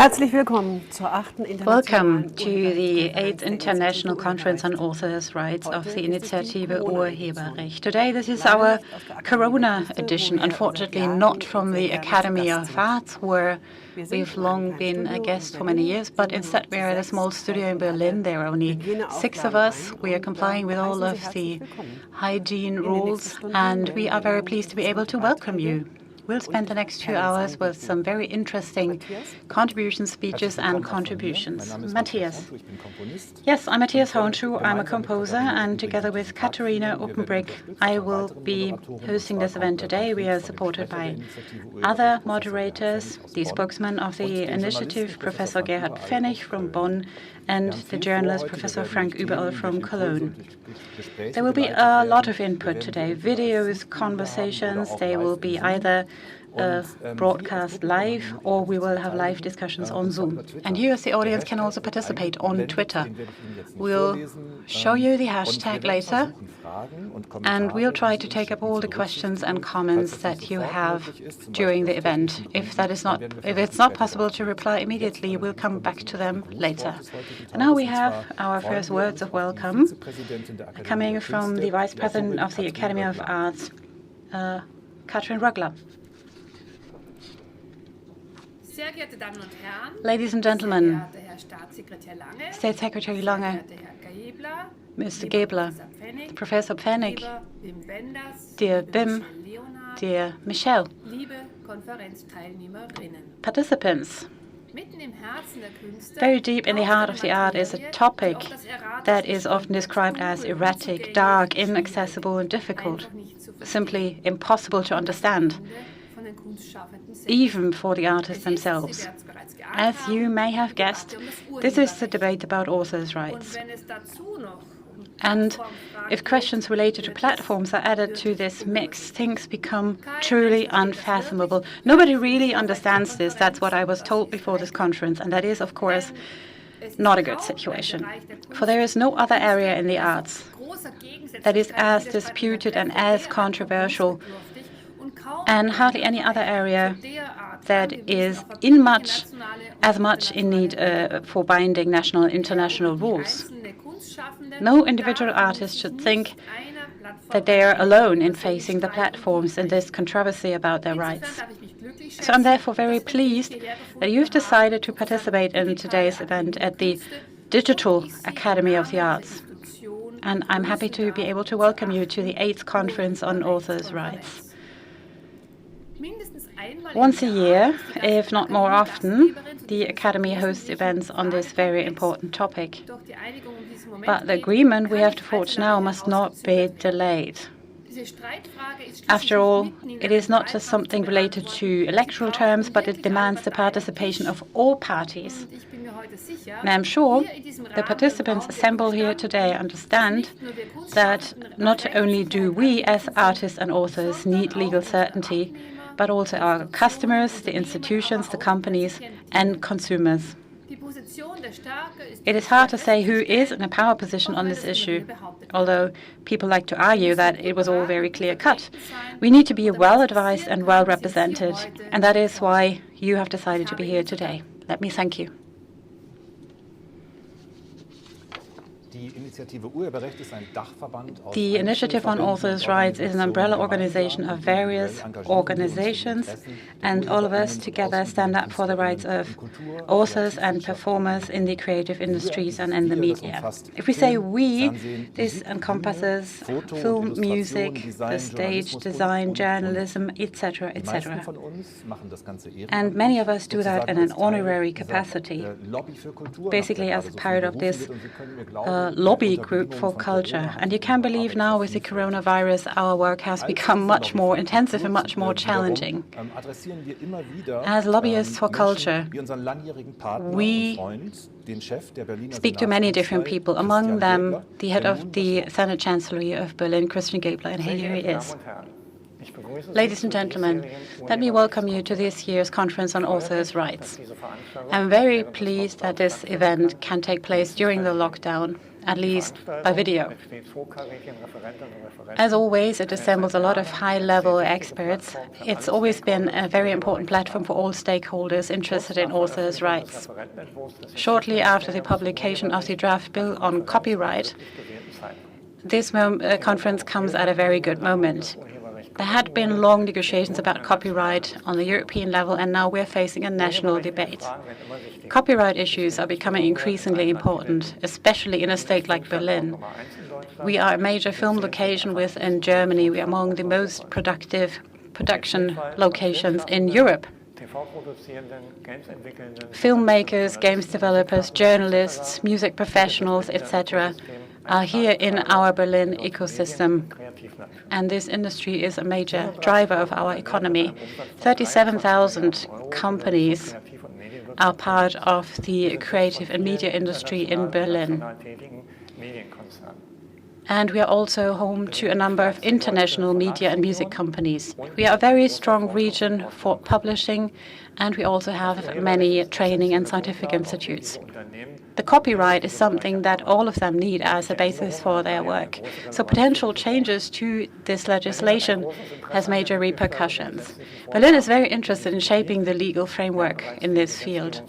Herzlich willkommen zur 8. Welcome to the 8th International Conference on Authors' Rights of the Initiative Urheberrecht. Today, this is our Corona edition, unfortunately not from the Academy of Arts, where we've long been a guest for many years, but instead we are at a small studio in Berlin. There are only 6 of us. We are complying with all of the hygiene rules, and we are very pleased to be able to welcome you. We'll spend the next 2 hours with some very interesting contribution speeches and contributions. Matthias. Yes, I'm Matthias Hohenschuh. I'm a composer, and together with Katharina Uppenbrick, I will be hosting this event today. We are supported by other moderators, the spokesman of the initiative, Professor Gerhard Pfennig from Bonn, and the journalist, Professor Frank Überall from Cologne. There will be a lot of input today, videos, conversations. They will be either broadcast live, or we will have live discussions on Zoom. And you as the audience can also participate on Twitter. We'll show you the hashtag later, and we'll try to take up all the questions and comments that you have during the event. If it's not possible to reply immediately, we'll come back to them later. And now we have our first words of welcome coming from the Vice President of the Academy of Arts, Katrin Röggler. Ladies and gentlemen, State Secretary Lange, Mr. Gebler, Professor Pfennig, dear Bim, dear Michelle, participants. Very deep in the heart of the art is a topic that is often described as erratic, dark, inaccessible, and difficult, simply impossible to understand, even for the artists themselves. As you may have guessed, this is the debate about authors' rights. And if questions related to platforms are added to this mix, things become truly unfathomable. Nobody really understands this. That's what I was told before this conference, and that is, of course, not a good situation. For there is no other area in the arts that is as disputed and as controversial, and hardly any other area that is as much in need for binding national and international rules. No individual artist should think that they are alone in facing the platforms in this controversy about their rights. So I'm therefore very pleased that you've decided to participate in today's event at the Digital Academy of the Arts. And I'm happy to be able to welcome you to the 8th Conference on Authors' Rights. Once a year, if not more often, the Academy hosts events on this very important topic. But the agreement we have to forge now must not be delayed. After all, it is not just something related to electoral terms, but it demands the participation of all parties. And I'm sure the participants assembled here today understand that not only do we as artists and authors need legal certainty, but also our customers, the institutions, the companies, and consumers. It is hard to say who is in a power position on this issue, although people like to argue that it was all very clear-cut. We need to be well-advised and well-represented, and that is why you have decided to be here today. Let me thank you. The Initiative on Authors' Rights is an umbrella organization of various organizations, and all of us together stand up for the rights of authors and performers in the creative industries and in the media. If we say we, this encompasses film, music, the stage, design, journalism, etc., etc. And many of us do that in an honorary capacity, basically as part of this lobby group for culture. And you can believe now with the coronavirus, our work has become much more intensive and much more challenging. As lobbyists for culture, we speak to many different people, among them the head of the Senate Chancellery of Berlin, Christian Gebler, and here he is. Ladies and gentlemen, let me welcome you to this year's Conference on Authors' Rights. I'm very pleased that this event can take place during the lockdown, at least by video. As always, it assembles a lot of high-level experts. It's always been a very important platform for all stakeholders interested in authors' rights. Shortly after the publication of the draft bill on copyright, this conference comes at a very good moment. There had been long negotiations about copyright on the European level, and now we're facing a national debate. Copyright issues are becoming increasingly important, especially in a state like Berlin. We are a major film location within Germany. We are among the most productive production locations in Europe. Filmmakers, games developers, journalists, music professionals, etc. are here in our Berlin ecosystem. And this industry is a major driver of our economy. 37,000 companies are part of the creative and media industry in Berlin. And we are also home to a number of international media and music companies. We are a very strong region for publishing, and we also have many training and scientific institutes. The copyright is something that all of them need as a basis for their work. So potential changes to this legislation has major repercussions. Berlin is very interested in shaping the legal framework in this field.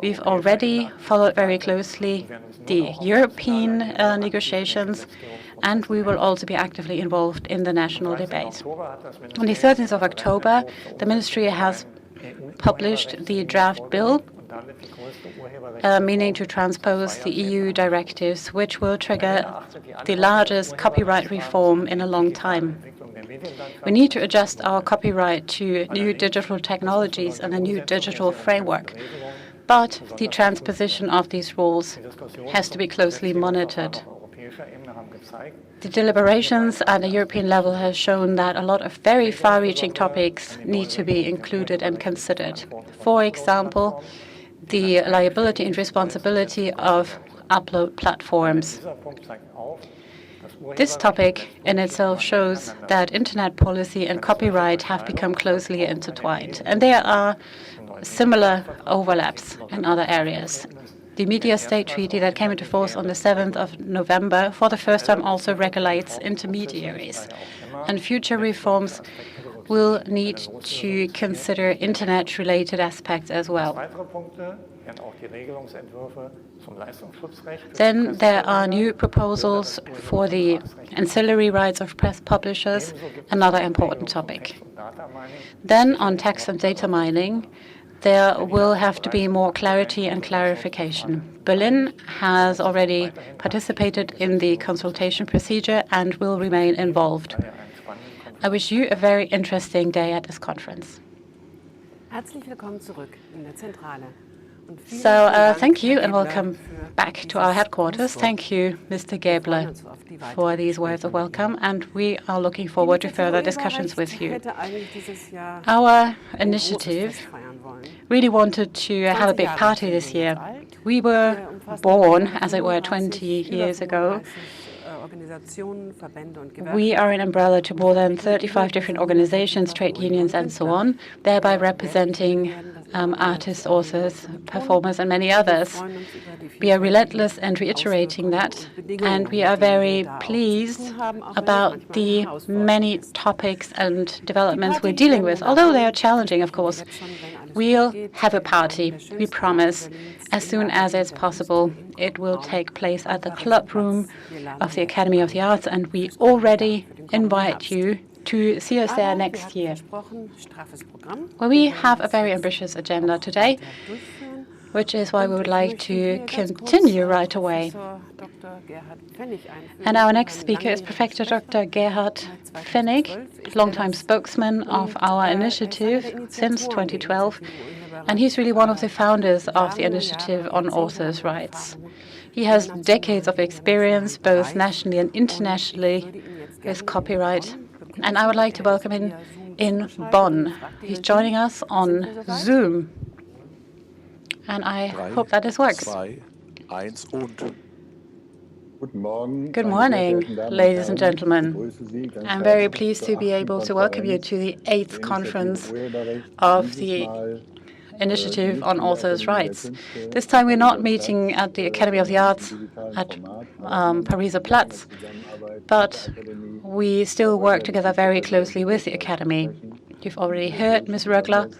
We've already followed very closely the European negotiations, and we will also be actively involved in the national debate. On the 13th of October, the Ministry has published the draft bill, meaning to transpose the EU directives, which will trigger the largest copyright reform in a long time. We need to adjust our copyright to new digital technologies and a new digital framework. But the transposition of these rules has to be closely monitored. The deliberations at the European level have shown that a lot of very far-reaching topics need to be included and considered. For example, the liability and responsibility of upload platforms. This topic in itself shows that internet policy and copyright have become closely intertwined, and there are similar overlaps in other areas. The Media State Treaty that came into force on the 7th of November for the first time also regulates intermediaries, and future reforms will need to consider internet-related aspects as well. Then there are new proposals for the ancillary rights of press publishers, another important topic. Then on text and data mining, there will have to be more clarity and clarification. Berlin has already participated in the consultation procedure and will remain involved. I wish you a very interesting day at this conference. So thank you and welcome back to our headquarters. Thank you, Mr. Gäbler, for these words of welcome, and we are looking forward to further discussions with you. Our initiative really wanted to have a big party this year. We were born, as it were, 20 years ago. We are an umbrella to more than 35 different organizations, trade unions, and so on, thereby representing artists, authors, performers, and many others. We are relentless and reiterating that, and we are very pleased about the many topics and developments we're dealing with. Although they are challenging, of course, we'll have a party, we promise, as soon as it's possible. It will take place at the club room of the Academy of the Arts, and we already invite you to see us there next year. Well, we have a very ambitious agenda today, which is why we would like to continue right away. And our next speaker is Professor Dr. Gerhard Pfennig, longtime spokesman of our initiative since 2012, and he's really one of the founders of the initiative on authors' rights. He has decades of experience, both nationally and internationally, with copyright, and I would like to welcome him in Bonn. He's joining us on Zoom, and I hope that this works. Good morning, ladies and gentlemen. I'm very pleased to be able to welcome you to the 8th conference of the initiative on authors' rights. This time we're not meeting at the Academy of the Arts at Pariser Platz, but we still work together very closely with the Academy. You've already heard Ms. Rögler.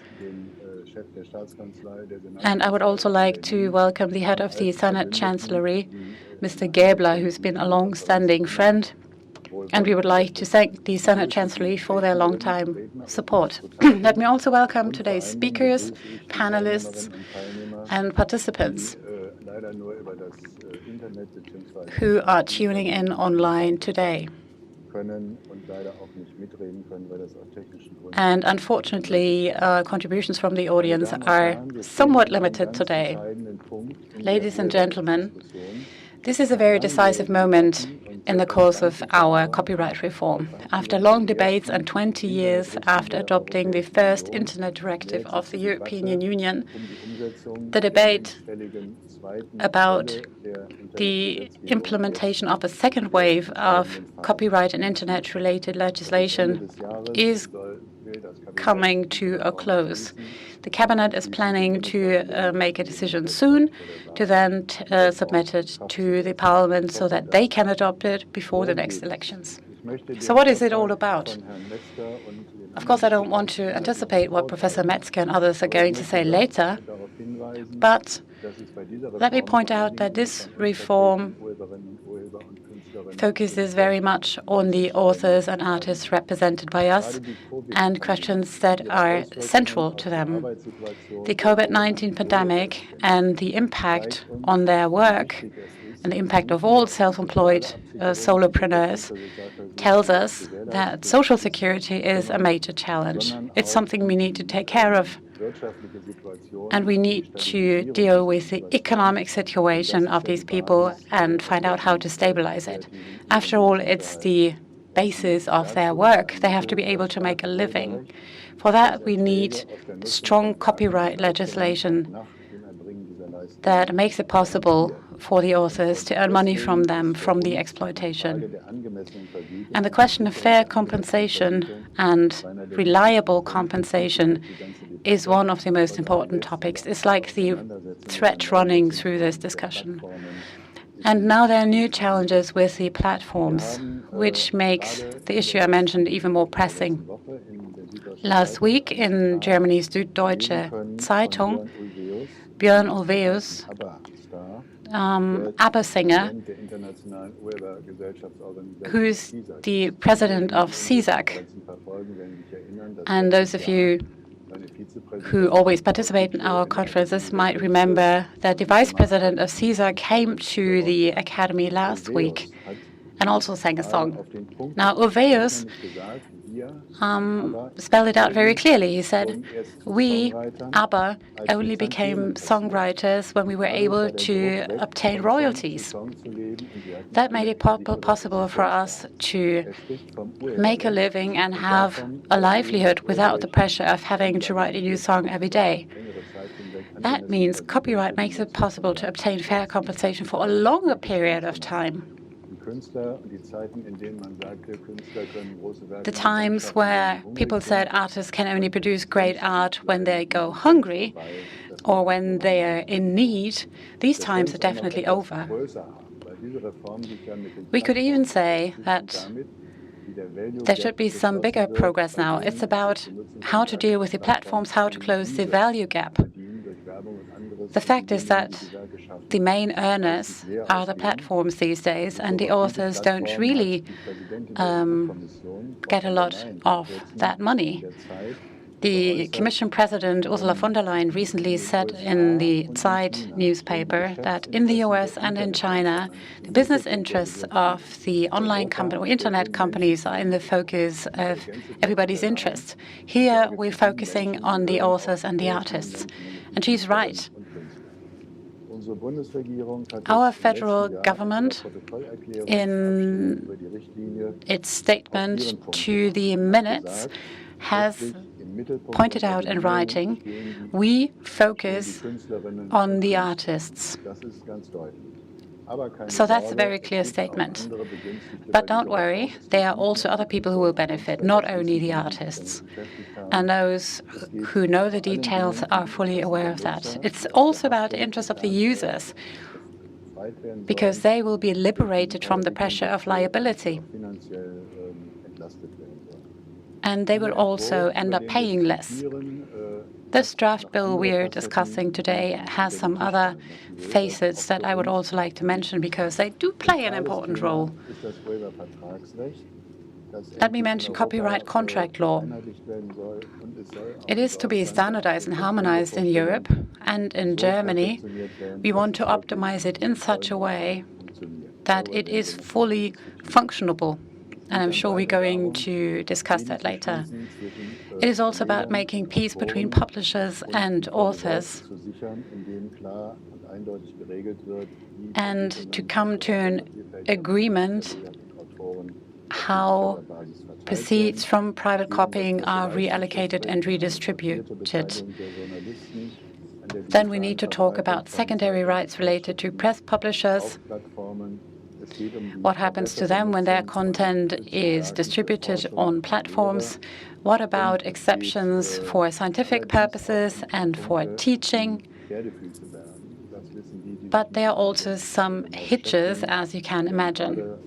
And I would also like to welcome the head of the Senate Chancellery, Mr. Gäbler, who's been a long-standing friend. And we would like to thank the Senate Chancellery for their long-time support. Let me also welcome today's speakers, panelists, and participants who are tuning in online today. And unfortunately, contributions from the audience are somewhat limited today. Ladies and gentlemen, this is a very decisive moment in the course of our copyright reform. After long debates and 20 years after adopting the first Internet Directive of the European Union, the debate about the implementation of a second wave of copyright and Internet-related legislation is coming to a close. The Cabinet is planning to make a decision soon, to then submit it to the Parliament so that they can adopt it before the next elections. So what is it all about? Of course, I don't want to anticipate what Professor Metzger and others are going to say later, but let me point out that this reform focuses very much on the authors and artists represented by us and questions that are central to them. The COVID-19 pandemic and the impact on their work and the impact of all self-employed solopreneurs tells us that social security is a major challenge. It's something we need to take care of. And we need to deal with the economic situation of these people and find out how to stabilize it. After all, it's the basis of their work. They have to be able to make a living. For that, we need strong copyright legislation that makes it possible for the authors to earn money from them, from the exploitation. And the question of fair compensation and reliable compensation is one of the most important topics. It's like the thread running through this discussion. And now there are new challenges with the platforms, which makes the issue I mentioned even more pressing. Last week in Germany's Süddeutsche Zeitung, Björn Ulvaeus, ABBA singer, who's the president of CSAC, and those of you who always participate in our conferences might remember that the vice president of CSAC came to the Academy last week and also sang a song. Now, Ulvaeus spelled it out very clearly. He said, "We, ABBA, only became songwriters when we were able to obtain royalties. That made it possible for us to make a living and have a livelihood without the pressure of having to write a new song every day. That means copyright makes it possible to obtain fair compensation for a longer period of time. The times where people said artists can only produce great art when they go hungry or when they are in need, these times are definitely over. We could even say that there should be some bigger progress now. It's about how to deal with the platforms, how to close the value gap. The fact is that the main earners are the platforms these days, and the authors don't really get a lot of that money. The Commission President Ursula von der Leyen recently said in the Zeit newspaper that in the US and in China, the business interests of the online company or internet companies are in the focus of everybody's interest. Here, we're focusing on the authors and the artists. And she's right. Our federal government, in its statement to the minutes, has pointed out in writing, we focus on the artists. So that's a very clear statement. But don't worry, there are also other people who will benefit, not only the artists. And those who know the details are fully aware of that. It's also about the interest of the users, because they will be liberated from the pressure of liability. And they will also end up paying less. This draft bill we're discussing today has some other facets that I would also like to mention because they do play an important role. Let me mention copyright contract law. It is to be standardized and harmonized in Europe, and in Germany, we want to optimize it in such a way that it is fully functionable. And I'm sure we're going to discuss that later. It is also about making peace between publishers and authors, and to come to an agreement how proceeds from private copying are reallocated and redistributed. Then we need to talk about secondary rights related to press publishers. What happens to them when their content is distributed on platforms? What about exceptions for scientific purposes and for teaching? But there are also some hitches, as you can imagine.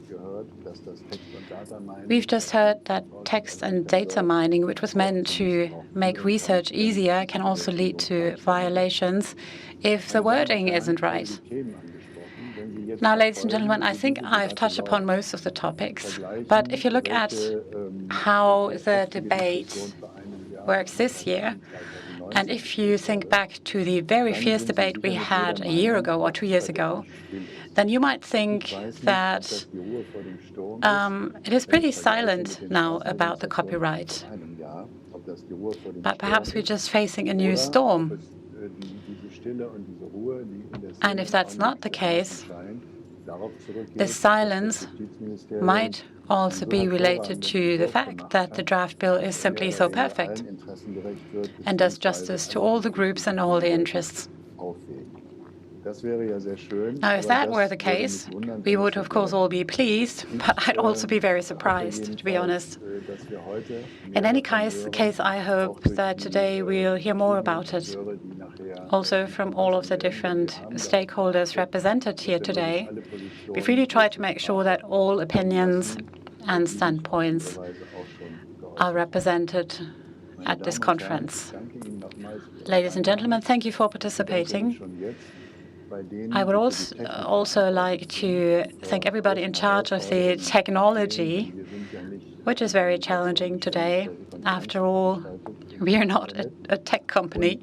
We've just heard that text and data mining, which was meant to make research easier, can also lead to violations if the wording isn't right. Now, ladies and gentlemen, I think I've touched upon most of the topics. But if you look at how the debate works this year, and if you think back to the very fierce debate we had a year ago or 2 years ago, then you might think that it is pretty silent now about the copyright. But perhaps we're just facing a new storm. And if that's not the case, the silence might also be related to the fact that the draft bill is simply so perfect and does justice to all the groups and all the interests. Now, if that were the case, we would, of course, all be pleased, but I'd also be very surprised, to be honest. In any case, I hope that today we'll hear more about it, also from all of the different stakeholders represented here today. We've really tried to make sure that all opinions and standpoints are represented at this conference. Ladies and gentlemen, thank you for participating. I would also like to thank everybody in charge of the technology, which is very challenging today. After all, we are not a tech company,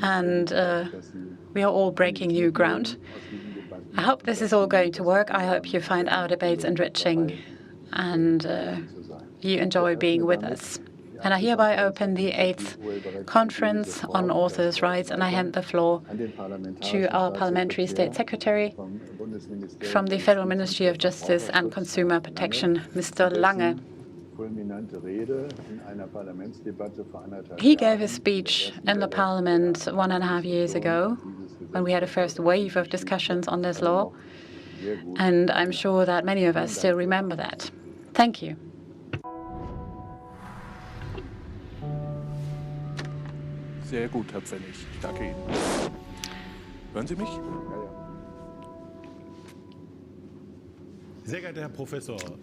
and we are all breaking new ground. I hope this is all going to work. I hope you find our debates enriching and you enjoy being with us. And I hereby open the 8th Conference on Authors' Rights, and I hand the floor to our Parliamentary State Secretary from the Federal Ministry of Justice and Consumer Protection, Mr. Lange. He gave a speech in the Parliament 1.5 years ago when we had a first wave of discussions on this law, and I'm sure that many of us still remember that. Thank you. Sehr gut, Herr Pfennig. Ich danke Ihnen. Hören Sie mich?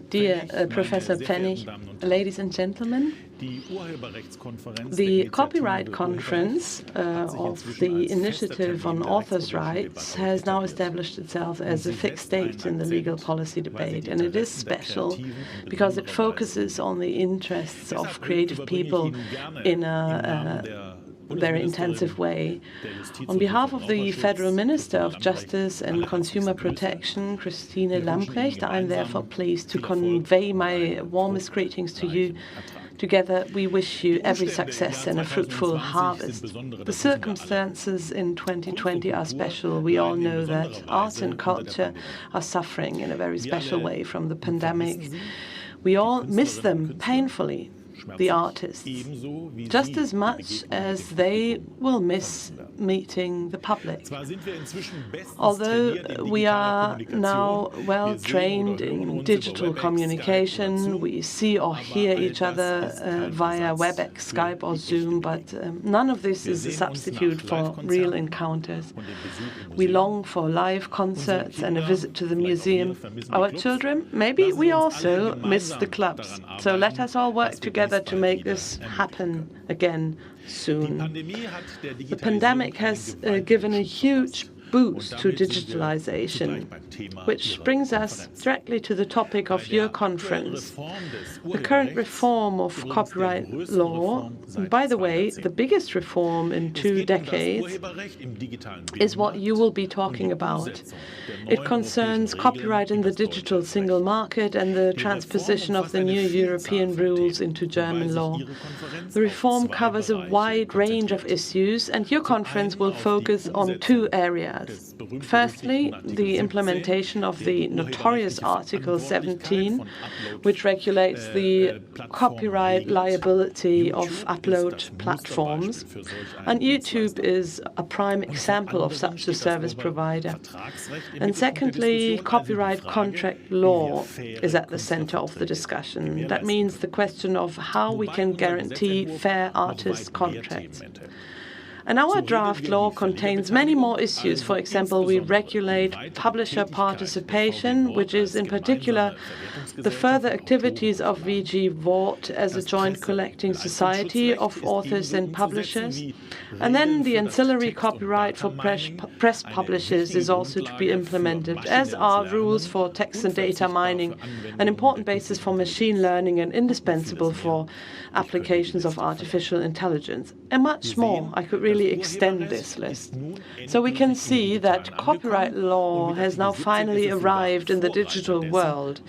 Dear Professor Pfennig, ladies and gentlemen, the Copyright Conference of the Initiative on Authors' Rights has now established itself as a fixed date in the legal policy debate, and it is special because it focuses on the interests of creative people in a very intensive way. On behalf of the Federal Minister of Justice and Consumer Protection, Christine Lambrecht, I am therefore pleased to convey my warmest greetings to you. Together, we wish you every success and a fruitful harvest. The circumstances in 2020 are special. We all know that art and culture are suffering in a very special way from the pandemic. We all miss them painfully. the artists, just as much as they will miss meeting the public. Although we are now well trained in digital communication, we see or hear each other via WebEx, Skype or Zoom, but none of this is a substitute for real encounters. We long for live concerts and a visit to the museum. Our children, maybe we also miss the clubs. So let us all work together to make this happen again soon. The pandemic has given a huge boost to digitalization, which brings us directly to the topic of your conference. The current reform of copyright law, and by the way, the biggest reform in 2 decades, is what you will be talking about. It concerns copyright in the digital single market and the transposition of the new European rules into German law. The reform covers a wide range of issues, and your conference will focus on 2 areas. Firstly, the implementation of the notorious Article 17, which regulates the copyright liability of upload platforms. And YouTube is a prime example of such a service provider. And secondly, copyright contract law is at the center of the discussion. That means the question of how we can guarantee fair artist contracts. And our draft law contains many more issues. For example, we regulate publisher participation, which is in particular the further activities of VG Vort as a joint collecting society of authors and publishers. And then the ancillary copyright for press publishers is also to be implemented, as are rules for text and data mining, an important basis for machine learning and indispensable for applications of artificial intelligence, and much more. I could really extend this list. So we can see that copyright law has now finally arrived in the digital world.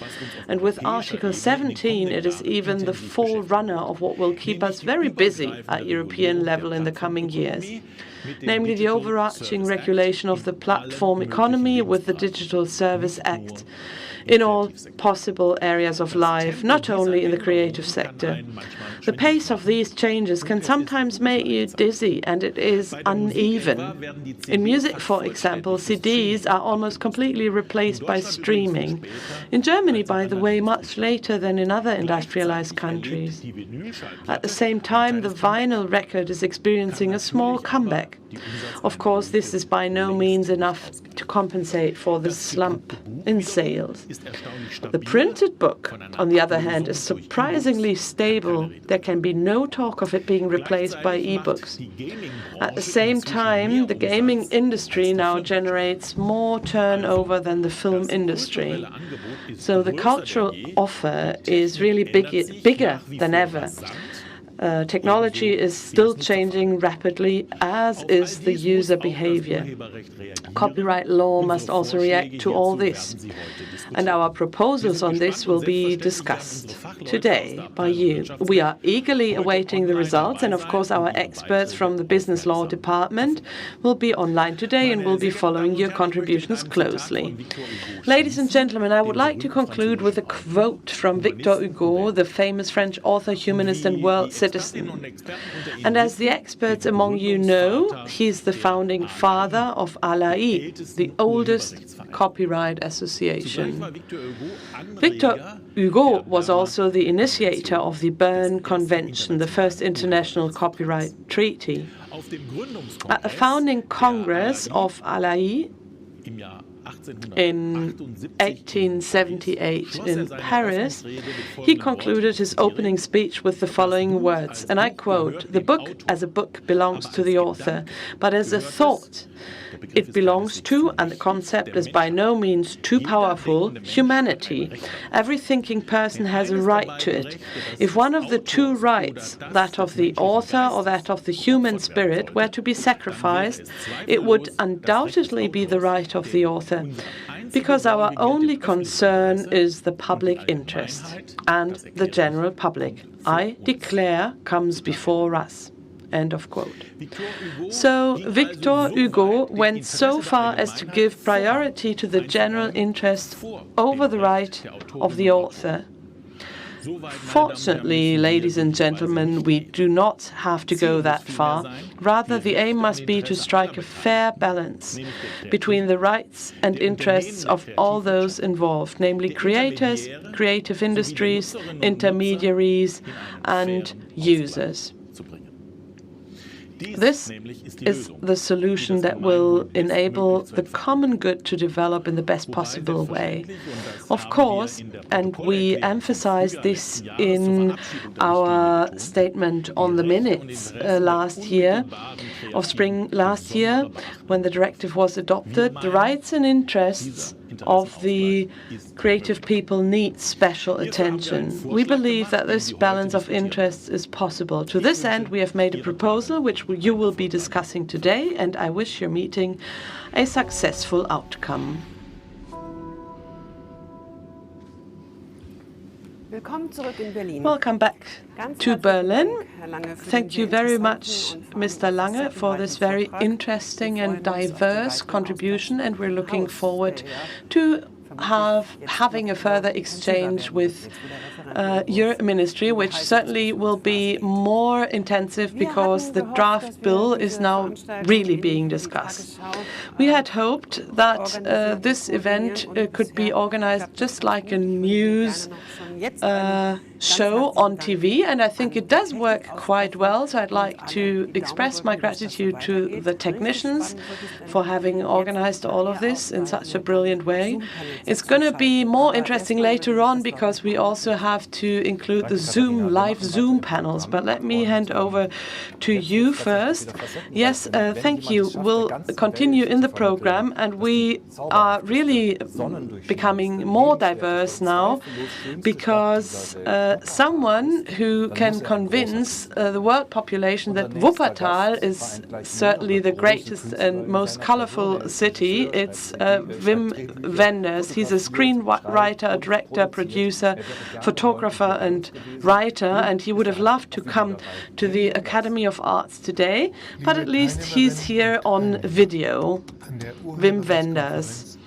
And with Article 17, it is even the forerunner of what will keep us very busy at European level in the coming years, namely the overarching regulation of the platform economy with the Digital Service Act in all possible areas of life, not only in the creative sector. The pace of these changes can sometimes make you dizzy, and it is uneven. In music, for example, CDs are almost completely replaced by streaming. In Germany, by the way, much later than in other industrialized countries. At the same time, the vinyl record is experiencing a small comeback. Of course, this is by no means enough to compensate for the slump in sales. The printed book, on the other hand, is surprisingly stable. There can be no talk of it being replaced by e-books. At the same time, the gaming industry now generates more turnover than the film industry. So the cultural offer is really bigger than ever. Technology is still changing rapidly, as is the user behavior. Copyright law must also react to all this. And our proposals on this will be discussed today by you. We are eagerly awaiting the results, and of course our experts from the Business Law Department will be online today and will be following your contributions closely. Ladies and gentlemen, I would like to conclude with a quote from Victor Hugo, the famous French author, humanist and world citizen. And as the experts among you know, he's the founding father of ALAI, the oldest copyright association. Victor Hugo was also the initiator of the Berne Convention, the first international copyright treaty. At the founding congress of ALAI in 1878 in Paris, he concluded his opening speech with the following words, and I quote, "The book as a book belongs to the author, but as a thought it belongs to, and the concept is by no means too powerful, humanity. Every thinking person has a right to it. If one of the two rights, that of the author or that of the human spirit, were to be sacrificed, it would undoubtedly be the right of the author, because our only concern is the public interest, and the general public, I declare, comes before us." End of quote. So Victor Hugo went so far as to give priority to the general interest over the right of the author. Fortunately, ladies and gentlemen, we do not have to go that far. Rather, the aim must be to strike a fair balance between the rights and interests of all those involved, namely creators, creative industries, intermediaries, and users. This is the solution that will enable the common good to develop in the best possible way. Of course, and we emphasized this in our statement on the minutes of spring last year, when the directive was adopted, the rights and interests of the creative people need special attention. We believe that this balance of interests is possible. To this end, we have made a proposal which you will be discussing today, and I wish your meeting a successful outcome. Welcome back to Berlin. Thank you very much, Mr. Lange, for this very interesting and diverse contribution, and we're looking forward to having a further exchange with your ministry, which certainly will be more intensive because the draft bill is now really being discussed. We had hoped that this event could be organized just like a news show on TV, and I think it does work quite well. So I'd like to express my gratitude to the technicians for having organized all of this in such a brilliant way. It's going to be more interesting later on because we also have to include the live Zoom panels. But let me hand over to you first. Yes, thank you. We'll continue in the program, and we are really becoming more diverse now because someone who can convince the world population that Wuppertal is certainly the greatest and most colorful city, it's Wim Wenders. He's a screenwriter, a director, producer, photographer, and writer, and he would have loved to come to the Academy of Arts today, but at least he's here on video. Wim Wenders.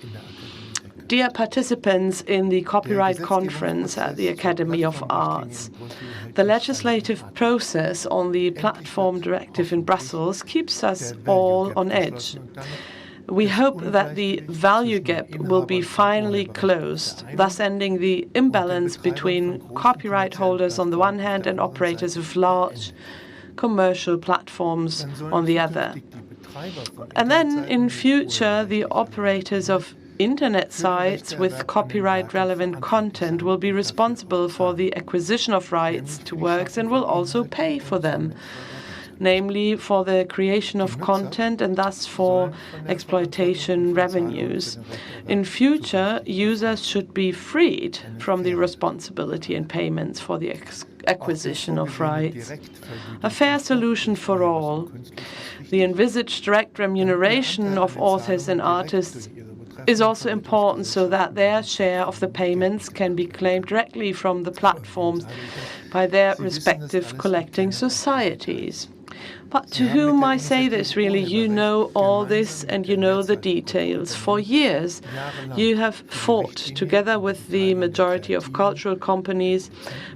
Dear participants in the Copyright Conference at the Academy of Arts, the legislative process on the Platform Directive in Brussels keeps us all on edge. We hope that the value gap will be finally closed, thus ending the imbalance between copyright holders on the one hand and operators of large commercial platforms on the other. And then in future, the operators of Internet sites with copyright-relevant content will be responsible for the acquisition of rights to works and will also pay for them, namely for the creation of content and thus for exploitation revenues. In future, users should be freed from the responsibility and payments for the acquisition of rights. A fair solution for all. The envisaged direct remuneration of authors and artists is also important so that their share of the payments can be claimed directly from the platforms by their respective collecting societies. But to whom I say this, really, you know all this and you know the details. For years, you have fought together with the majority of cultural companies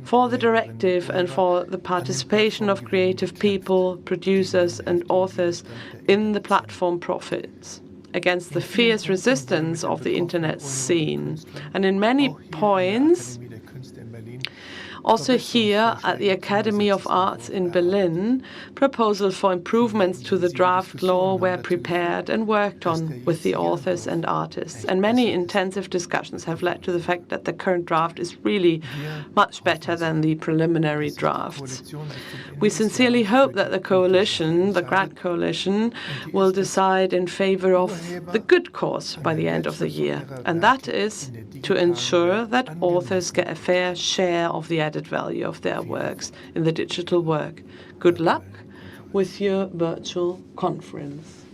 for the directive and for the participation of creative people, producers and authors in the platform profits, against the fierce resistance of the Internet scene. And in many points, also here at the Academy of Arts in Berlin, proposals for improvements to the draft law were prepared and worked on with the authors and artists. And many intensive discussions have led to the fact that the current draft is really much better than the preliminary drafts. We sincerely hope that the coalition, the Grand Coalition, will decide in favor of the good course by the end of the year. And that is to ensure that authors get a fair share of the added value of their works in the digital work. Good luck with your virtual conference.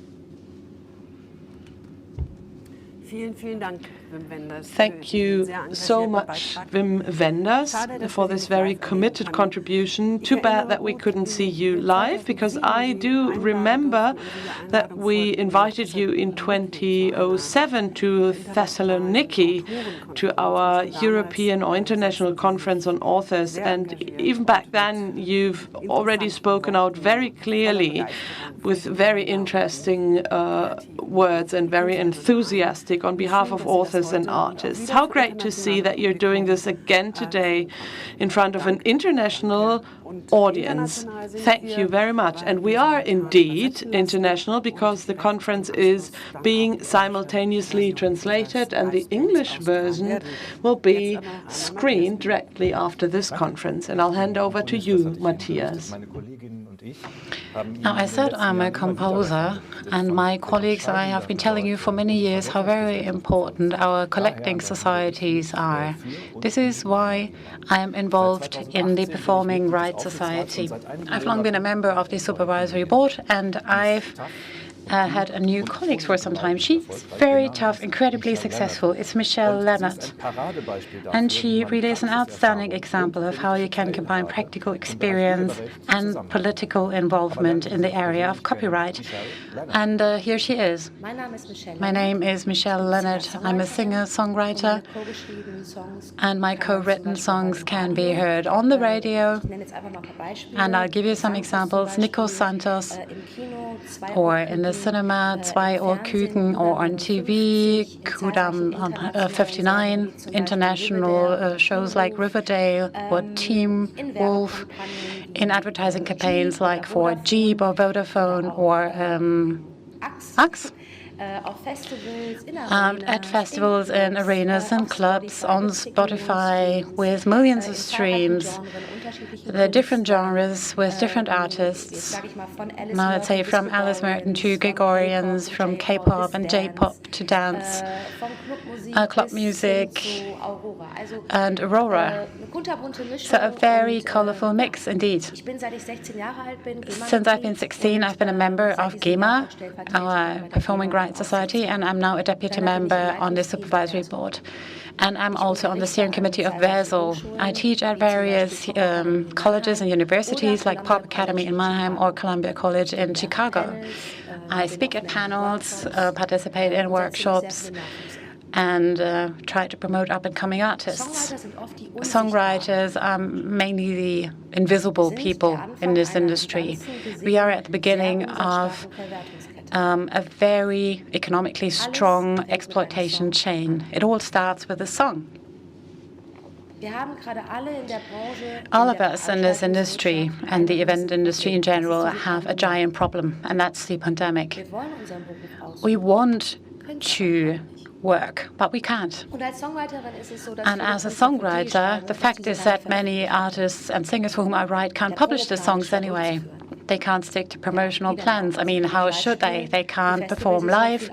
Vielen Dank. Thank you so much, Wim Wenders, for this very committed contribution. Too bad that we couldn't see you live, because I do remember that we invited you in 2007 to Thessaloniki, to our European or International Conference on Authors. And even back then, you've already spoken out very clearly with very interesting words and very enthusiastic on behalf of authors and artists. How great to see that you're doing this again today in front of an international audience. Thank you very much. And we are indeed international, because the conference is being simultaneously translated, and the English version will be screened directly after this conference. And I'll hand over to you, Matthias. Now, I said I'm a composer, and my colleagues and I have been telling you for many years how very important our collecting societies are. This is why I am involved in the Performing Rights Society. I've long been a member of the supervisory board, and I've had a new colleague for some time. She's very tough, incredibly successful. It's Michelle Leonard. And she really is an outstanding example of how you can combine practical experience and political involvement in the area of copyright. And here she is. My name is Michelle Leonard. I'm a singer-songwriter, and my co-written songs can be heard on the radio. And I'll give you some examples. Nico Santos, or in the cinema, Zwei Ohr Küken, or on TV, Kudam 59, international shows like Riverdale or Team Wolf, in advertising campaigns like for Jeep or Vodafone or Axe. At festivals in arenas and clubs, on Spotify, with millions of streams. There are different genres with different artists. Now, let's say from Alice Merton to Gregorians, from K-pop and J-pop to dance, club music, and Aurora. So a very colorful mix indeed. Since I've been 16, I've been a member of GEMA, our Performing Rights Society, and I'm now a deputy member on the supervisory board. And I'm also on the steering committee of WESL. I teach at various colleges and universities like Pop Academy in Mannheim or Columbia College in Chicago. I speak at panels, participate in workshops, and try to promote up-and-coming artists. Songwriters are mainly the invisible people in this industry. We are at the beginning of a very economically strong exploitation chain. It all starts with a song. All of us in this industry and the event industry in general have a giant problem, and that's the pandemic. We want to work, but we can't. And as a songwriter, the fact is that many artists and singers for whom I write can't publish the songs anyway. They can't stick to promotional plans. I mean, how should they? They can't perform live.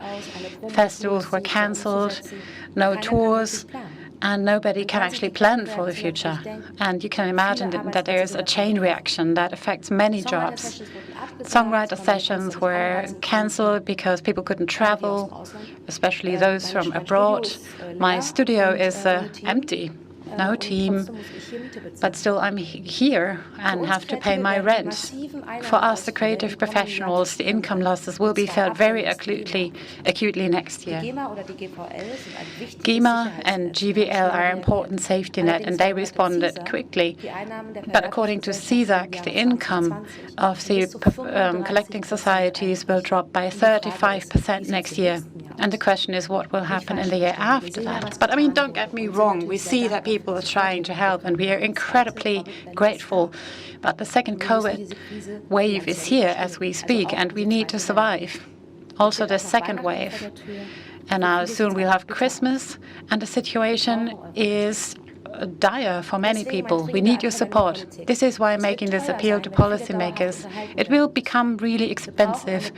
Festivals were cancelled, no tours, and nobody can actually plan for the future. And you can imagine that there is a chain reaction that affects many jobs. Songwriter sessions were cancelled because people couldn't travel, especially those from abroad. My studio is empty. No team, but still I'm here and have to pay my rent. For us, the creative professionals, the income losses will be felt very acutely next year. GEMA and GVL are an important safety net, and they responded quickly. But according to CSAC, the income of the collecting societies will drop by 35% next year. And the question is, what will happen in the year after that? But I mean, don't get me wrong. We see that people are trying to help, and we are incredibly grateful. But the second COVID wave is here as we speak, and we need to survive. Also, the second wave. And now soon we'll have Christmas, and the situation is dire for many people. We need your support. This is why I'm making this appeal to policymakers. It will become really expensive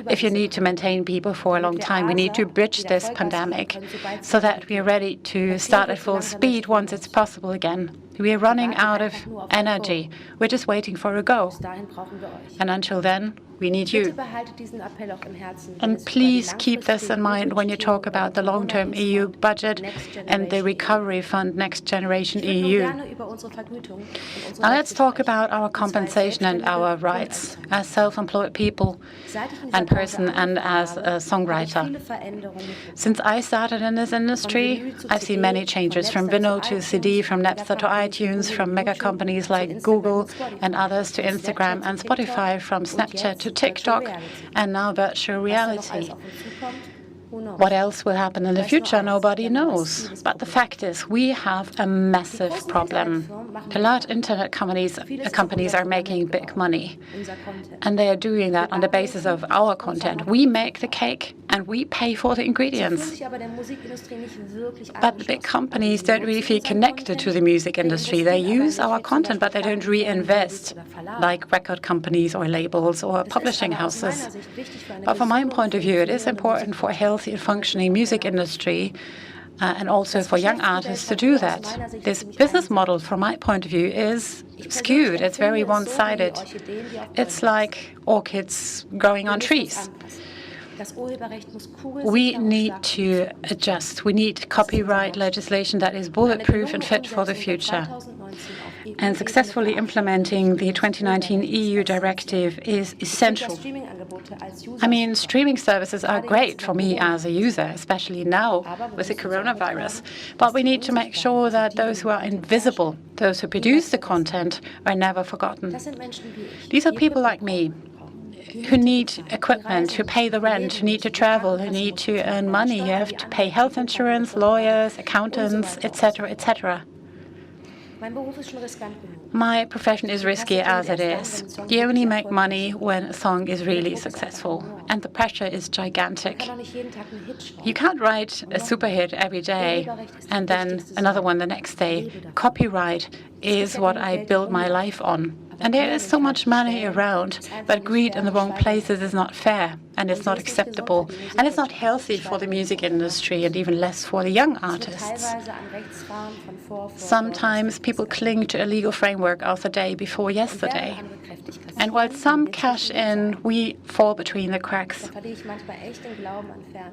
if you need to maintain people for a long time. We need to bridge this pandemic so that we are ready to start at full speed once it's possible again. We are running out of energy. We're just waiting for a go. And until then, We need you. And please keep this in mind when you talk about the long-term EU budget and the recovery fund Next Generation EU. Now let's talk about our compensation and our rights as self-employed people and person and as a songwriter. Since I started in this industry, I've seen many changes from vinyl to CD, from Napster to iTunes, from mega companies like Google and others to Instagram and Spotify, from Snapchat to TikTok, and now virtual reality. What else will happen in the future? Nobody knows. But the fact is, we have a massive problem. The large internet companies are making big money, and they are doing that on the basis of our content. We make the cake, and we pay for the ingredients. But the big companies don't really feel connected to the music industry. They use our content, but they don't reinvest, like record companies or labels or publishing houses. But from my point of view, it is important for a healthy and functioning music industry and also for young artists to do that. This business model, from my point of view, is skewed. It's very one-sided. It's like orchids growing on trees. We need to adjust. We need copyright legislation that is bulletproof and fit for the future. And successfully implementing the 2019 EU directive is essential. I mean, streaming services are great for me as a user, especially now with the coronavirus. But we need to make sure that those who are invisible, those who produce the content, are never forgotten. These are people like me, who need equipment, who pay the rent, who need to travel, who need to earn money. You have to pay health insurance, lawyers, accountants, etc., etc. My profession is risky as it is. You only make money when a song is really successful, and the pressure is gigantic. You can't write a super hit every day and then another one the next day. Copyright is what I build my life on. And there is so much money around, but greed in the wrong places is not fair, and it's not acceptable, and it's not healthy for the music industry, and even less for the young artists. Sometimes people cling to a legal framework of the day before yesterday. And while some cash in, we fall between the cracks.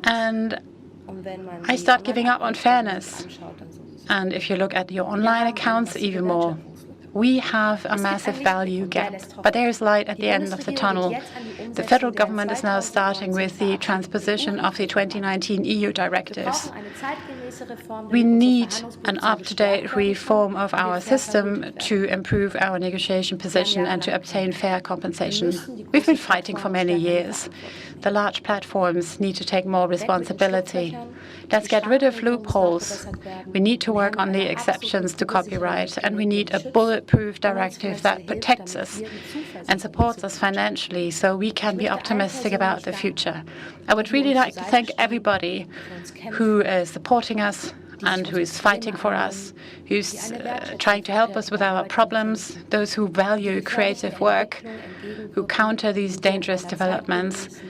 And I start giving up on fairness. And if you look at your online accounts, even more. We have a massive value gap, but there is light at the end of the tunnel. The federal government is now starting with the transposition of the 2019 EU directives. We need an up-to-date reform of our system to improve our negotiation position and to obtain fair compensation. We've been fighting for many years. The large platforms need to take more responsibility. Let's get rid of loopholes. We need to work on the exceptions to copyright, and we need a bulletproof directive that protects us and supports us financially so we can be optimistic about the future. I would really like to thank everybody who is supporting us and who is fighting for us, who's trying to help us with our problems, those who value creative work, who counter these dangerous developments,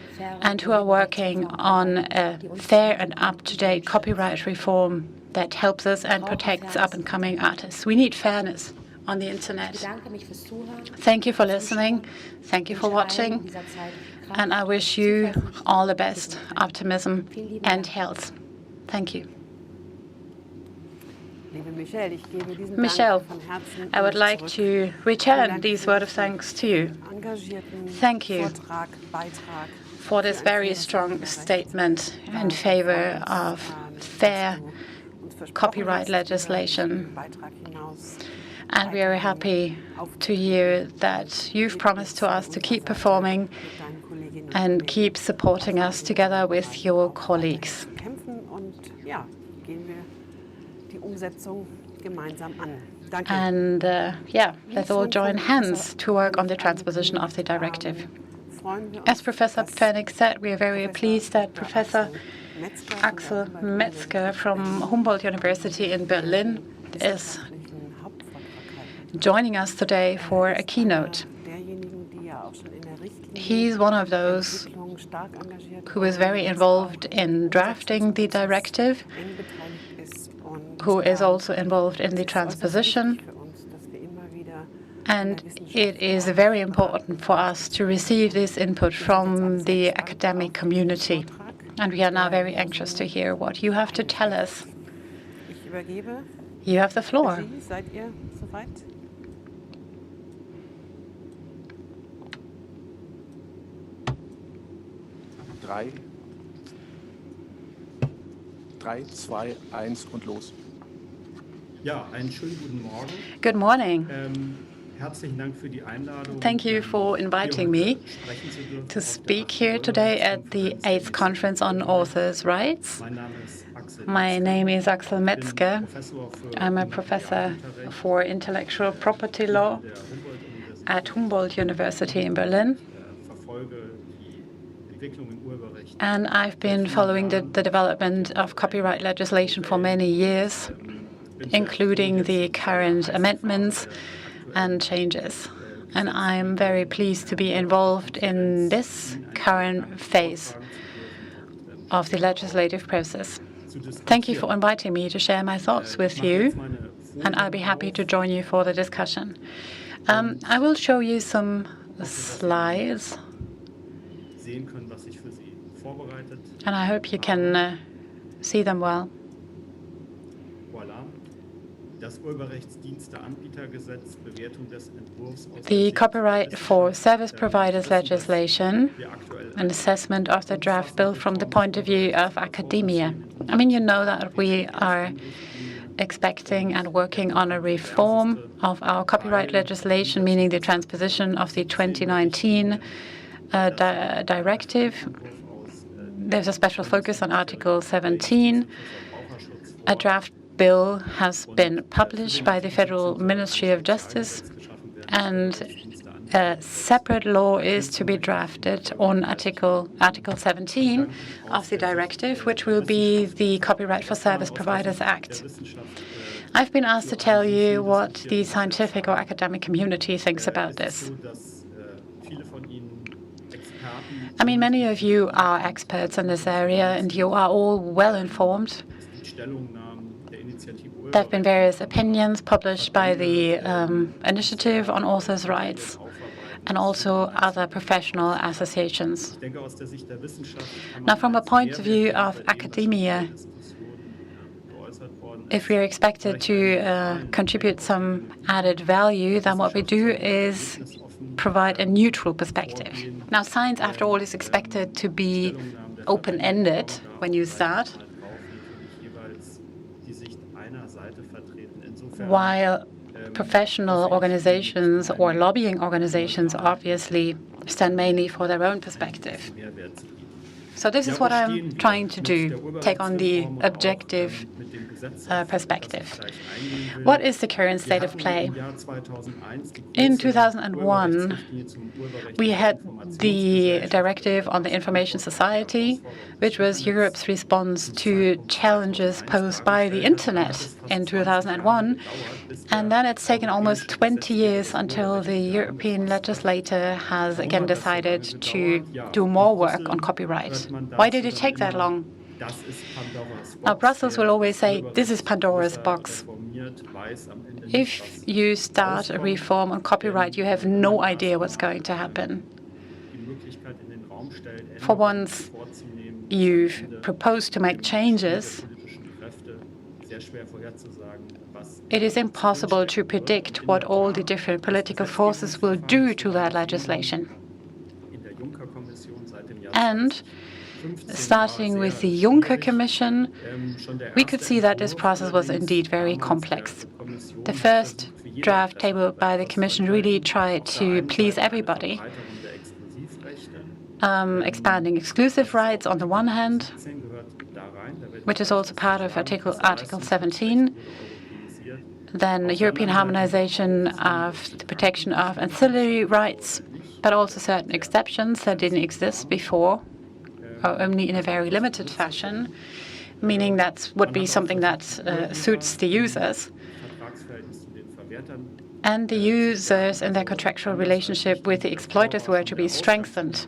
and who are working on a fair and up-to-date copyright reform that helps us and protects up-and-coming artists. We need fairness on the internet. Thank you for listening. Thank you for watching. And I wish you all the best, optimism and health. Thank you. Michelle, I would like to return these words of thanks to you. Thank you for this very strong statement in favor of fair copyright legislation. And we are happy to hear that you've promised to us to keep performing and keep supporting us together with your colleagues. And let's all join hands to work on the transposition of the directive. As Professor Pfennig said, we are very pleased that Professor Axel Metzger from Humboldt University in Berlin is joining us today for a keynote. He's one of those who is very involved in drafting the directive, who is also involved in the transposition, And it is very important for us to receive this input from the academic community. And we are now very anxious to hear what you have to tell us. You have the floor. Seid ihr soweit? 3, 2, 1 und los. Ja, einen schönen guten Morgen. Good morning. Herzlichen Dank für die Einladung. Thank you for inviting me to speak here today at the 8th Conference on Authors' Rights. My name is Axel Metzger. I'm a professor for intellectual property law at Humboldt University in Berlin. And I've been following the development of copyright legislation for many years, including the current amendments and changes. And I'm very pleased to be involved in this current phase of the legislative process. Thank you for inviting me to share my thoughts with you, and I'll be happy to join you for the discussion. I will show you some slides, and I hope you can see them well. The Copyright for Service Providers legislation, an assessment of the draft bill from the point of view of academia. I mean, you know that we are expecting and working on a reform of our copyright legislation, meaning the transposition of the 2019 directive. There's a special focus on Article 17. A draft bill has been published by the Federal Ministry of Justice, and a separate law is to be drafted on Article 17 of the directive, which will be the Copyright for Service Providers Act. I've been asked to tell you what the scientific or academic community thinks about this. I mean, many of you are experts in this area, and you are all well informed. There have been various opinions published by the Initiative on Authors' Rights and also other professional associations. Now, from a point of view of academia, if we are expected to contribute some added value, then what we do is provide a neutral perspective. Now, science, after all, is expected to be open-ended when you start, while professional organizations or lobbying organizations obviously stand mainly for their own perspective. So this is what I'm trying to do, take on the objective perspective. What is the current state of play? In 2001, we had the Directive on the Information Society, which was Europe's response to challenges posed by the Internet in 2001. And then it's taken almost 20 years until the European legislator has again decided to do more work on copyright. Why did it take that long? Now, Brussels will always say, this is Pandora's box. If you start a reform on copyright, you have no idea what's going to happen. For once you've proposed to make changes, it is impossible to predict what all the different political forces will do to that legislation. And starting with the Juncker Commission, we could see that this process was indeed very complex. The first draft tabled by the Commission really tried to please everybody, expanding exclusive rights on the one hand, which is also part of Article 17, then European harmonization of the protection of ancillary rights, but also certain exceptions that didn't exist before, or only in a very limited fashion, meaning that would be something that suits the users. And the users and their contractual relationship with the exploiters were to be strengthened.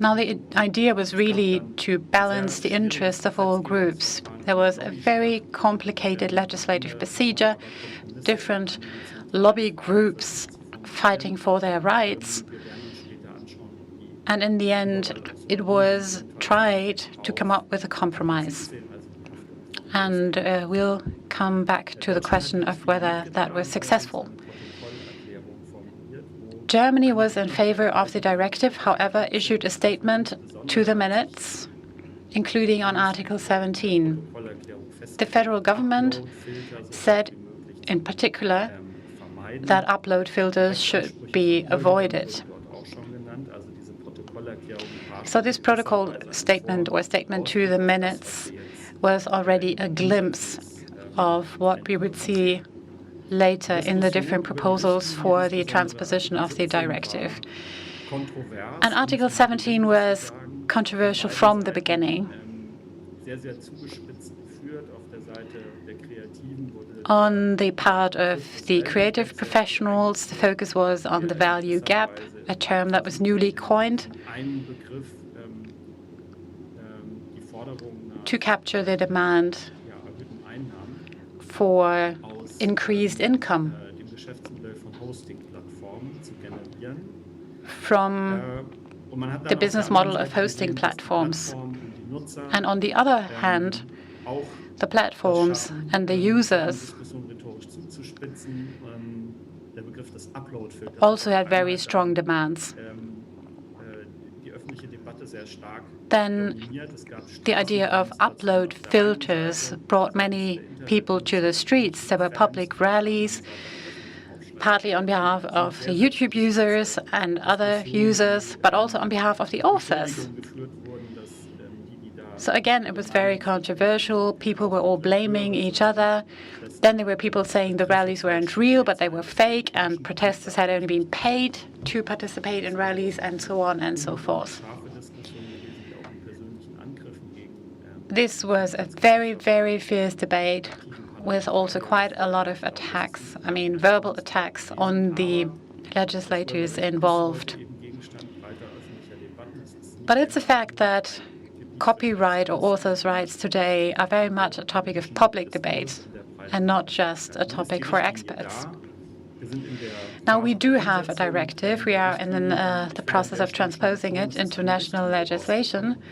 Now, the idea was really to balance the interests of all groups. There was a very complicated legislative procedure, different lobby groups fighting for their rights. And in the end, it was tried to come up with a compromise. And we'll come back to the question of whether that was successful. Germany was in favor of the directive, however, issued a statement to the minutes, including on Article 17. The federal government said, in particular, that upload filters should be avoided. So this protocol statement or statement to the minutes was already a glimpse of what we would see later in the different proposals for the transposition of the directive. And Article 17 was controversial from the beginning. On the part of the creative professionals, the focus was on the value gap, a term that was newly coined to capture the demand for increased income from the business model of hosting platforms. And on the other hand, the platforms and the users also had very strong demands. Then the idea of upload filters brought many people to the streets. There were public rallies, partly on behalf of the YouTube users and other users, but also on behalf of the authors. So again, it was very controversial. People were all blaming each other. Then there were people saying the rallies weren't real, but they were fake, and protesters had only been paid to participate in rallies, and so on and so forth. This was a very, very fierce debate with also quite a lot of attacks, verbal attacks on the legislators involved. But it's a fact that copyright or authors' rights today are very much a topic of public debate and not just a topic for experts. Now, we do have a directive. We are in the process of transposing it into national legislation.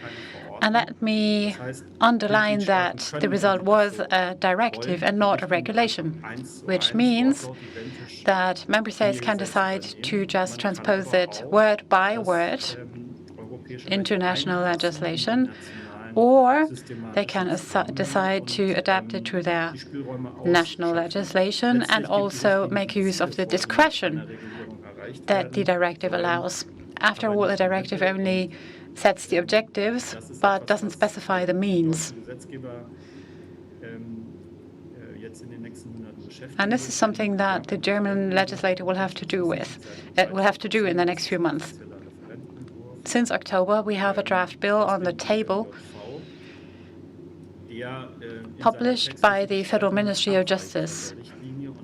And let me underline that the result was a directive and not a regulation, which means that member states can decide to just transpose it word by word into national legislation, or they can decide to adapt it to their national legislation and also make use of the discretion that the directive allows. After all, the directive only sets the objectives, but doesn't specify the means. And this is something that the German legislator will have to do in the next few months. Since October, we have a draft bill on the table published by the Federal Ministry of Justice,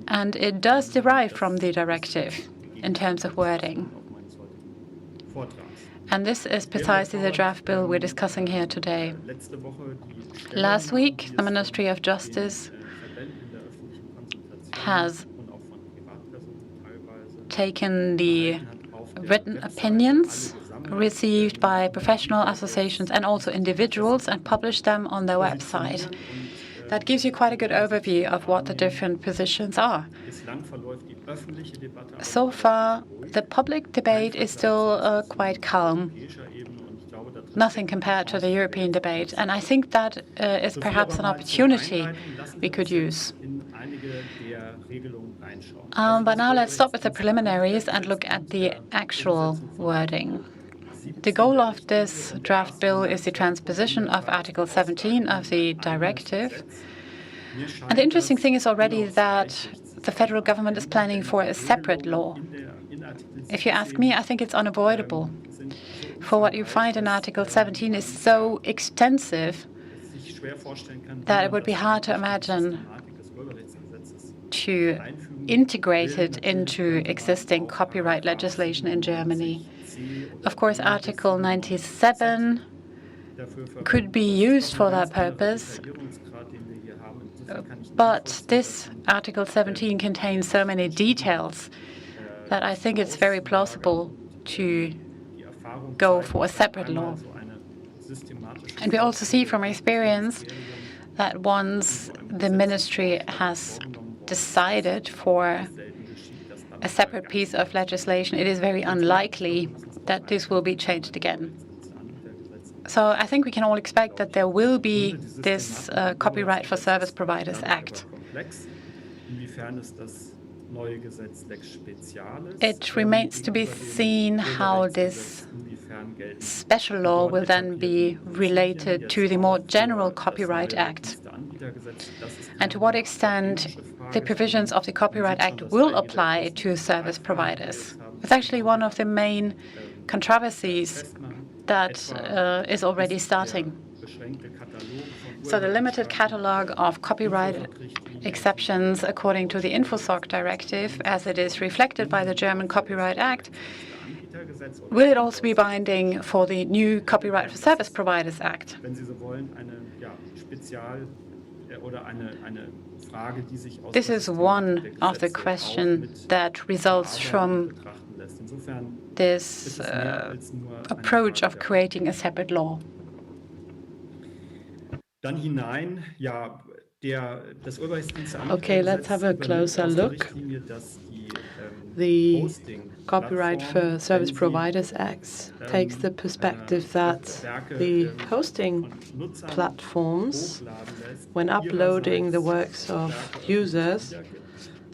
and it does derive from the directive in terms of wording. And this is precisely the draft bill we're discussing here today. Last week, the Ministry of Justice has taken the written opinions received by professional associations and also individuals and published them on their website. That gives you quite a good overview of what the different positions are. So far, the public debate is still quite calm. Nothing compared to the European debate. And I think that is perhaps an opportunity we could use. But now let's stop with the preliminaries and look at the actual wording. The goal of this draft bill is the transposition of Article 17 of the directive. And the interesting thing is already that the federal government is planning for a separate law. If you ask me, I think it's unavoidable. For what you find in Article 17 is so extensive that it would be hard to imagine to integrate it into existing copyright legislation in Germany. Of course, Article 97 could be used for that purpose, But this Article 17 contains so many details that I think it's very plausible to go for a separate law. And we also see from experience that once the ministry has decided for a separate piece of legislation, it is very unlikely that this will be changed again. So I think we can all expect that there will be this Copyright for Service Providers Act. It remains to be seen how this special law will then be related to the more general Copyright Act, and to what extent the provisions of the Copyright Act will apply to service providers. It's actually one of the main controversies that is already starting. So the limited catalogue of copyright exceptions according to the InfoSoc directive, as it is reflected by the German Copyright Act, will it also be binding for the new Copyright for Service Providers Act? This is one of the questions that results from this approach of creating a separate law. Okay, let's have a closer look. The Copyright for Service Providers Act takes the perspective that the hosting platforms, when uploading the works of users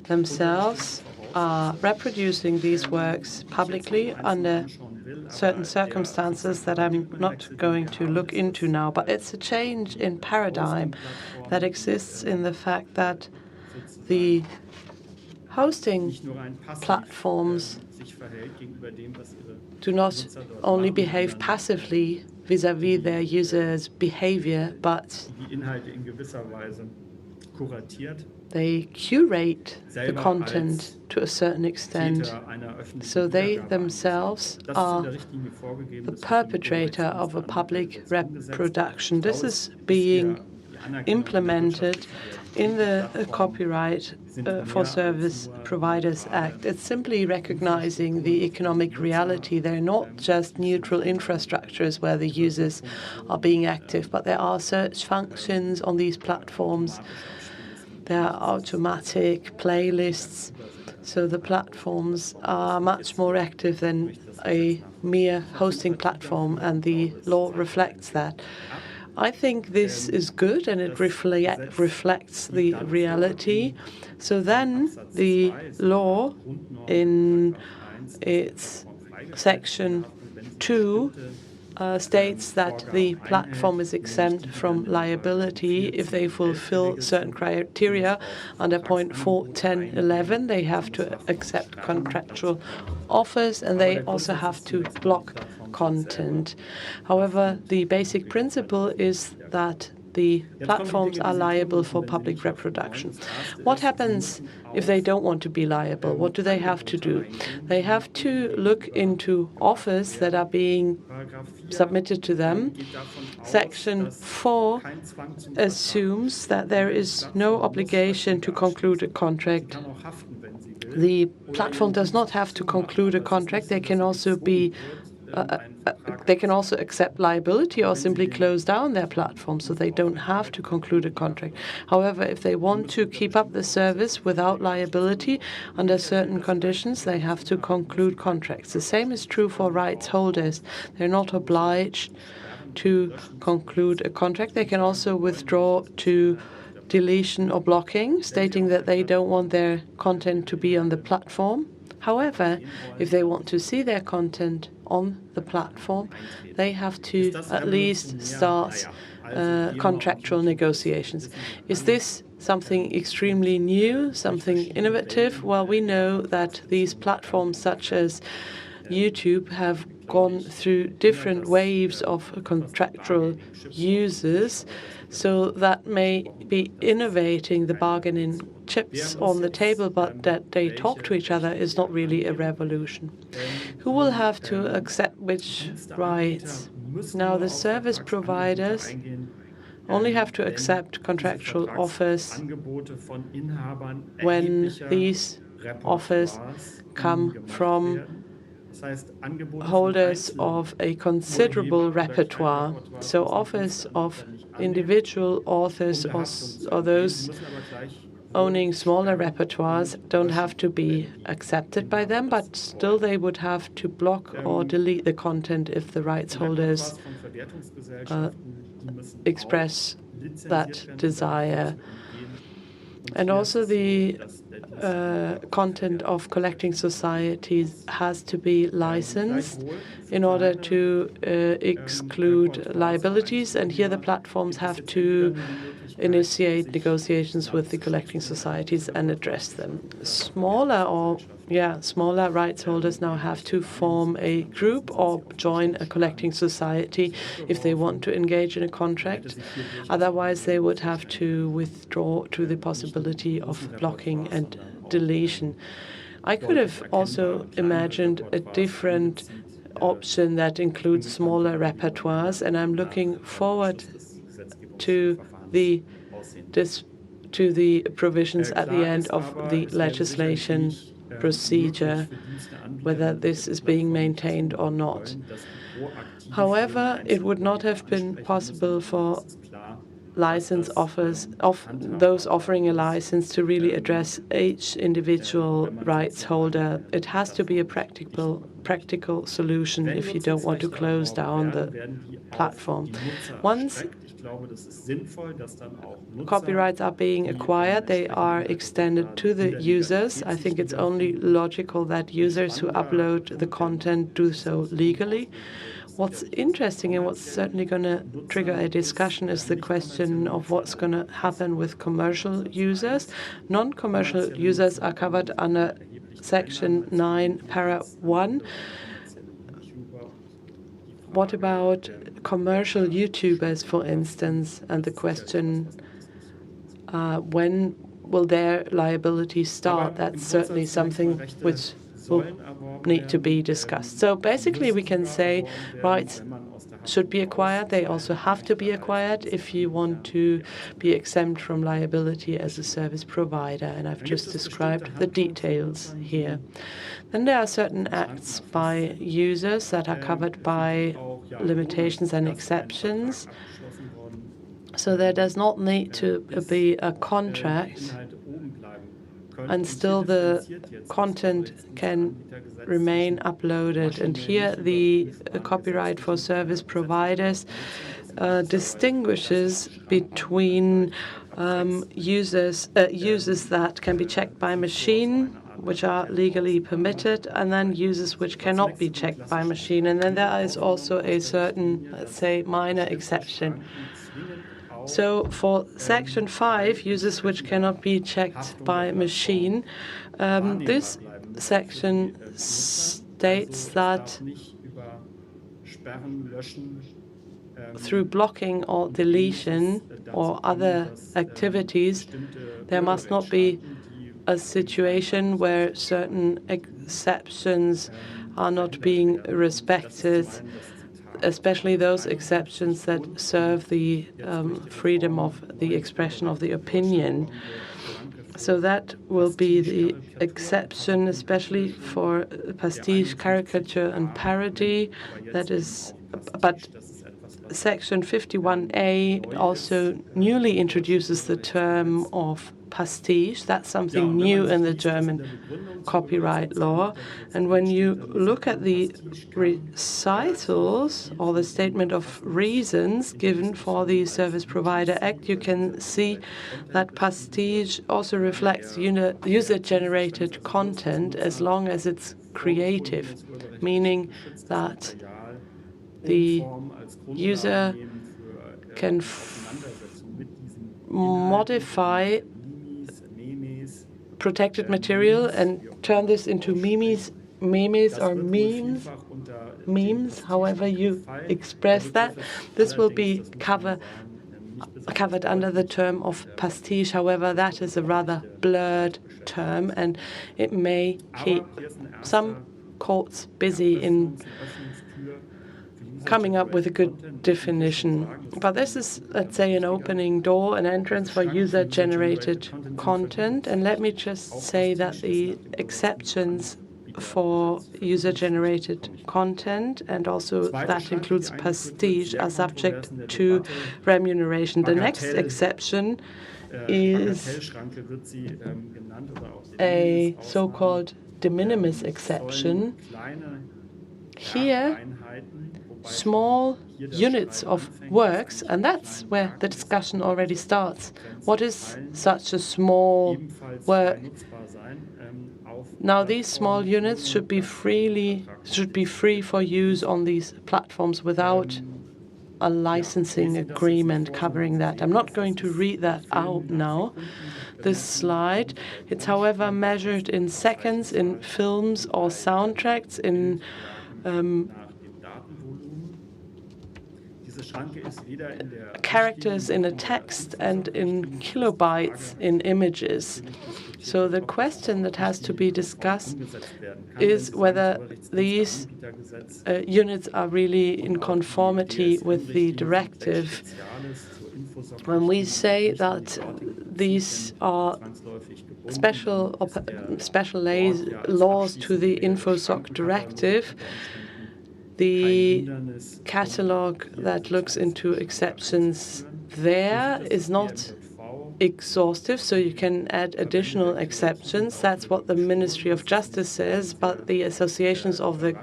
themselves, are reproducing these works publicly under certain circumstances that I'm not going to look into now. But it's a change in paradigm that exists in the fact that the hosting platforms do not only behave passively vis-à-vis their users' behavior, but they curate the content to a certain extent. So they themselves are the perpetrator of a public reproduction. This is being implemented in the Copyright for Service Providers Act. It's simply recognizing the economic reality. They're not just neutral infrastructures where the users are being active, but there are search functions on these platforms. There are automatic playlists. So the platforms are much more active than a mere hosting platform, and the law reflects that. I think this is good, and it reflects the reality. So then the law in its section 2 states that the platform is exempt from liability if they fulfill certain criteria. Under point 4.10.11, they have to accept contractual offers, and they also have to block content. However, the basic principle is that the platforms are liable for public reproduction. What happens if they don't want to be liable? What do they have to do? They have to look into offers that are being submitted to them. Section 4 assumes that there is no obligation to conclude a contract. The platform does not have to conclude a contract. They can also accept liability or simply close down their platform, so they don't have to conclude a contract. However, if they want to keep up the service without liability under certain conditions, they have to conclude contracts. The same is true for rights holders. They're not obliged to conclude a contract. They can also withdraw to deletion or blocking, stating that they don't want their content to be on the platform. However, if they want to see their content on the platform, they have to at least start contractual negotiations. Is this something extremely new, something innovative? Well, we know that these platforms such as YouTube have gone through different waves of contractual users, so that may be innovating the bargaining chips on the table, but that they talk to each other is not really a revolution. Who will have to accept which rights? Now, the service providers only have to accept contractual offers Angebote von Inhabern when erheblicher these offers Repertoires come gemacht from werden. Das heißt, Angebote von holders of a considerable Einzelurheber oder repertoire, Kleinrepertoire so müssen offers Dienstanbieter of nicht annehmen, individual authors der or, Haftung zu or entgehen. those Sie müssen aber gleich owning smaller sperren repertoires und don't löschen, have to be wenn die accepted by them, Inhaber but das still wollen. they would have to block or delete the content if the rights holders Repertoires von Verwertungsgesellschaften, die müssen express auch lizenziert that werden, um der desire. Haftung zu entgehen. Und And hier also ist es so, the dass der Dienstanbieter auch content of collecting societies has to be licensed Gleichwohl für in order kleine, to exclude Repertoires liabilities, and here the Vereinzelurheber platforms gibt es have jetzt entweder to nur die Möglichkeit, initiate sich negotiations with the collecting societies and address them. Smaller rights holders now have to form a group or join a collecting society if they want to engage in a contract. Otherwise, they would have to withdraw to the possibility of blocking and deletion. I could have also imagined a different option that includes smaller repertoires, and I'm looking forward to the provisions at the end of the legislation procedure, whether this is being maintained or not. However, it would not have been possible for license offers of those offering a license to really address each individual rights holder. It has to be a practical solution if you don't want to close down the platform. Once copyrights are being acquired, they are extended to the users. I think it's only logical that users who upload the content do so legally. What's interesting and what's certainly going to trigger a discussion is the question of what's going to happen with commercial users. Non-commercial users are covered under Section 9, Para 1. What about commercial YouTubers, for instance, and the question, when will their liability start? That's certainly something which will need to be discussed. So basically we can say rights should be acquired. They also have to be acquired if you want to be exempt from liability as a service provider. And I've just described the details here. Then there are certain acts by users that are covered by limitations and exceptions. So there does not need to be a contract, and still the content can remain uploaded. And here the copyright for service providers distinguishes between users that can be checked by machine, which are legally permitted, and then users which cannot be checked by machine. And then there is also a certain, let's say, minor exception. So for Section 5, users which cannot be checked by machine, this section states that through blocking or deletion or other activities, there must not be a situation where certain exceptions are not being respected, especially those exceptions that serve the freedom of the expression of the opinion. So that will be the exception, especially for pastiche, caricature, and parody. That is, but Section 51A also newly introduces the term of pastiche. That's something new in the German copyright law. And when you look at the recitals or the statement of reasons given for the Service Provider Act, you can see that pastiche also reflects user-generated content as long as it's creative, meaning that the user can modify protected material and turn this into memes or memes, however you express that. This will be covered under the term of pastiche. However, that is a rather blurred term, and it may keep some courts busy in coming up with a good definition. But this is, let's say, an opening door, an entrance for user-generated content. And let me just say that the exceptions for user-generated content, and also that includes pastiche, are subject to remuneration. The next exception is a so-called de minimis exception. Here, small units of works, and that's where the discussion already starts. What is such a small work? Now, these small units should be free for use on these platforms without a licensing agreement covering that. I'm not going to read that out now, this slide. It's, however, measured in seconds, in films or soundtracks, in characters in a text, and in kilobytes in images. So the question that has to be discussed is whether these units are really in conformity with the directive. When we say that these are special laws to the InfoSoc directive, the catalogue that looks into exceptions there is not exhaustive, so you can add additional exceptions. That's what the Ministry of Justice says, but the associations of the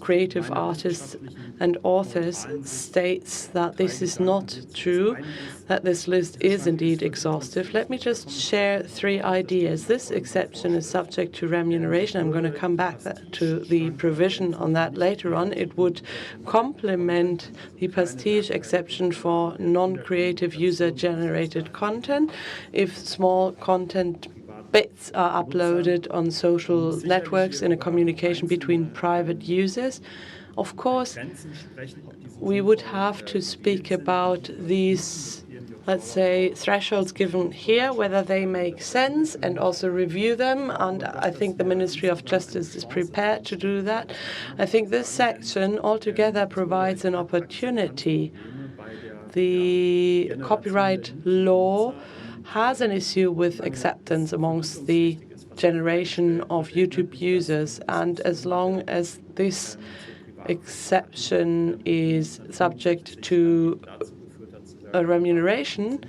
creative artists and authors states that this is not true, that this list is indeed exhaustive. Let me just share 3 ideas. This exception is subject to remuneration. I'm going to come back to the provision on that later on. It would complement the pastiche exception for non-creative user-generated content if small content bits are uploaded on social networks in a communication between private users. Of course, we would have to speak about these, let's say, thresholds given here, whether they make sense, and also review them. And I think the Ministry of Justice is prepared to do that. I think this section altogether provides an opportunity. The copyright law has an issue with acceptance amongst the generation of YouTube users, and as long as this exception is subject to a remuneration,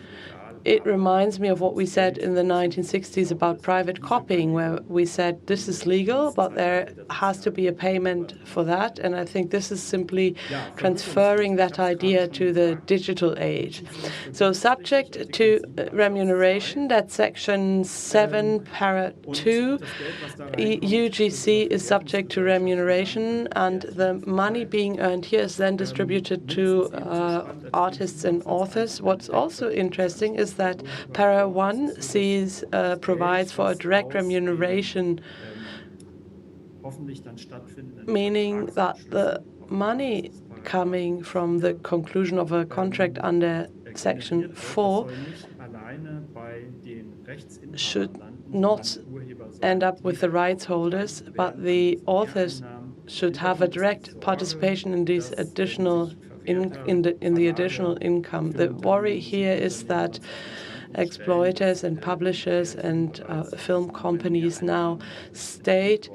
it reminds me of what we said in the 1960s about private copying, where we said this is legal, but there has to be a payment for that. And I think this is simply transferring that idea to the digital age. So subject to remuneration, that's section 7, para 2. UGC is subject to remuneration, and the money being earned here is then distributed to artists and authors. What's also interesting is that para 1 provides for a direct remuneration, meaning that the money coming from the conclusion of a contract under section 4 should not end up with the rights holders, but the authors should have a direct participation in these additional in the additional income. The worry here is that exploiters and publishers and film companies now state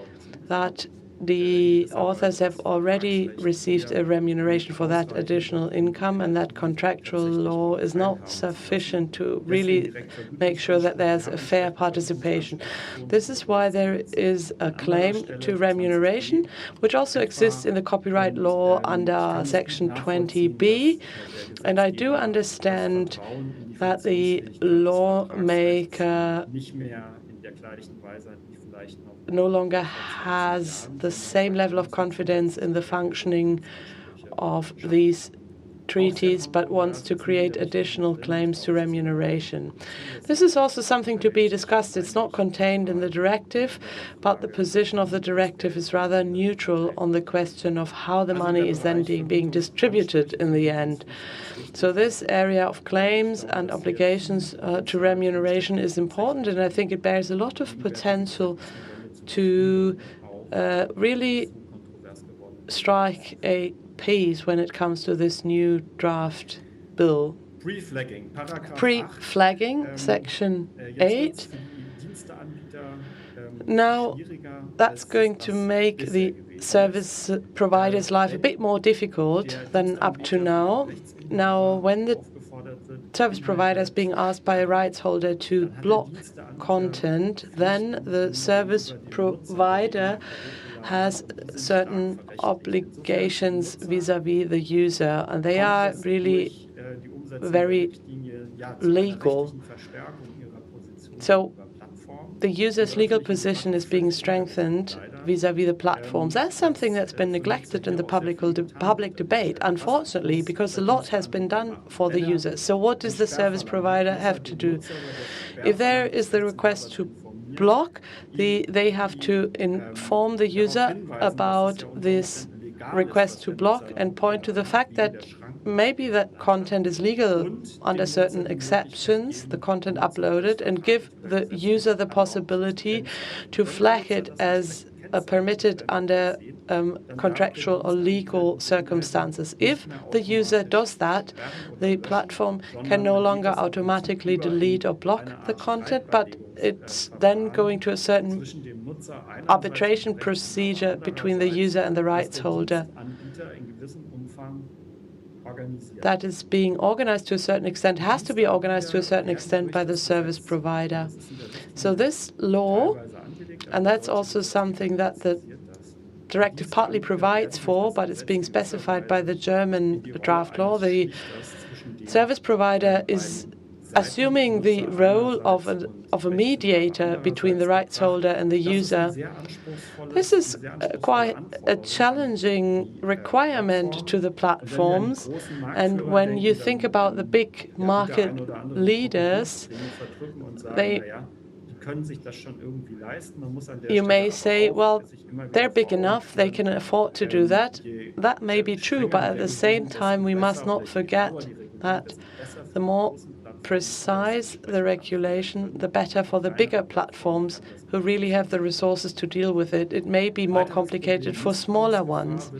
that the authors have already received a remuneration for that additional income, and that contractual law is not sufficient to really make sure that there's a fair participation. This is why there is a claim to remuneration, which also exists in the copyright law under Section 20b. And I do understand that the lawmaker no longer has the same level of confidence in the functioning of these treaties, but wants to create additional claims to remuneration. This is also something to be discussed. It's not contained in the directive, but the position of the directive is rather neutral on the question of how the money is then being distributed in the end. So this area of claims and obligations to remuneration is important, and I think it bears a lot of potential to really strike a peace when it comes to this new draft bill. Pre-flagging, Paragraph 8. Pre-flagging, Section 8. Now, that's going to make the service provider's life a bit more difficult than up to now. Now, when the service provider is being asked by a rights holder to block content, then the service provider has certain obligations vis-à-vis the user, and they are really very legal. So the user's legal position is being strengthened vis-à-vis the platforms. That's something that's been neglected in the public debate, unfortunately, because a lot has been done for the user. So what does the service provider have to do? If there is the request to block, they have to inform the user about this request to block and point to the fact that maybe that content is legal under certain exceptions, the content uploaded, and give the user the possibility to flag it as permitted under contractual or legal circumstances. If the user does that, the platform can no longer automatically delete or block the content, but it's then going to a certain arbitration procedure between the user and the rights holder. That is being organized to a certain extent, has to be organized to a certain extent by the service provider. So this law, and that's also something that the directive partly provides for, but it's being specified by the German draft law. The service provider is assuming the role of a mediator between the rights holder and the user. This is quite a challenging requirement to the platforms. And when you think about the big market leaders, you may say, well, they're big enough, they can afford to do that. That may be true, but at the same time, we must not forget that the more precise the regulation, the better for the bigger platforms who really have the resources to deal with it. It may be more complicated for smaller ones.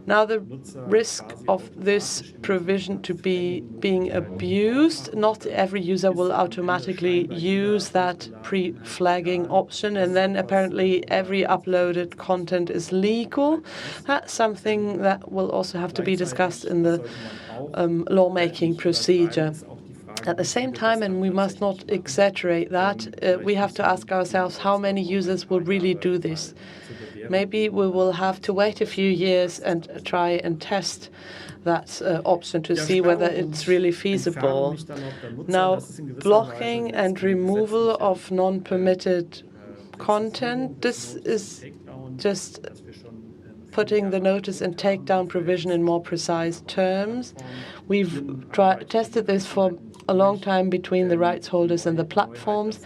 Now, the risk of this provision to be being abused, not every user will automatically use that pre-flagging option, and then apparently every uploaded content is legal. That's something that will also have to be discussed in the lawmaking procedure. At the same time, and we must not exaggerate that, we have to ask ourselves how many users will really do this. Maybe we will have to wait a few years and try and test that option to see whether it's really feasible. Now, blocking and removal of non-permitted content, this is just putting the notice and takedown provision in more precise terms. We've tested this for a long time between the rights holders and the platforms.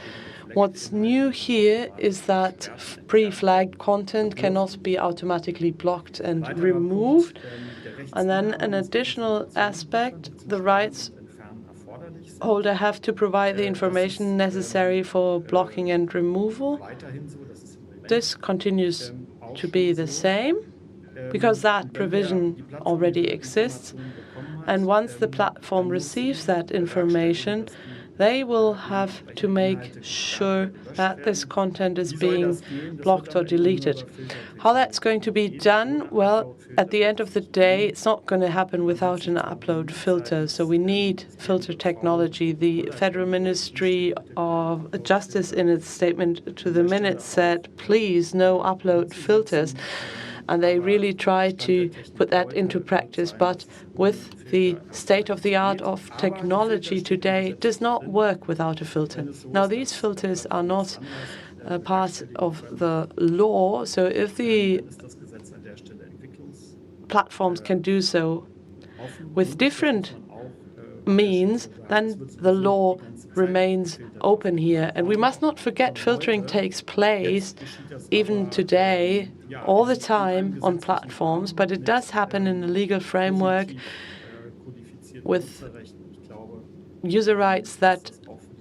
What's new here is that pre-flagged content cannot be automatically blocked and removed. And then an additional aspect, the rights holder have to provide the information necessary for blocking and removal. This continues to be the same because that provision already exists. And once the platform receives that information, they will have to make sure that this content is being blocked or deleted. How that's going to be done? Well, at the end of the day, it's not going to happen without an upload filter. So we need filter technology. The Federal Ministry of Justice, in its statement to the minutes, said, please, no upload filters. And they really try to put that into practice. But with the state-of-the-art of technology today, it does not work without a filter. Now, these filters are not part of the law. So if the platforms can do so with different means, then the law remains open here. And we must not forget filtering takes place even today, all the time on platforms, but it does happen in a legal framework with user rights that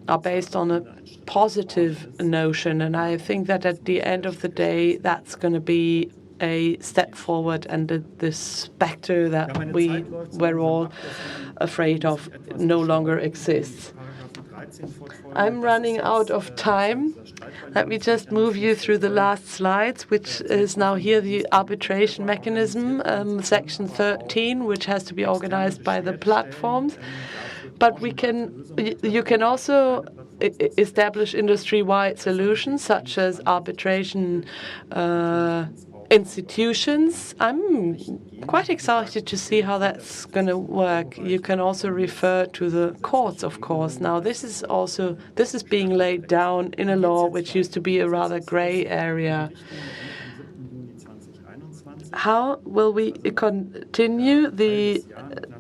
are based on a positive notion. And I think that at the end of the day, that's going to be a step forward, and the specter that we were all afraid of no longer exists. I'm running out of time. Let me just move you through the last slides, which is now here the arbitration mechanism, section 13, which has to be organized by the platforms. But you can also establish industry-wide solutions, such as arbitration institutions. I'm quite excited to see how that's going to work. You can also refer to the courts, of course. Now, this is being laid down in a law which used to be a rather gray area. How will we continue? The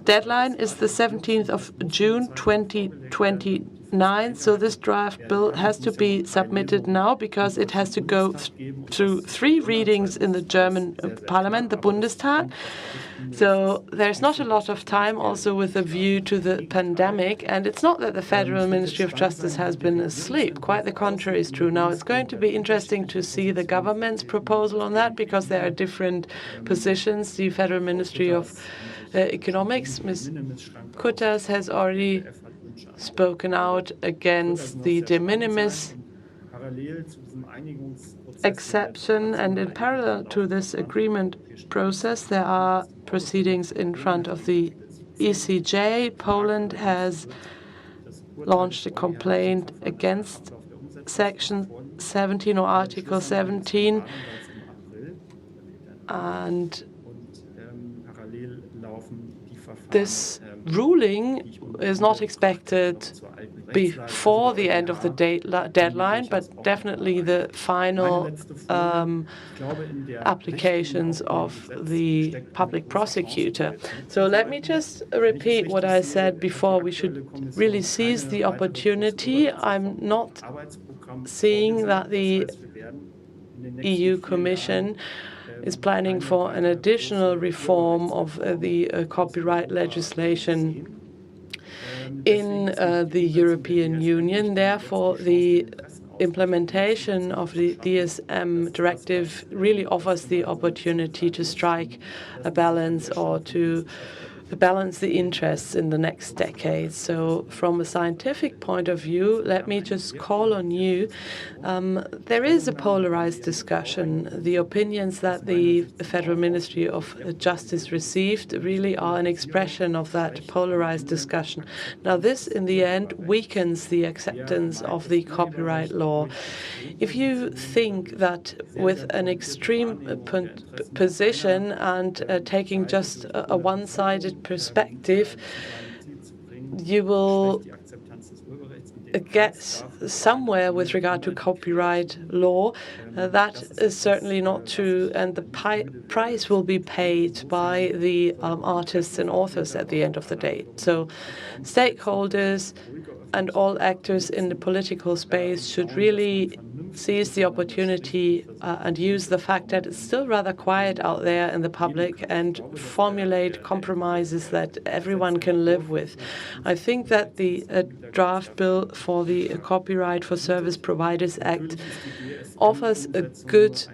deadline is the 17th of June 2029. So this draft bill has to be submitted now because it has to go through 3 readings in the German parliament, the Bundestag. So there's not a lot of time also with a view to the pandemic. And it's not that the Federal Ministry of Justice has been asleep. Quite the contrary is true. Now, it's going to be interesting to see the government's proposal on that because there are different positions. The Federal Ministry of Economics, Ms. Kutas, has already spoken out against the de minimis exception, and in parallel to this agreement process, there are proceedings in front of the ECJ. Poland has launched a complaint against Section 17 or Article 17, and this ruling is not expected before the end of the deadline, but definitely the final applications of the public prosecutor. So let me just repeat what I said before. We should really seize the opportunity. I'm not seeing that the EU Commission is planning for an additional reform of the copyright legislation in the European Union. Therefore, the implementation of the DSM directive really offers the opportunity to strike a balance or to balance the interests in the next decade. So from a scientific point of view, let me just call on you. There is a polarized discussion. The opinions that the Federal Ministry of Justice received really are an expression of that polarized discussion. Now, this, in the end, weakens the acceptance of the copyright law. If you think that with an extreme position and taking just a one-sided perspective, you will get somewhere with regard to copyright law. That is certainly not true, and the price will be paid by the artists and authors at the end of the day. So stakeholders and all actors in the political space should really seize the opportunity and use the fact that it's still rather quiet out there in the public and formulate compromises that everyone can live with. I think that the draft bill for the Copyright for Service Providers Act offers a good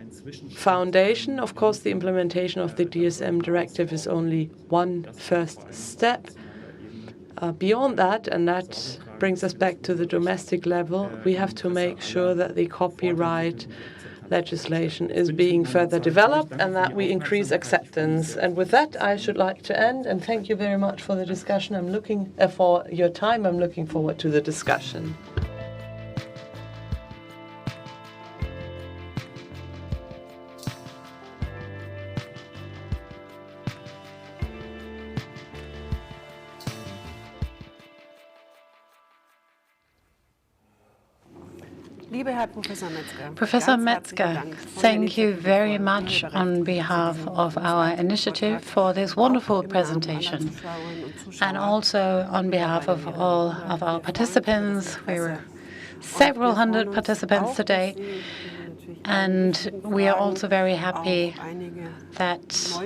foundation. Of course, the implementation of the DSM directive is only one first step. Beyond that, and that brings us back to the domestic level, we have to make sure that the copyright legislation is being further developed and that we increase acceptance. And with that, I should like to end and thank you very much for the discussion. I'm looking for your time. I'm looking forward to the discussion. Professor Metzger, thank you very much on behalf of our initiative for this wonderful presentation, and also on behalf of all of our participants. We were several hundred participants today, and we are also very happy that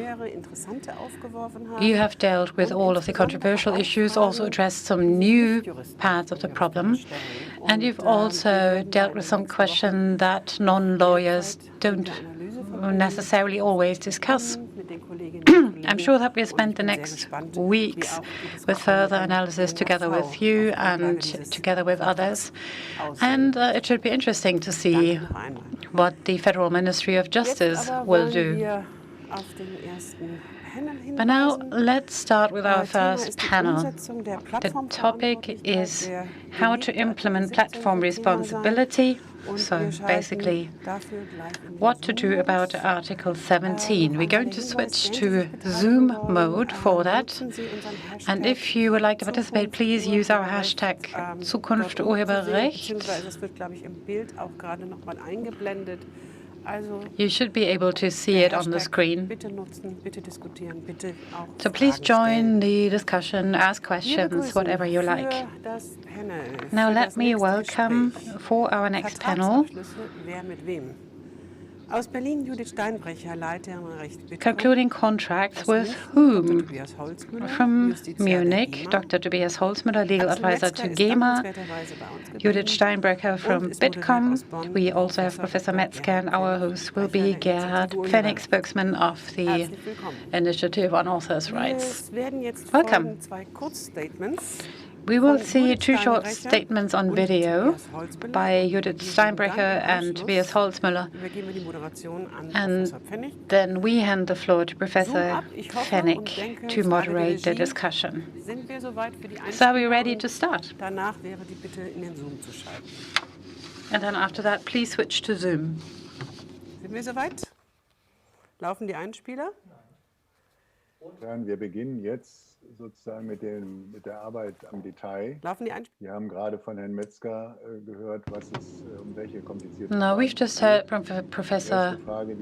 you have dealt with all of the controversial issues, also addressed some new parts of the problem, and you've also dealt with some questions that non-lawyers don't necessarily always discuss. I'm sure that we'll spend the next weeks with further analysis together with you and together with others. And it should be interesting to see what the Federal Ministry of Justice will do. But now let's start with our first panel. The topic is how to implement platform responsibility. So basically, what to do about Article 17. We're going to switch to Zoom mode for that. And if you would like to participate, please use our hashtag Zukunft Urheberrecht. You should be able to see it on the screen. So please join the discussion, ask questions, whatever you like. Now let me welcome for our next panel concluding contracts with whom? From Munich, Dr. Tobias Holzmüller, legal advisor to GEMA, Judith Steinbrecher from Bitkom. We also have Professor Metzger, and our host will be Gerhard Pfennig, spokesman of the Initiative on Authors' Rights. Welcome. We will see two short statements on video by Judith Steinbrecher and Tobias Holzmüller. And then we hand the floor to Professor Pfennig to moderate the discussion. So are we ready to start? And then after that, please switch to Zoom. Sind wir soweit? Laufen die Einspieler? Wir beginnen jetzt sozusagen mit der Arbeit am Detail. Laufen die Einspieler? Wir haben gerade von Herrn Metzger gehört, welche komplizierten No, we've just heard from Professor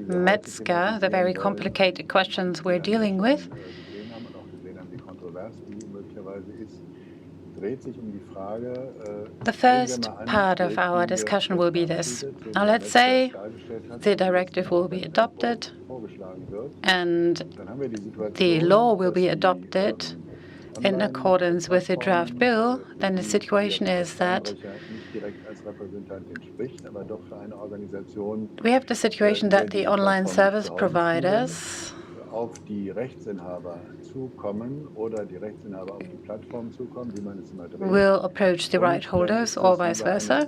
Metzger the very complicated questions we're dealing with. The first part of our discussion will be this. Now, let's say the directive will be adopted and the law will be adopted in accordance with the draft bill. Then the situation is that we have the situation that the online service providers will approach the right holders or vice versa.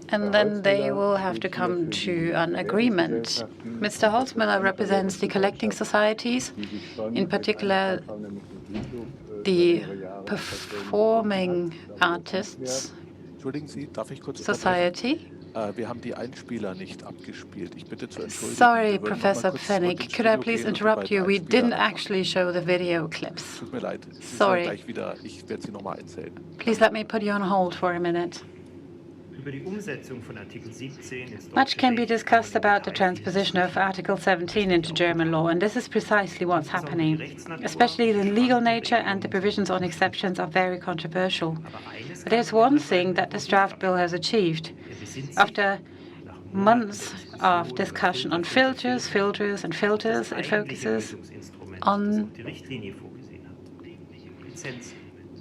And then they will have to come to an agreement. Mr. Holzmüller represents the collecting societies, in particular the performing artists society. Wir haben die Einspieler nicht abgespielt. Ich bitte zu entschuldigen. Sorry, Professor Pfennig. Could I please interrupt you? We didn't actually show the video clips. Tut mir leid. Sorry. Gleich wieder. Ich werde Sie nochmal einzählen. Please let me put you on hold for a minute. Much can be discussed about the transposition of Article 17 into German law, and this is precisely what's happening. Especially the legal nature and the provisions on exceptions are very controversial. But there's one thing that this draft bill has achieved. After months of discussion on filters, it focuses on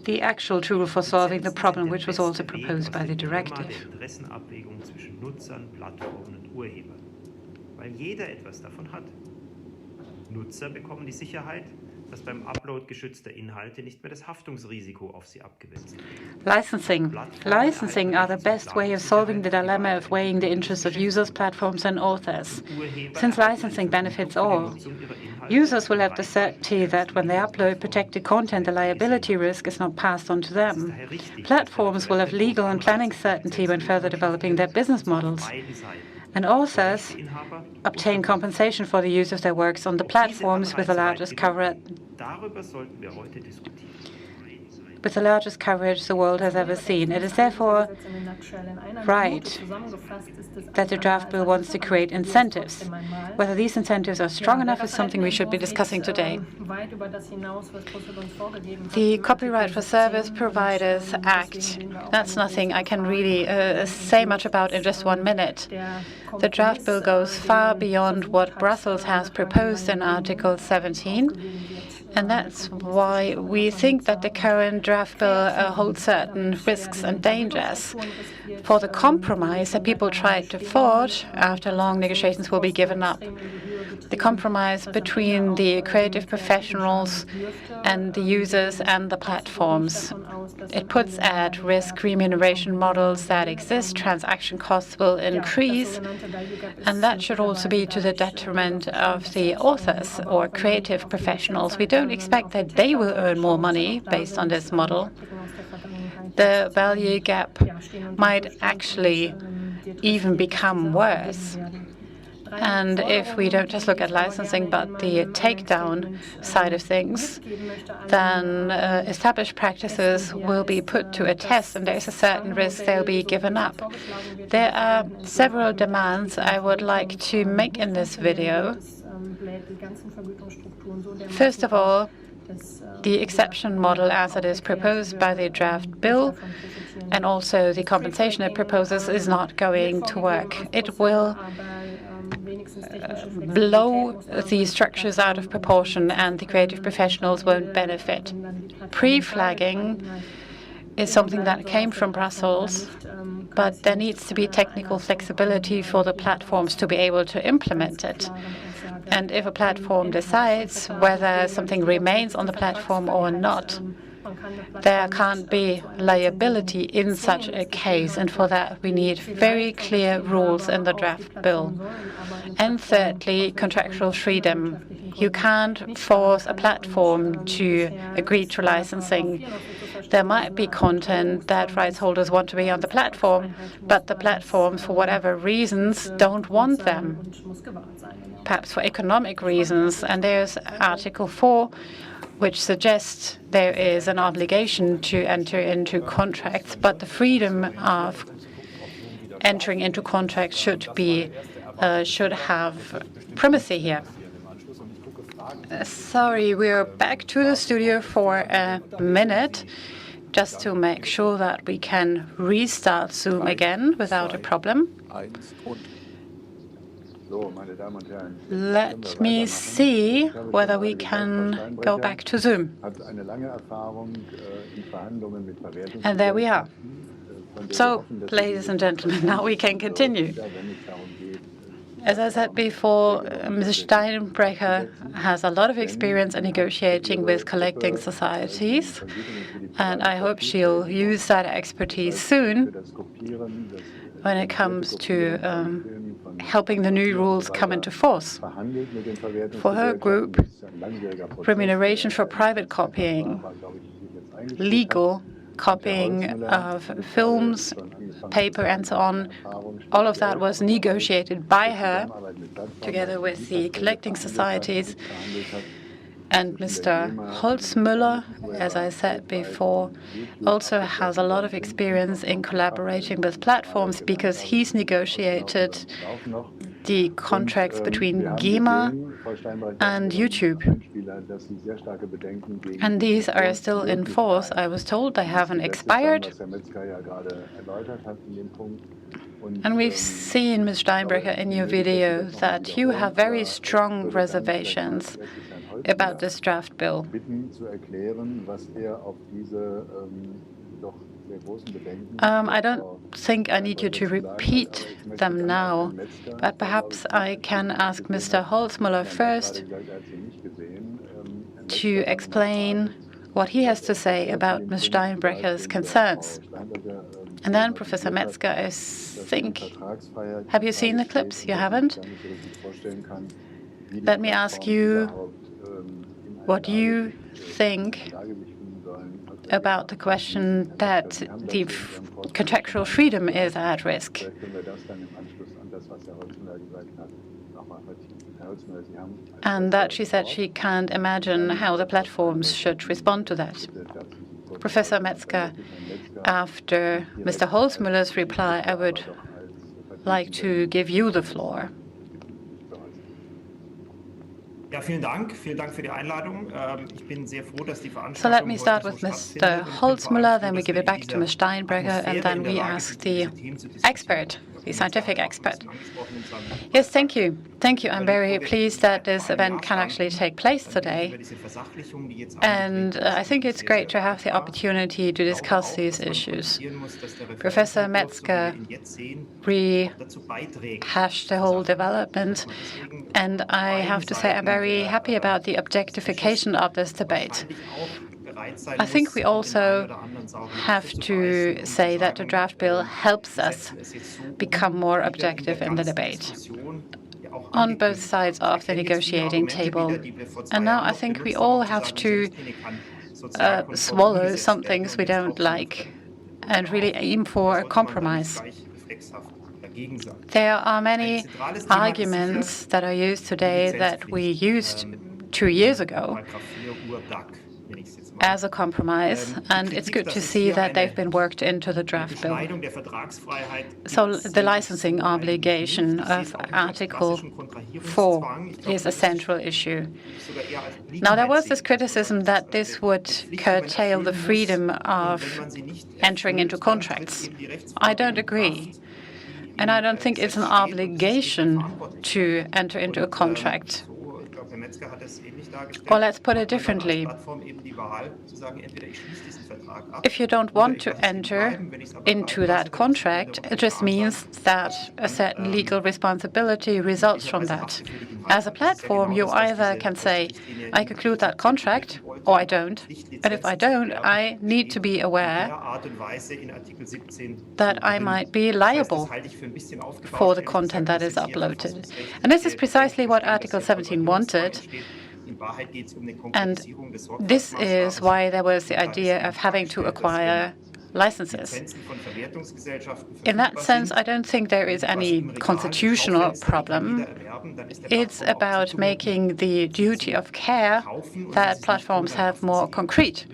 the actual tool for solving the problem, which was also proposed by the directive. Nutzer bekommen die Sicherheit, dass beim Upload geschützter Inhalte nicht mehr das Haftungsrisiko auf sie abgewälzt wird. Licensing are the best way of solving the dilemma of weighing the interests of users, platforms, and authors. Since licensing benefits all, users will have the certainty that when they upload protected content, the liability risk is not passed on to them. Platforms will have legal and planning certainty when further developing their business models. And authors obtain compensation for the use of their works on the platforms with the largest coverage the world has ever seen. It is therefore right that the draft bill wants to create incentives. Whether these incentives are strong enough is something we should be discussing today. The Copyright for Service Providers Act, that's nothing I can really say much about in just 1 minute. The draft bill goes far beyond what Brussels has proposed in Article 17. And that's why we think that the current draft bill holds certain risks and dangers. For the compromise that people tried to forge after long negotiations will be given up. The compromise between the creative professionals and the users and the platforms. It puts at risk remuneration models that exist. Transaction costs will increase, and that should also be to the detriment of the authors or creative professionals. We don't expect that they will earn more money based on this model. The value gap might actually even become worse. And if we don't just look at licensing, but the takedown side of things, then established practices will be put to a test, and there's a certain risk they'll be given up. There are several demands I would like to make in this video. First of all, the exception model as it is proposed by the draft bill and also the compensation it proposes is not going to work. It will blow the structures out of proportion and the creative professionals won't benefit. Pre-flagging is something that came from Brussels, but there needs to be technical flexibility for the platforms to be able to implement it. And if a platform decides whether something remains on the platform or not, there can't be liability in such a case, and for that we need very clear rules in the draft bill. And thirdly, contractual freedom. You can't force a platform to agree to licensing. There might be content that rights holders want to be on the platform, but the platforms, for whatever reasons, don't want them, perhaps for economic reasons. And there's Article 4, which suggests there is an obligation to enter into contracts, but the freedom of entering into contracts should have primacy here. Sorry, we're back to the studio for a minute, just to make sure that we can restart Zoom again without a problem. Let me see whether we can go back to Zoom. And there we are. So, ladies and gentlemen, now we can continue. As I said before, Ms. Steinbrecher has a lot of experience in negotiating with collecting societies, and I hope she'll use that expertise soon when it comes to helping the new rules come into force. For her group, remuneration for private copying, legal copying of films, paper, and so on, all of that was negotiated by her together with the collecting societies. And Mr. Holzmüller, as I said before, also has a lot of experience in collaborating with platforms because he's negotiated the contracts between GEMA and YouTube. And these are still in force. I was told they haven't expired. And we've seen, Ms. Steinbrecher, in your video that you have very strong reservations about this draft bill. I don't think I need you to repeat them now, but perhaps I can ask Mr. Holzmüller first to explain what he has to say about Ms. Steinbrecher's concerns. And then Professor Metzger, I think, have you seen the clips? You haven't? Let me ask you what you think about the question that the contractual freedom is at risk. And that she said she can't imagine how the platforms should respond to that. Professor Metzger, after Mr. Holzmüller's reply, I would like to give you the floor. So let me start with Mr. Holzmüller, then we give it back to Ms. Steinbrecher, and then we ask the expert the scientific expert. Yes, thank you. Thank you. I'm very pleased that this event can actually take place today. And I think it's great to have the opportunity to discuss these issues. Professor Metzger rehashed the whole development, and I have to say I'm very happy about the objectification of this debate. I think we also have to say that the draft bill helps us become more objective in the debate on both sides of the negotiating table. And now I think we all have to swallow some things we don't like and really aim for a compromise. There are many arguments that are used today that we used 2 years ago as a compromise, and it's good to see that they've been worked into the draft bill. So the licensing obligation of Article 4 is a central issue. Now, there was this criticism that this would curtail the freedom of entering into contracts. I don't agree. And I don't think it's an obligation to enter into a contract. Or let's put it differently. If you don't want to enter into that contract, it just means that a certain legal responsibility results from that. As a platform, you either can say, I conclude that contract, or I don't. And if I don't, I need to be aware that I might be liable for the content that is uploaded. And this is precisely what Article 17 wanted. And this is why there was the idea of having to acquire licenses. In that sense, I don't think there is any constitutional problem. It's about making the duty of care that platforms have more concrete.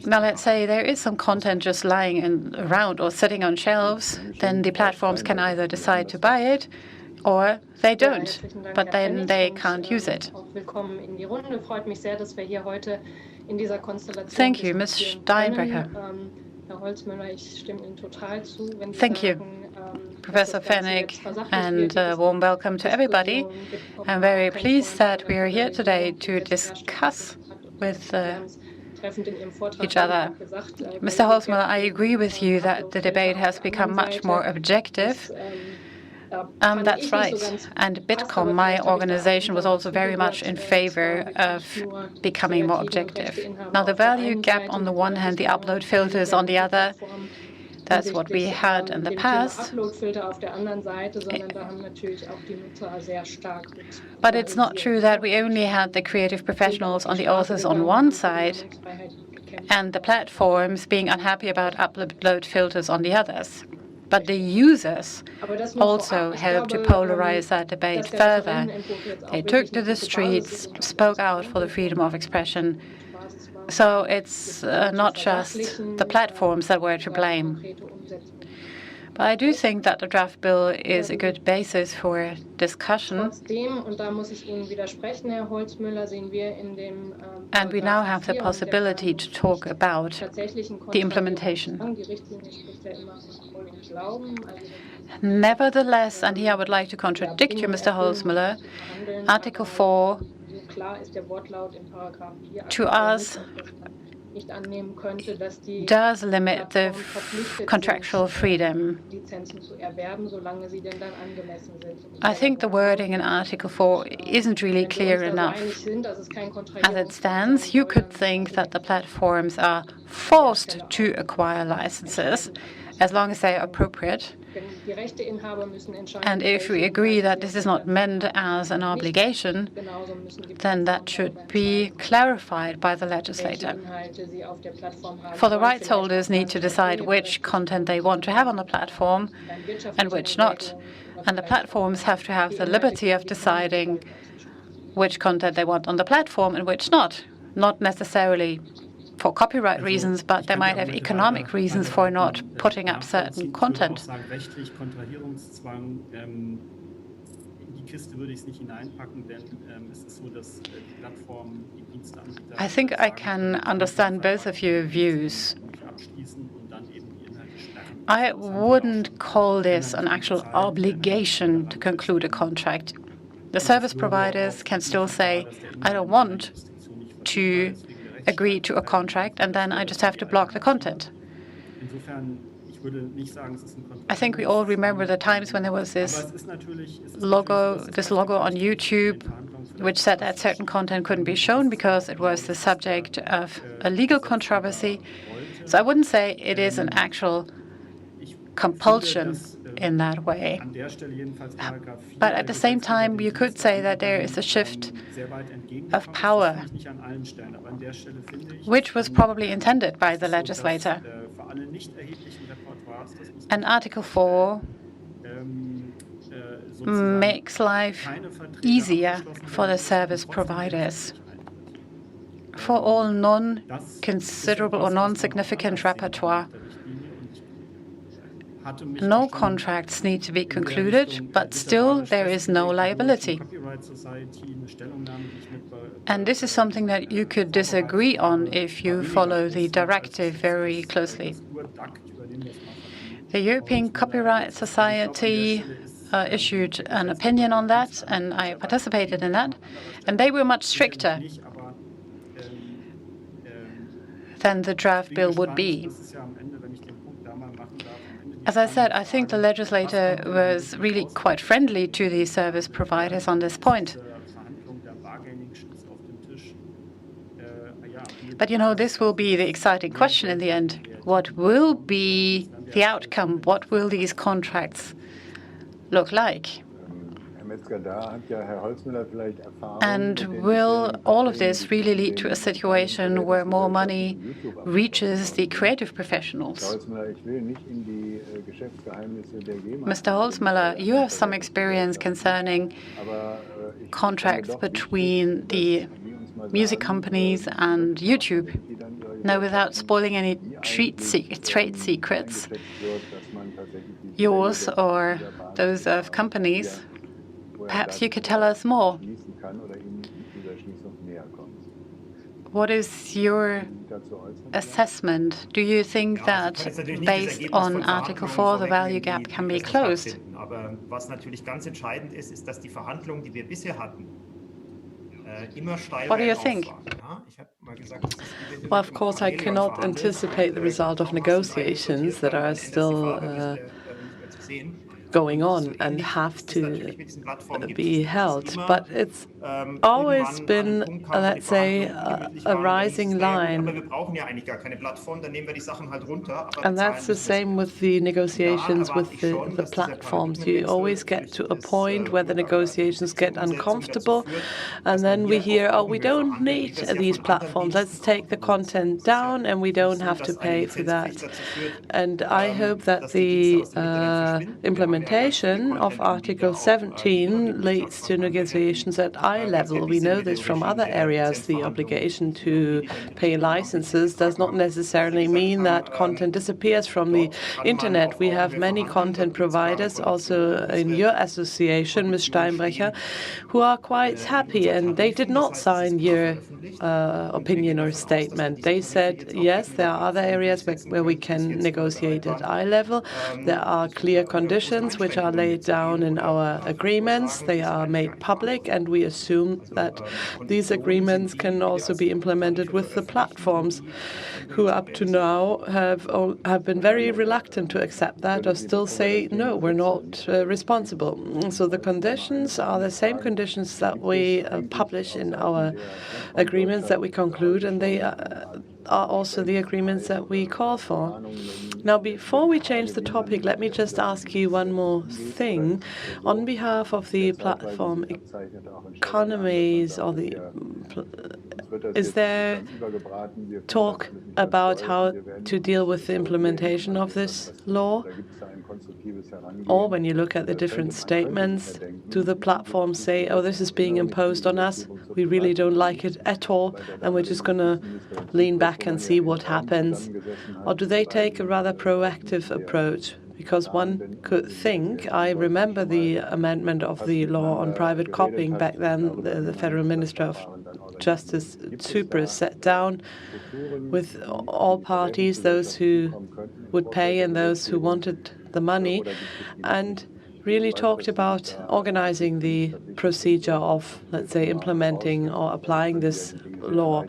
Now, let's say there is some content just lying around or sitting on shelves, then the platforms can either decide to buy it or they don't, but then they can't use it. Thank you, Ms. Steinbecker. Thank you, Professor Fennig, and a warm welcome to everybody. I'm very pleased that we are here today to discuss with each other. Mr. Holzmüller, I agree with you that the debate has become much more objective. That's right. And Bitkom, my organization, was also very much in favor of becoming more objective. Now, the value gap on the one hand, the upload filters on the other, that's what we had in the past. But it's not true that we only had the creative professionals on the authors on one side and the platforms being unhappy about upload filters on the others. But the users also helped to polarize that debate further. They took to the streets, spoke out for the freedom of expression. So it's not just the platforms that were to blame. But I do think that the draft bill is a good basis for discussion. And we now have the possibility to talk about the implementation. Nevertheless, and here I would like to contradict you, Mr. Holzmüller, Article 4 to us does limit the contractual freedom. I think the wording in Article 4 isn't really clear enough. As it stands, you could think that the platforms are forced to acquire licenses as long as they are appropriate. And if we agree that this is not meant as an obligation, then that should be clarified by the legislator. For the rights holders need to decide which content they want to have on the platform and which not. And the platforms have to have the liberty of deciding which content they want on the platform and which not. Not necessarily for copyright reasons, but they might have economic reasons for not putting up certain content. I think I can understand both of your views. I wouldn't call this an actual obligation to conclude a contract. The service providers can still say, I don't want to agree to a contract, and then I just have to block the content. I think we all remember the times when there was this logo on YouTube, which said that certain content couldn't be shown because it was the subject of a legal controversy. So I wouldn't say it is an actual compulsion in that way. But at the same time, you could say that there is a shift of power, which was probably intended by the legislator. And Article 4 makes life easier for the service providers. For all non-considerable or non-significant repertoire, no contracts need to be concluded, but still there is no liability. And this is something that you could disagree on if you follow the directive very closely. The European Copyright Society issued an opinion on that, and I participated in that, and they were much stricter than the draft bill would be. As I said, I think the legislator was really quite friendly to the service providers on this point. But, this will be the exciting question in the end. What will be the outcome? What will these contracts look like? And will all of this really lead to a situation where more money reaches the creative professionals? Mr. Holzmüller, you have some experience concerning contracts between the music companies and YouTube. Now, without spoiling any trade secrets, yours or those of companies, perhaps you could tell us more. What is your assessment? Do you think that, based on Article 4, the value gap can be closed? What do you think? Well, of course, I cannot anticipate the result of negotiations that are still going on and have to be held. But it's always been, let's say, a rising line. And that's the same with the negotiations with the platforms. You always get to a point where the negotiations get uncomfortable, and then we hear, oh, we don't need these platforms. Let's take the content down, and we don't have to pay for that. And I hope that the implementation of Article 17 leads to negotiations at eye level. We know this from other areas. The obligation to pay licenses does not necessarily mean that content disappears from the internet. We have many content providers, also in your association, Ms. Steinbrecher, who are quite happy, and they did not sign your opinion or statement. They said, yes, there are other areas where we can negotiate at eye level. There are clear conditions which are laid down in our agreements. They are made public, and we assume that these agreements can also be implemented with the platforms, who up to now have been very reluctant to accept that or still say, no, we're not responsible. So the conditions are the same conditions that we publish in our agreements that we conclude, and they are also the agreements that we call for. Now, before we change the topic, let me just ask you one more thing. On behalf of the platform economies, or is there talk about how to deal with the implementation of this law? Or when you look at the different statements, do the platforms say, oh, this is being imposed on us, we really don't like it at all, and we're just going to lean back and see what happens? Or do they take a rather proactive approach? Because one could think, I remember the amendment of the law on private copying back then, the Federal Minister of Justice Tsipras sat down with all parties, those who would pay and those who wanted the money, and really talked about organizing the procedure of, let's say, implementing or applying this law.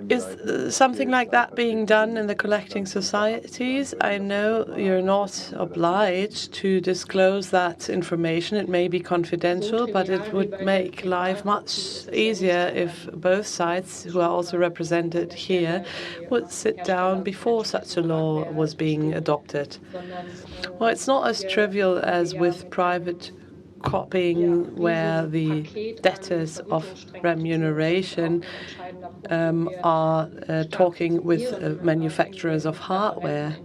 Is something like that being done in the collecting societies? I know you're not obliged to disclose that information. It may be confidential, but it would make life much easier if both sides, who are also represented here, would sit down before such a law was being adopted. Well, it's not as trivial as with private copying, where the debtors of remuneration are talking with manufacturers of hardware.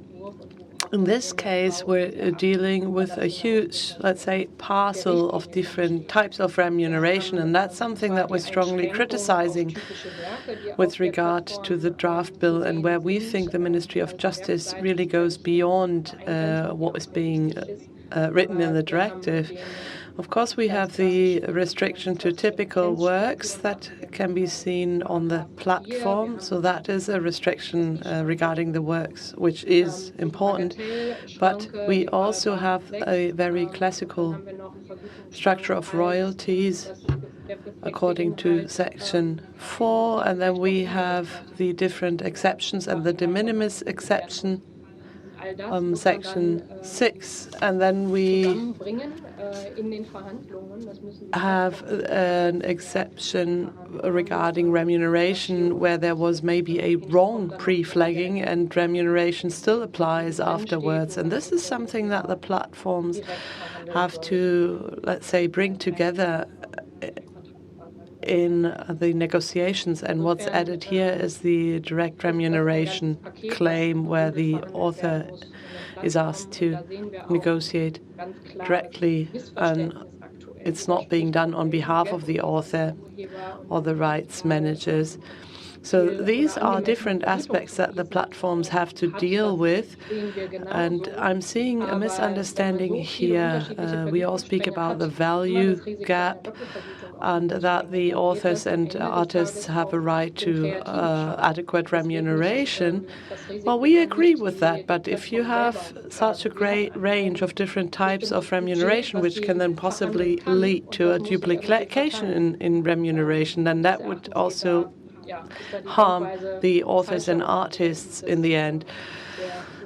In this case, we're dealing with a huge, let's say, parcel of different types of remuneration, and that's something that we're strongly criticizing with regard to the draft bill, and where we think the Ministry of Justice really goes beyond what is being written in the directive. Of course, we have the restriction to typical works that can be seen on the platform. So that is a restriction regarding the works, which is important. But we also have a very classical structure of royalties according to Section 4. And then we have the different exceptions and the de minimis exception, Section 6. And then we have an exception regarding remuneration where there was maybe a wrong pre-flagging and remuneration still applies afterwards. And this is something that the platforms have to, let's say, bring together in the negotiations. And what's added here is the direct remuneration claim, where the author is asked to negotiate directly, and it's not being done on behalf of the author or the rights managers. So these are different aspects that the platforms have to deal with, and I'm seeing a misunderstanding here. We all speak about the value gap and that the authors and artists have a right to adequate remuneration. Well, we agree with that, but if you have such a great range of different types of remuneration, which can then possibly lead to a duplication in remuneration, then that would also harm the authors and artists in the end.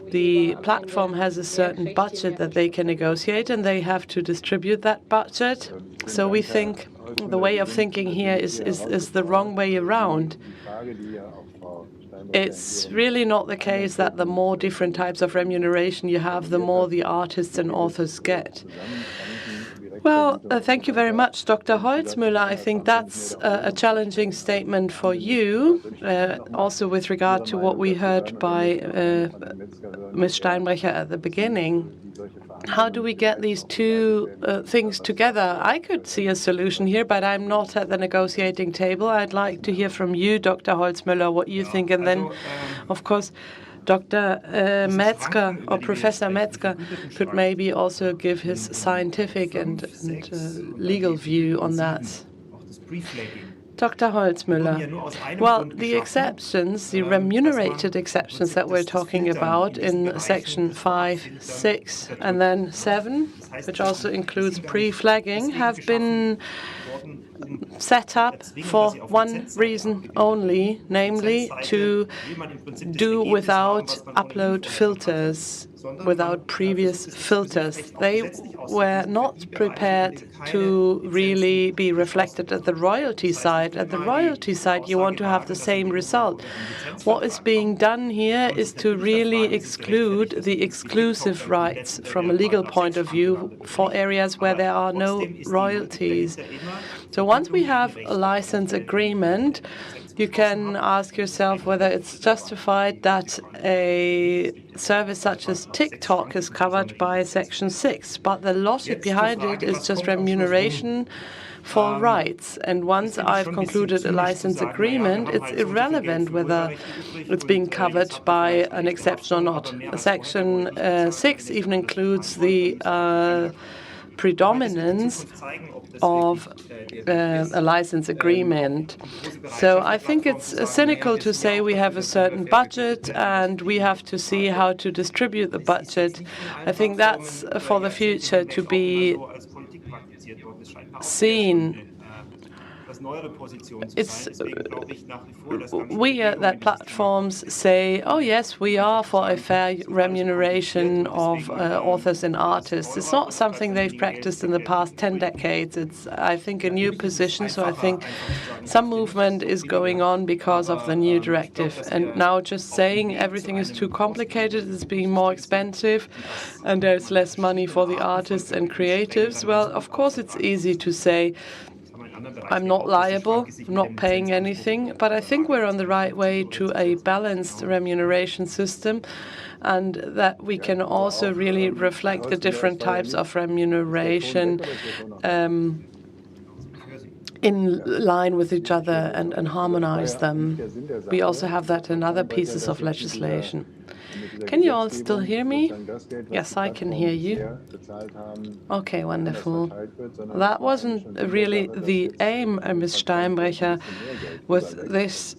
The platform has a certain budget that they can negotiate, and they have to distribute that budget. So we think the way of thinking here is the wrong way around. It's really not the case that the more different types of remuneration you have, the more the artists and authors get. Well, thank you very much, Dr. Holzmüller. I think that's a challenging statement for you, also with regard to what we heard by Ms. Steinbrecher at the beginning. How do we get these two things together? I could see a solution here, but I'm not at the negotiating table. I'd like to hear from you, Dr. Holzmüller, what you think. And then, of course, Dr. Metzger or Professor Metzger could maybe also give his scientific and legal view on that. Dr. Holzmüller. Well, the exceptions, the remunerated exceptions that we're talking about in Section 5, 6, and then 7, which also includes pre-flagging, have been set up for one reason only, namely to do without upload filters, without previous filters. They were not prepared to really be reflected at the royalty side. At the royalty side, you want to have the same result. What is being done here is to really exclude the exclusive rights from a legal point of view for areas where there are no royalties. So once we have a license agreement, you can ask yourself whether it's justified that a service such as TikTok is covered by Section 6. But the logic behind it is just remuneration for rights. And once I've concluded a license agreement, it's irrelevant whether it's being covered by an exception or not. Section 6 even includes the predominance of a license agreement. So I think it's cynical to say we have a certain budget and we have to see how to distribute the budget. I think that's for the future to be seen. It's weird that platforms say, oh yes, we are for a fair remuneration of authors and artists. It's not something they've practiced in the past 10 decades. It's, I think, a new position. So I think some movement is going on because of the new directive. And now just saying everything is too complicated, it's being more expensive, and there's less money for the artists and creatives. Well, of course, it's easy to say, I'm not liable, I'm not paying anything, but I think we're on the right way to a balanced remuneration system, and that we can also really reflect the different types of remuneration in line with each other and harmonize them. We also have that in other pieces of legislation. Can you all still hear me? Yes, I can hear you. Okay, wonderful. That wasn't really the aim, Ms. Steinbrecher, with this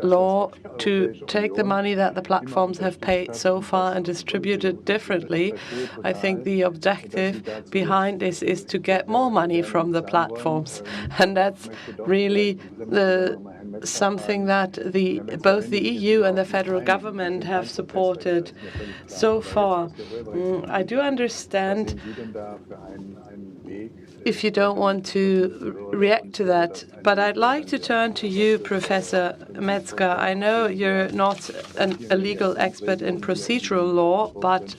law to take the money that the platforms have paid so far and distribute it differently. I think the objective behind this is to get more money from the platforms. And that's really something that both the EU and the federal government have supported so far. I do understand if you don't want to react to that, but I'd like to turn to you, Professor Metzger. I know you're not a legal expert in procedural law, but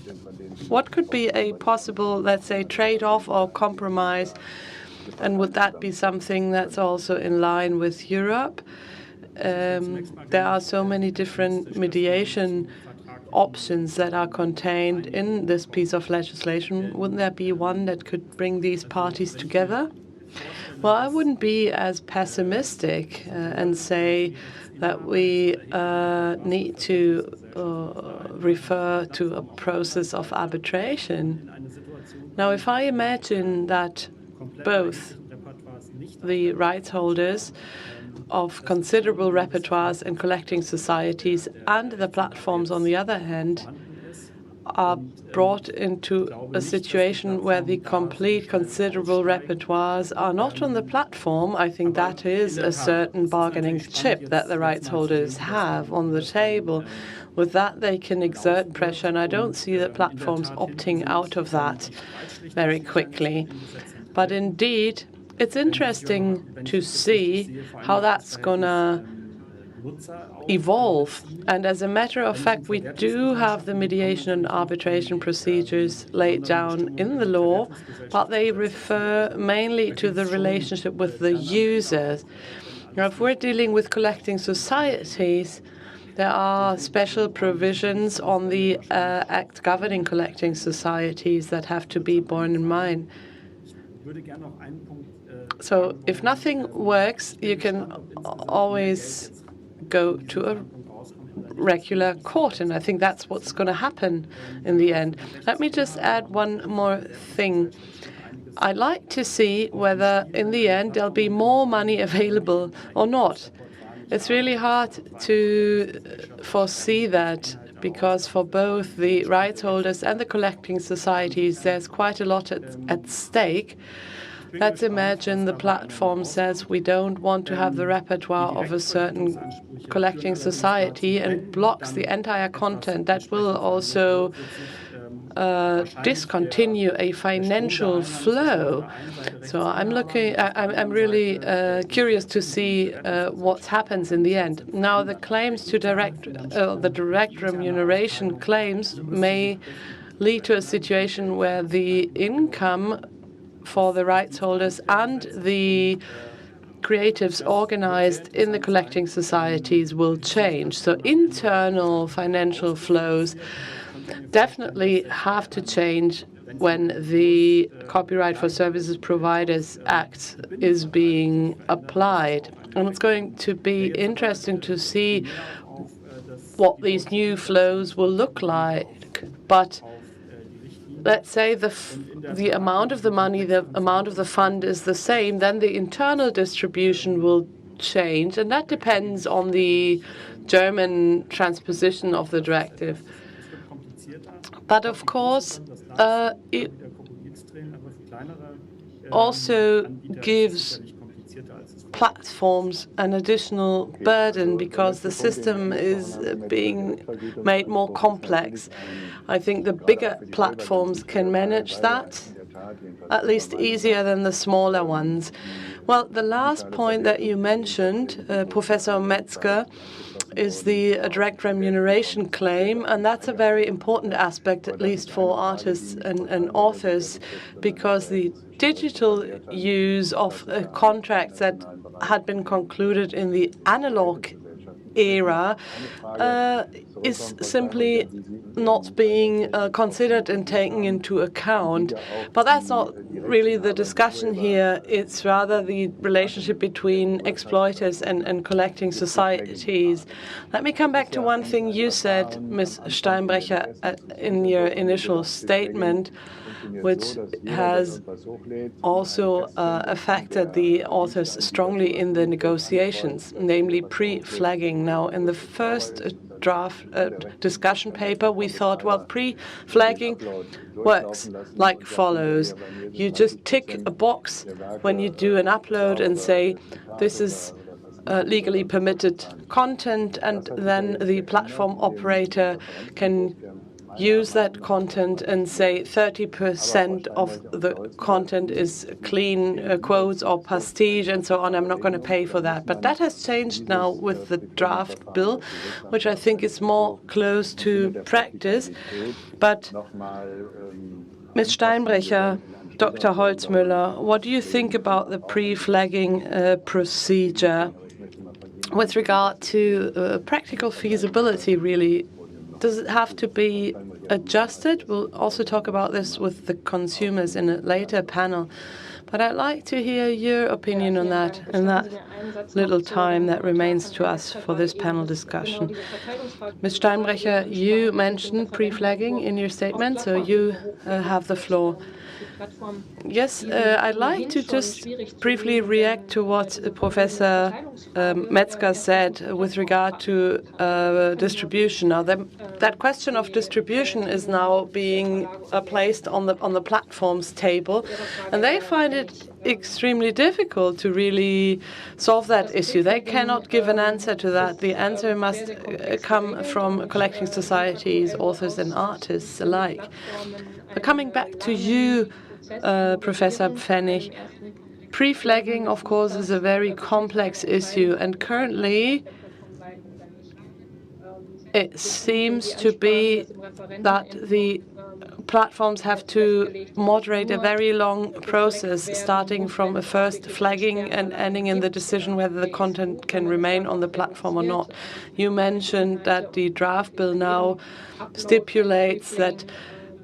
what could be a possible, let's say, trade-off or compromise? And would that be something that's also in line with Europe? There are so many different mediation options that are contained in this piece of legislation. Wouldn't there be one that could bring these parties together? Well, I wouldn't be as pessimistic and say that we need to refer to a process of arbitration. Now, if I imagine that both the rights holders of considerable repertoires and collecting societies and the platforms, on the other hand, are brought into a situation where the complete considerable repertoires are not on the platform, I think that is a certain bargaining chip that the rights holders have on the table. With that, they can exert pressure, and I don't see the platforms opting out of that very quickly. But indeed, it's interesting to see how that's going to evolve. And as a matter of fact, we do have the mediation and arbitration procedures laid down in the law, but they refer mainly to the relationship with the users. Now, if we're dealing with collecting societies, there are special provisions on the Act governing collecting societies that have to be borne in mind. So if nothing works, you can always go to a regular court, and I think that's what's going to happen in the end. Let me just add one more thing. I'd like to see whether in the end there'll be more money available or not. It's really hard to foresee that, because for both the rights holders and the collecting societies, there's quite a lot at stake. Let's imagine the platform says we don't want to have the repertoire of a certain collecting society and blocks the entire content. That will also discontinue a financial flow. So I'm really curious to see what happens in the end. Now, the claims to the direct remuneration claims may lead to a situation where the income for the rights holders and the creatives organized in the collecting societies will change. So internal financial flows definitely have to change when the Copyright for Services Providers Act is being applied. And it's going to be interesting to see what these new flows will look like. But let's say the amount of the money, the amount of the fund is the same, then the internal distribution will change, and that depends on the German transposition of the directive. But of course, it also gives platforms an additional burden because the system is being made more complex. I think the bigger platforms can manage that, at least easier than the smaller ones. Well, the last point that you mentioned, Professor Metzger, is the direct remuneration claim, and that's a very important aspect, at least for artists and authors, because the digital use of contracts that had been concluded in the analog era is simply not being considered and taken into account. But that's not really the discussion here. It's rather the relationship between exploiters and collecting societies. Let me come back to one thing you said, Ms. Steinbrecher, in your initial statement, which has also affected the authors strongly in the negotiations, namely pre-flagging. Now, in the first draft discussion paper, we thought, well, pre-flagging works like follows. You just tick a box when you do an upload and say, this is legally permitted content, and then the platform operator can use that content and say 30% of the content is clean quotes or pastiche and so on. I'm not going to pay for that. But that has changed now with the draft bill, which I think is more close to practice. But Ms. Steinbrecher, Dr. Holzmüller, what do you think about the pre-flagging procedure with regard to practical feasibility, really? Does it have to be adjusted? We'll also talk about this with the consumers in a later panel. But I'd like to hear your opinion on that in that little time that remains to us for this panel discussion. Ms. Steinbrecher, you mentioned pre-flagging in your statement, so you have the floor. Yes, I'd like to just briefly react to what Professor Metzger said with regard to distribution. Now, that question of distribution is now being placed on the platforms table, and they find it extremely difficult to really solve that issue. They cannot give an answer to that. The answer must come from collecting societies, authors and artists alike. But coming back to you, Professor Pfennig, pre-flagging, of course, is a very complex issue, and currently it seems to be that the platforms have to moderate a very long process, starting from a first flagging and ending in the decision whether the content can remain on the platform or not. You mentioned that the draft bill now stipulates that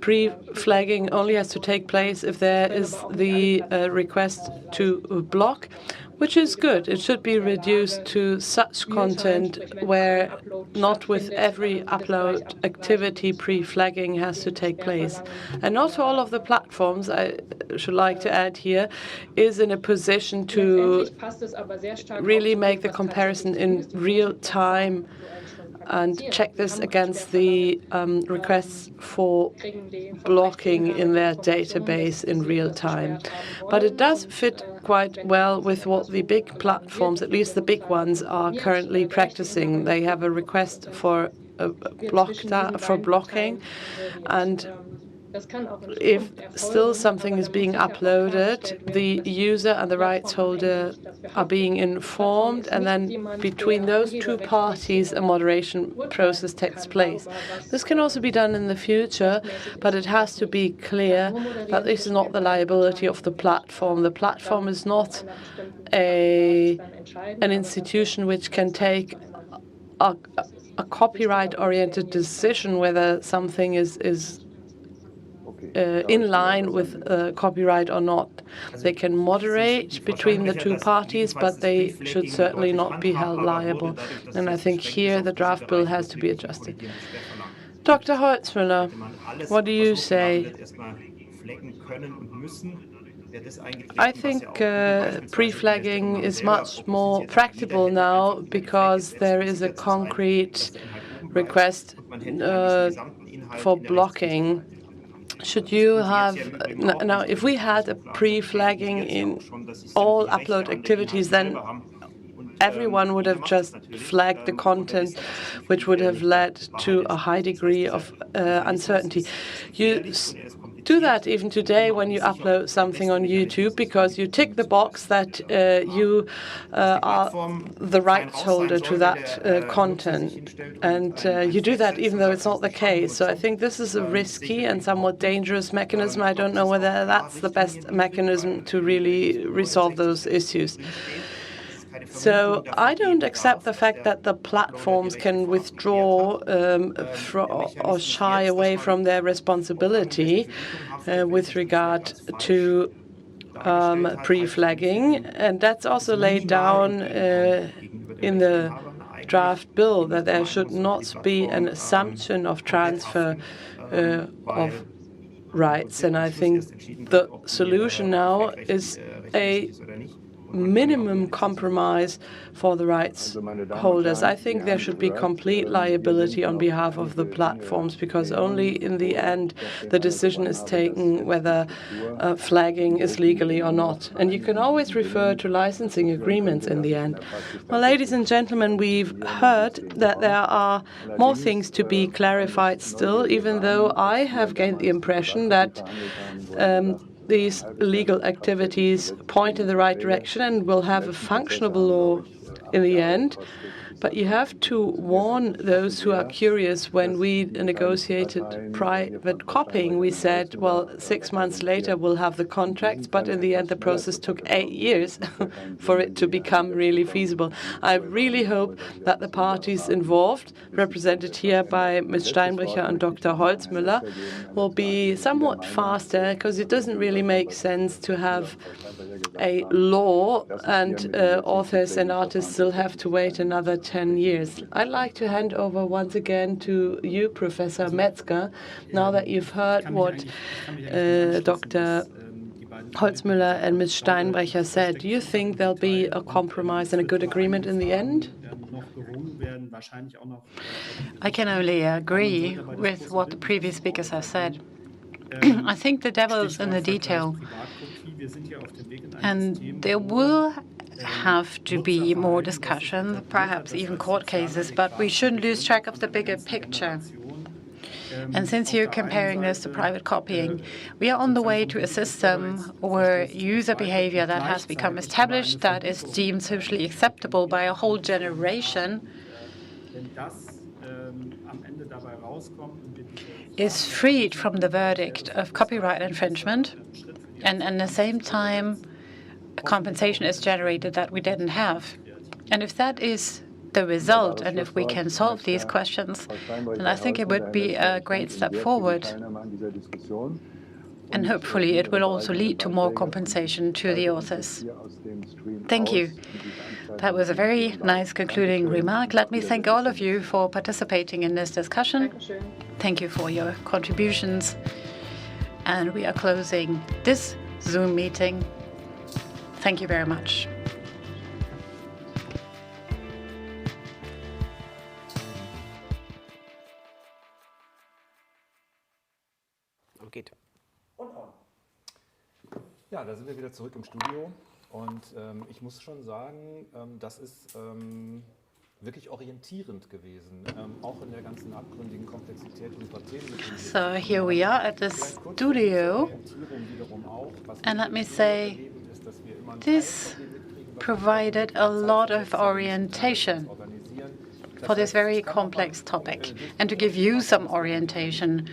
pre-flagging only has to take place if there is the request to block, which is good. It should be reduced to such content where not with every upload activity pre-flagging has to take place. And not all of the platforms, I should like to add here, is in a position to really make the comparison in real time and check this against the requests for blocking in their database in real time. But it does fit quite well with what the big platforms, at least the big ones, are currently practicing. They have a request for blocking, and if still something is being uploaded, the user and the rights holder are being informed, and then between those two parties a moderation process takes place. This can also be done in the future, but it has to be clear that this is not the liability of the platform. The platform is not an institution which can take a copyright-oriented decision whether something is in line with copyright or not. They can moderate between the two parties, but they should certainly not be held liable. And I think here the draft bill has to be adjusted. Dr. Holzmüller, what do you say? I think pre-flagging is much more practical now because there is a concrete request for blocking. Should you have now, if we had a pre-flagging in all upload activities, then everyone would have just flagged the content, which would have led to a high degree of uncertainty. You do that even today when you upload something on YouTube, because you tick the box that you are the rights holder to that content. And you do that even though it's not the case. So I think this is a risky and somewhat dangerous mechanism. I don't know whether that's the best mechanism to really resolve those issues. So I don't accept the fact that the platforms can withdraw or shy away from their responsibility with regard to pre-flagging. And that's also laid down in the draft bill, that there should not be an assumption of transfer of rights. And I think the solution now is a minimum compromise for the rights holders. I think there should be complete liability on behalf of the platforms, because only in the end the decision is taken whether flagging is legally or not. And you can always refer to licensing agreements in the end. Well, ladies and gentlemen, we've heard that there are more things to be clarified still, even though I have gained the impression that these legal activities point in the right direction and will have a functionable law in the end. But you have to warn those who are curious. When we negotiated private copying, we said, well, 6 months later we'll have the contracts, but in the end the process took 8 years for it to become really feasible. I really hope that the parties involved, represented here by Ms. Steinbrecher and Dr. Holzmüller, will be somewhat faster, because it doesn't really make sense to have a law and authors and artists still have to wait another 10 years. I'd like to hand over once again to you, Professor Metzger. Now that you've heard what Dr. Holzmüller and Ms. Steinbrecher said, do you think there'll be a compromise and a good agreement in the end? I can only agree with what the previous speakers have said. I think the devil's in the detail, and there will have to be more discussion, perhaps even court cases, but we shouldn't lose track of the bigger picture. And since you're comparing this to private copying, we are on the way to a system where user behavior that has become established, that is deemed socially acceptable by a whole generation, is freed from the verdict of copyright infringement, and at the same time compensation is generated that we didn't have. And if that is the result, and if we can solve these questions, then I think it would be a great step forward. And hopefully it will also lead to more compensation to the authors. Thank you. That was a very nice concluding remark. Let me thank all of you for participating in this discussion. Thank you for your contributions. And we are closing this Zoom meeting. Thank you very much. Geht. Ja, da sind wir wieder zurück im Studio und ich muss schon sagen, das ist wirklich orientierend gewesen, auch in der ganzen abgründigen Komplexität unserer Themen. So here we are at the studio, and let me say, this provided a lot of orientation for this very complex topic. And to give you some orientation,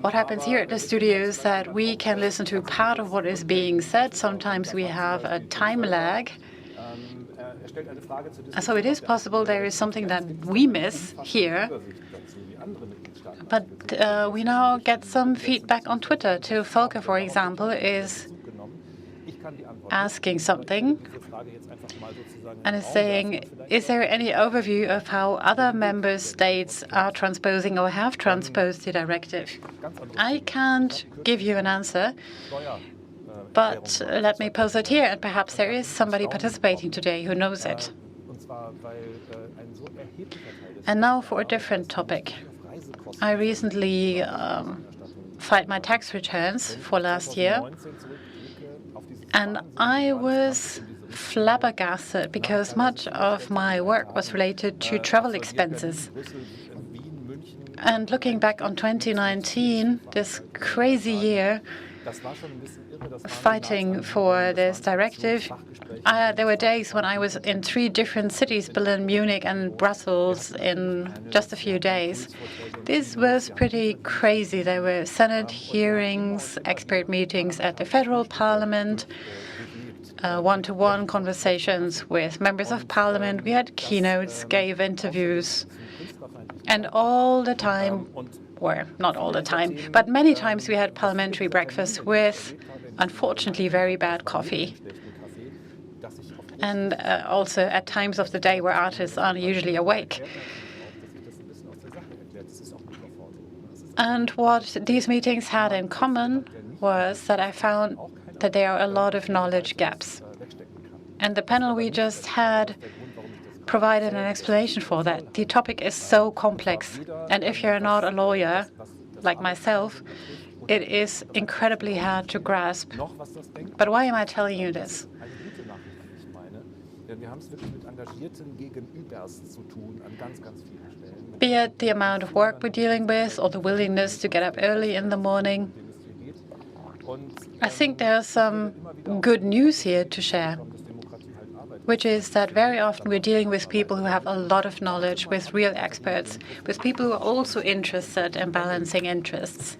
what happens here at the studio is that we can listen to part of what is being said. Sometimes we have a time lag. So it is possible there is something that we miss here. But we now get some feedback on Twitter. Till Volker, for example, is asking something and is saying, is there any overview of how other member states are transposing or have transposed the directive? I can't give you an answer, but let me pose it here, and perhaps there is somebody participating today who knows it. And now for a different topic. I recently filed my tax returns for last year, and I was flabbergasted because much of my work was related to travel expenses. And looking back on 2019, this crazy year, fighting for this directive, there were days when I was in 3 different cities, Berlin, Munich, and Brussels, in just a few days. This was pretty crazy. There were Senate hearings, expert meetings at the federal parliament, one-to-one conversations with members of parliament. We had keynotes, gave interviews, and all the time, or not all the time, but many times we had parliamentary breakfast with, unfortunately, very bad coffee. And also at times of the day where artists aren't usually awake. And what these meetings had in common was that I found that there are a lot of knowledge gaps. And the panel we just had provided an explanation for that. The topic is so complex, and if you're not a lawyer, like myself, it is incredibly hard to grasp. But why am I telling you this? Be it the amount of work we're dealing with or the willingness to get up early in the morning, I think there's some good news here to share, which is that very often we're dealing with people who have a lot of knowledge, with real experts, with people who are also interested in balancing interests.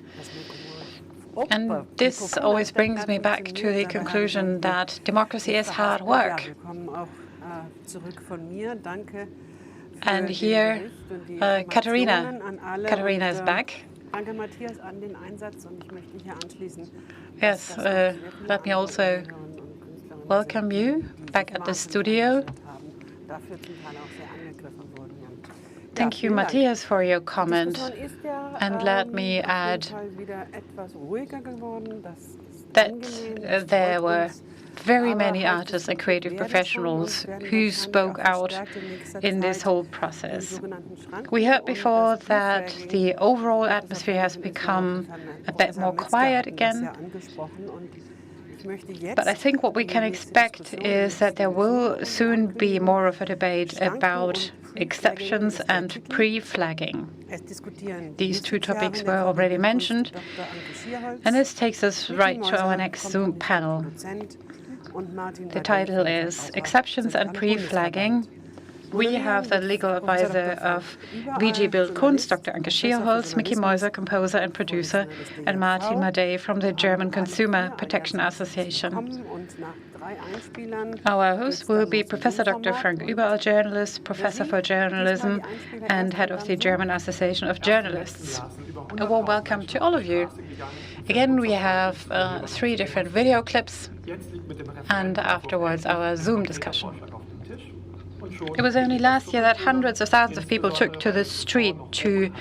And this always brings me back to the conclusion that democracy is hard work. And here, Katharina is back. Yes, let me also welcome you back at the studio. Thank you, Matthias, for your comment. And let me add that there were very many artists and creative professionals who spoke out in this whole process. We heard before that the overall atmosphere has become a bit more quiet again. But I think what we can expect is that there will soon be more of a debate about exceptions and pre-flagging. These 2 topics were already mentioned, and this takes us right to our next Zoom panel. The title is Exceptions and Pre-Flagging. We have the legal advisor of VG Bild Kunst, Dr. Anke Schierholz, Mickey Meuser, composer and producer, and Martin Madej from the German Consumer Protection Association. Our host will be Professor Dr. Frank Überall, journalist, professor for journalism, and head of the German Association of Journalists. A warm welcome to all of you. Again, we have 3 different video clips, and afterwards our Zoom discussion. It was only last year that hundreds of thousands of people took to the street to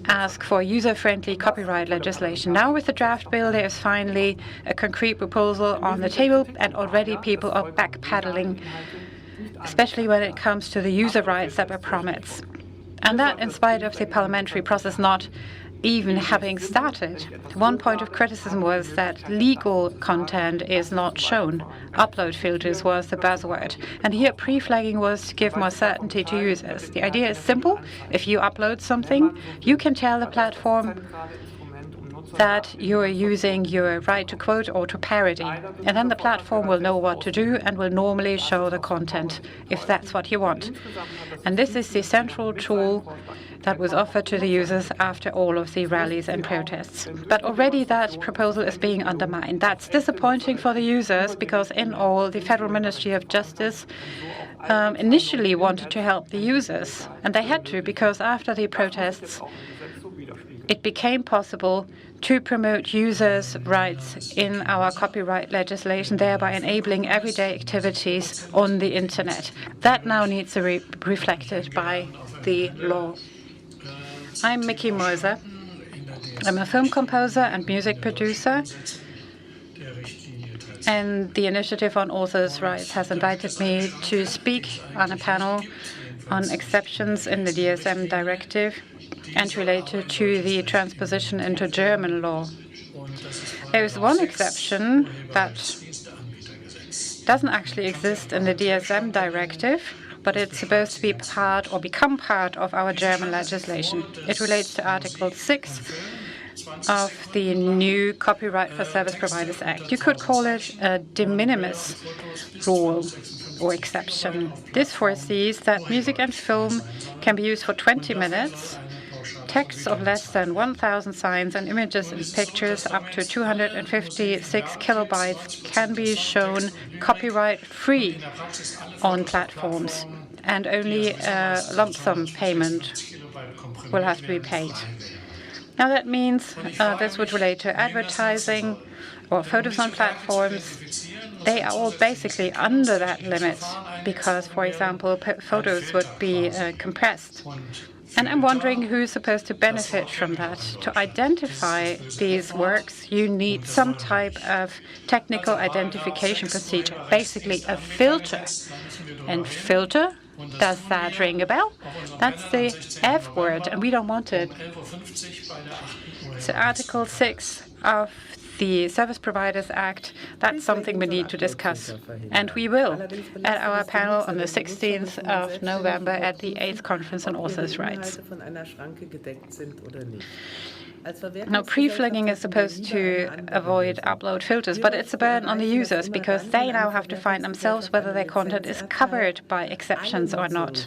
ask for user-friendly copyright legislation. Now with the draft bill, there is finally a concrete proposal on the table, and already people are backpedaling, especially when it comes to the user rights that were promised. And that in spite of the parliamentary process not even having started. One point of criticism was that legal content is not shown. Upload filters was the buzzword. And here pre-flagging was to give more certainty to users. The idea is simple. If you upload something, you can tell the platform that you're using your right to quote or to parody. And then the platform will know what to do and will normally show the content if that's what you want. And this is the central tool that was offered to the users after all of the rallies and protests. But already that proposal is being undermined. That's disappointing for the users because in all, the Federal Ministry of Justice initially wanted to help the users. And they had to because after the protests, it became possible to promote users' rights in our copyright legislation, thereby enabling everyday activities on the internet. That now needs to be reflected by the law. I'm Mickey Moser. I'm a film composer and music producer, and the Initiative on Authors' Rights has invited me to speak on a panel on exceptions in the DSM directive and related to the transposition into German law. There is one exception that doesn't actually exist in the DSM directive, but it's supposed to be part or become part of our German legislation. It relates to Article 6 of the new Copyright for Service Providers Act. You could call it a de minimis rule or exception. This foresees that music and film can be used for 20 minutes. Texts of less than 1,000 signs and images and pictures up to 256 kilobytes can be shown copyright-free on platforms, and only a lump sum payment will have to be paid. Now that means this would relate to advertising or photos on platforms. They are all basically under that limit because, for example, photos would be compressed. And I'm wondering who's supposed to benefit from that. To identify these works, you need some type of technical identification procedure, basically a filter. And filter, does that ring a bell? That's the F word, and we don't want it. So Article 6 of the Service Providers Act, that's something we need to discuss. And we will at our panel on the 16th of November at the 8th Conference on Authors' Rights. Now, pre-flagging is supposed to avoid upload filters, but it's a burden on the users because they now have to find themselves whether their content is covered by exceptions or not.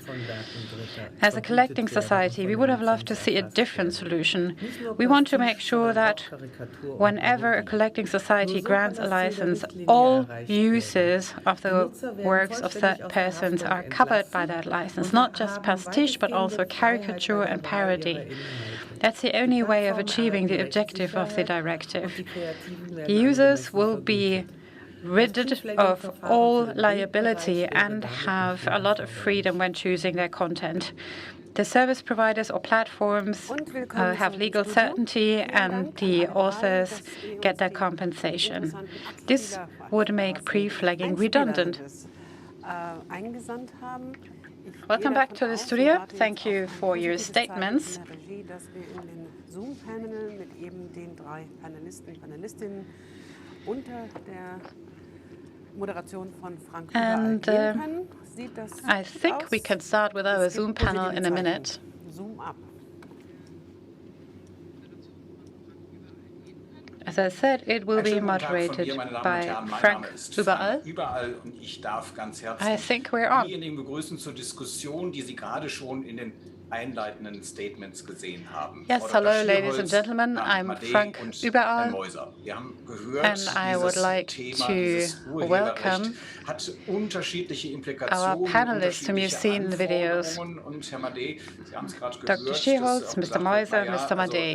As a collecting society, we would have loved to see a different solution. We want to make sure that whenever a collecting society grants a license, all uses of the works of third persons are covered by that license, not just pastiche, but also caricature and parody. That's the only way of achieving the objective of the directive. The users will be rid of all liability and have a lot of freedom when choosing their content. The service providers or platforms have legal certainty, and the authors get their compensation. This would make pre-flagging redundant. Welcome back to the studio. Thank you for your statements. And I think we can start with our Zoom panel in a minute. As I said, it will be moderated by Frank Überall. I think we're on. Yes, hello, ladies and gentlemen. I'm Frank Überall, and I would like to welcome our panelists whom you've seen in the videos. Dr. Schierholz, Mr. Moiser, Mr. Madej.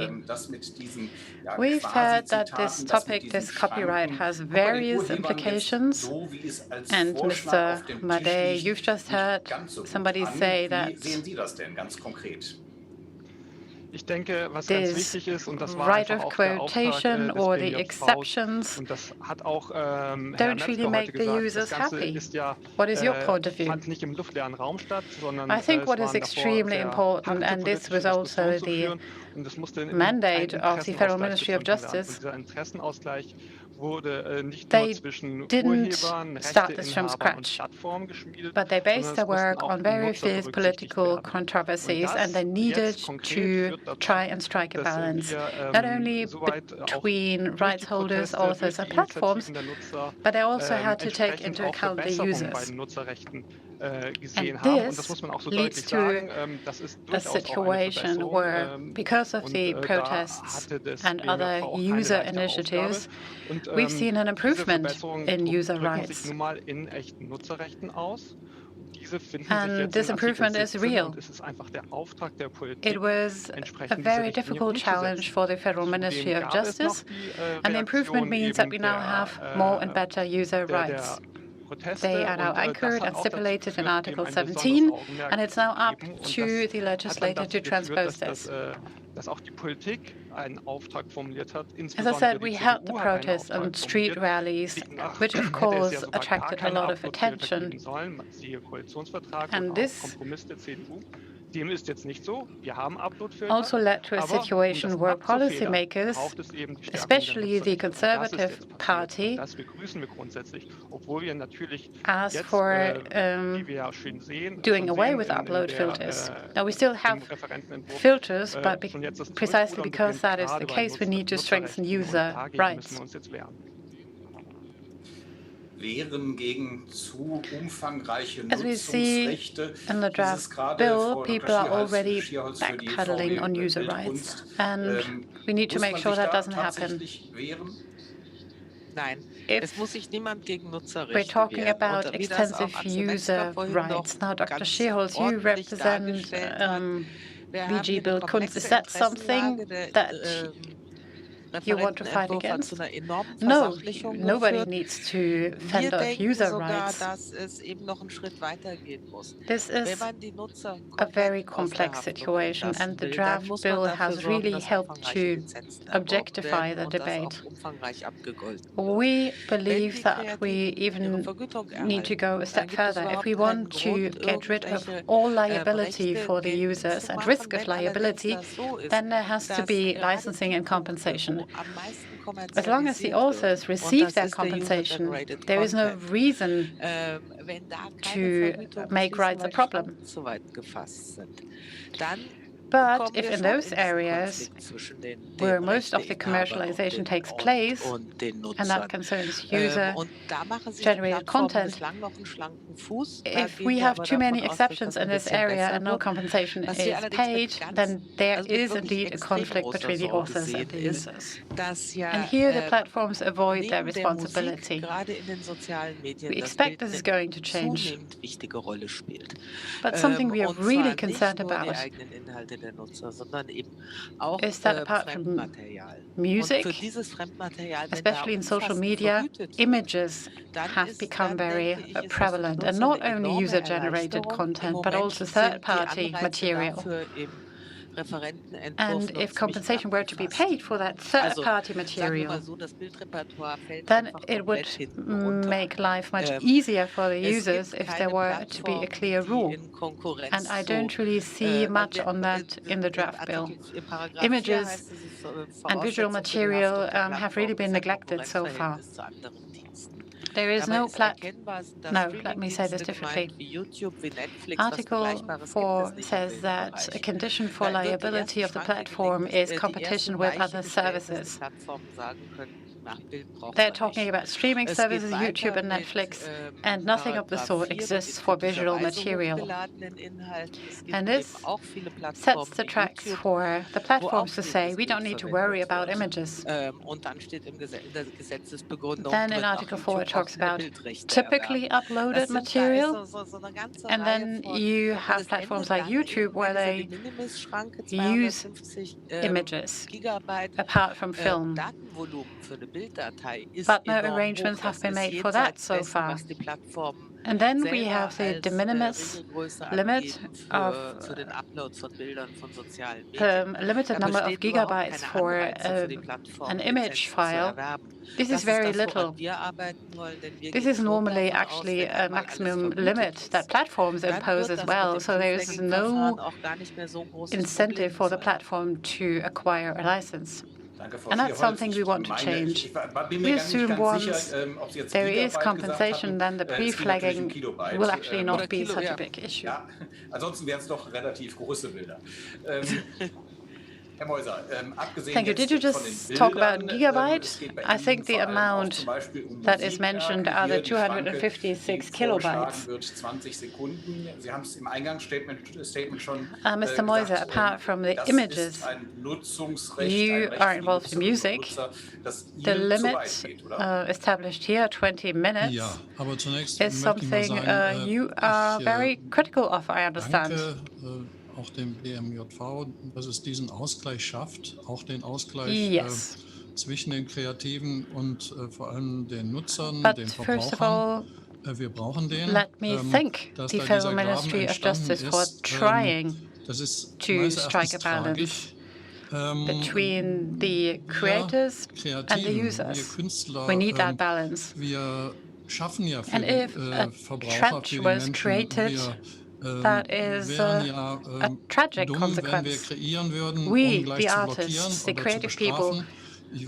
We've heard that this topic, this copyright, has various implications. And Mr. Madej, you've just heard somebody say that this right of quotation or the exceptions don't really make the users happy. What is your point of view? I think what is extremely important, and this was also the mandate of the Federal Ministry of Justice, they didn't start this from scratch, but they based their work on very fierce political controversies, and they needed to try and strike a balance, not only between rights holders, authors, and platforms, but they also had to take into account the users. And this leads to a situation where, because of the protests and other user initiatives, we've seen an improvement in user rights. And this improvement is real. It was a very difficult challenge for the Federal Ministry of Justice, and the improvement means that we now have more and better user rights. They are now anchored and stipulated in Article 17, and it's now up to the legislator to transpose this. As I said, we held the protests and street rallies, which of course attracted a lot of attention. And this also led to a situation where policymakers, especially the Conservative Party, asked for doing away with upload filters. Now, we still have filters, but precisely because that is the case, we need to strengthen user rights. As we see in the draft bill, people are already backpedaling on user rights, and we need to make sure that doesn't happen. If we're talking about extensive user rights, now, Dr. Scherholz, you represent VG Bild Kunst. Is that something that you want to fight against? No, nobody needs to fend off user rights. This is a very complex situation, and the draft bill has really helped to objectify the debate. We believe that we even need to go a step further. If we want to get rid of all liability for the users and risk of liability, then there has to be licensing and compensation. As long as the authors receive their compensation, there is no reason to make rights a problem. But if in those areas where most of the commercialization takes place, and that concerns user-generated content, if we have too many exceptions in this area and no compensation is paid, then there is indeed a conflict between the authors and the users. And here the platforms avoid their responsibility. We expect this is going to change. But something we are really concerned about is that apart from music, especially in social media, images have become very prevalent, and not only user-generated content, but also third-party material. And if compensation were to be paid for that third-party material, then it would make life much easier for the users if there were to be a clear rule. And I don't really see much on that in the draft bill. Images and visual material have really been neglected so far. There is no let me say this differently. Article 4 says that a condition for liability of the platform is competition with other services. They're talking about streaming services, YouTube and Netflix, and nothing of the sort exists for visual material. And this sets the tracks for the platforms to say, we don't need to worry about images. Then in Article 4 it talks about typically uploaded material, and then you have platforms like YouTube where they use images apart from film. But no arrangements have been made for that so far. And then we have the de minimis limit of a limited number of gigabytes for an image file. This is very little. This is normally actually a maximum limit that platforms impose as well, so there is no incentive for the platform to acquire a license. And that's something we want to change. We assume once there is compensation, then the pre-flagging will actually not be such a big issue. Thank you. Did you just talk about gigabyte? I think the amount that is mentioned are the 256 kilobytes. Mr. Moise, apart from the images, you are involved in music. The limit established here, 20 minutes, is something you are very critical of, I understand. Auch dem BMJV, dass es diesen Ausgleich schafft, auch den Ausgleich zwischen den Kreativen und vor allem den Nutzern, den Verbrauchern. Wir brauchen den. Let me thank the Federal Ministry of Justice for trying to strike a balance between the creators and the users. We need that balance. And if a trash was created, that is a tragic consequence. We, the artists, the creative people,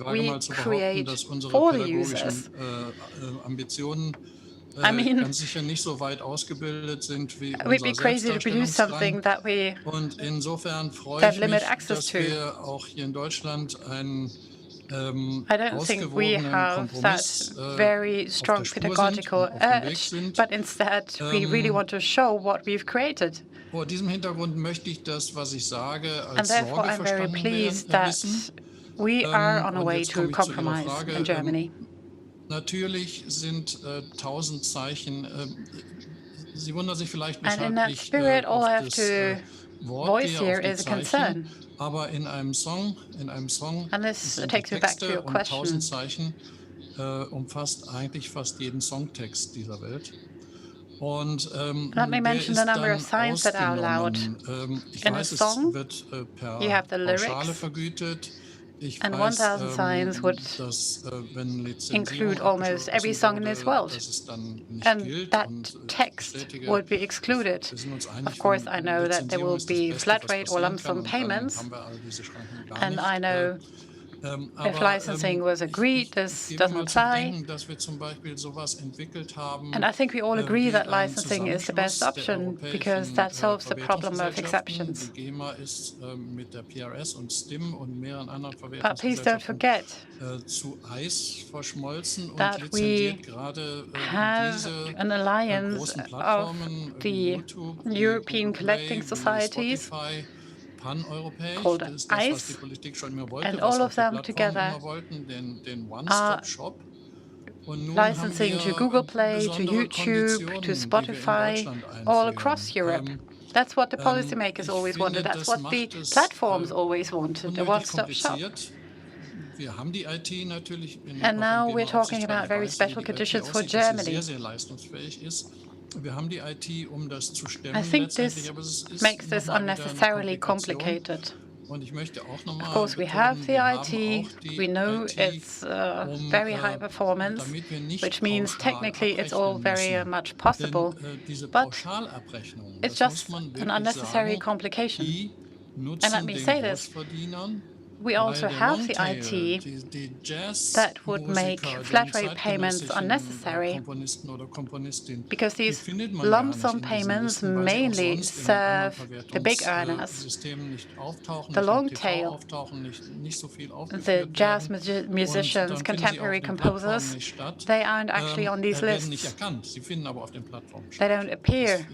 we create for the users. I mean, we'd be crazy to produce something that we then limit access to. I don't think we have that very strong pedagogical urge, but instead we really want to show what we've created. Vor diesem Hintergrund möchte ich das, was ich sage, als And therefore I'm very pleased that we are on a way to compromise in Germany. Natürlich sind 1000 Zeichen. Sie wundern sich vielleicht, and in that spirit, all I have to voice here is a concern. Aber in einem Song, and this takes me back to your question. 1000 Zeichen umfasst eigentlich fast jeden Songtext dieser Welt. Und let me mention the number of signs that are allowed. In a song, you have the lyrics, vergütet. and 1,000 signs would include almost every song in this world. And that text would be excluded. Of course, I know that there will be flat rate or lump sum payments, and I know if licensing was agreed, this doesn't apply. And I think we all agree that licensing is the best option because that solves the problem of exceptions. But please don't forget that we have an alliance of the European collecting societies called ICE, and all of them together are licensing to Google Play, to YouTube, to Spotify, all across Europe. That's what the policymakers always wanted. That's what the platforms always wanted, a one-stop shop. And now we're talking about very special conditions for Germany. I think this makes this unnecessarily complicated. Of course, we have the IT. We know it's very high performance, which means technically it's all very much possible. But it's just an unnecessary complication. And let me say this. We also have the IT that would make flat rate payments unnecessary, because these lump sum payments mainly serve the big earners. The long tail, the jazz musicians, contemporary composers, they aren't actually on these lists. They don't appear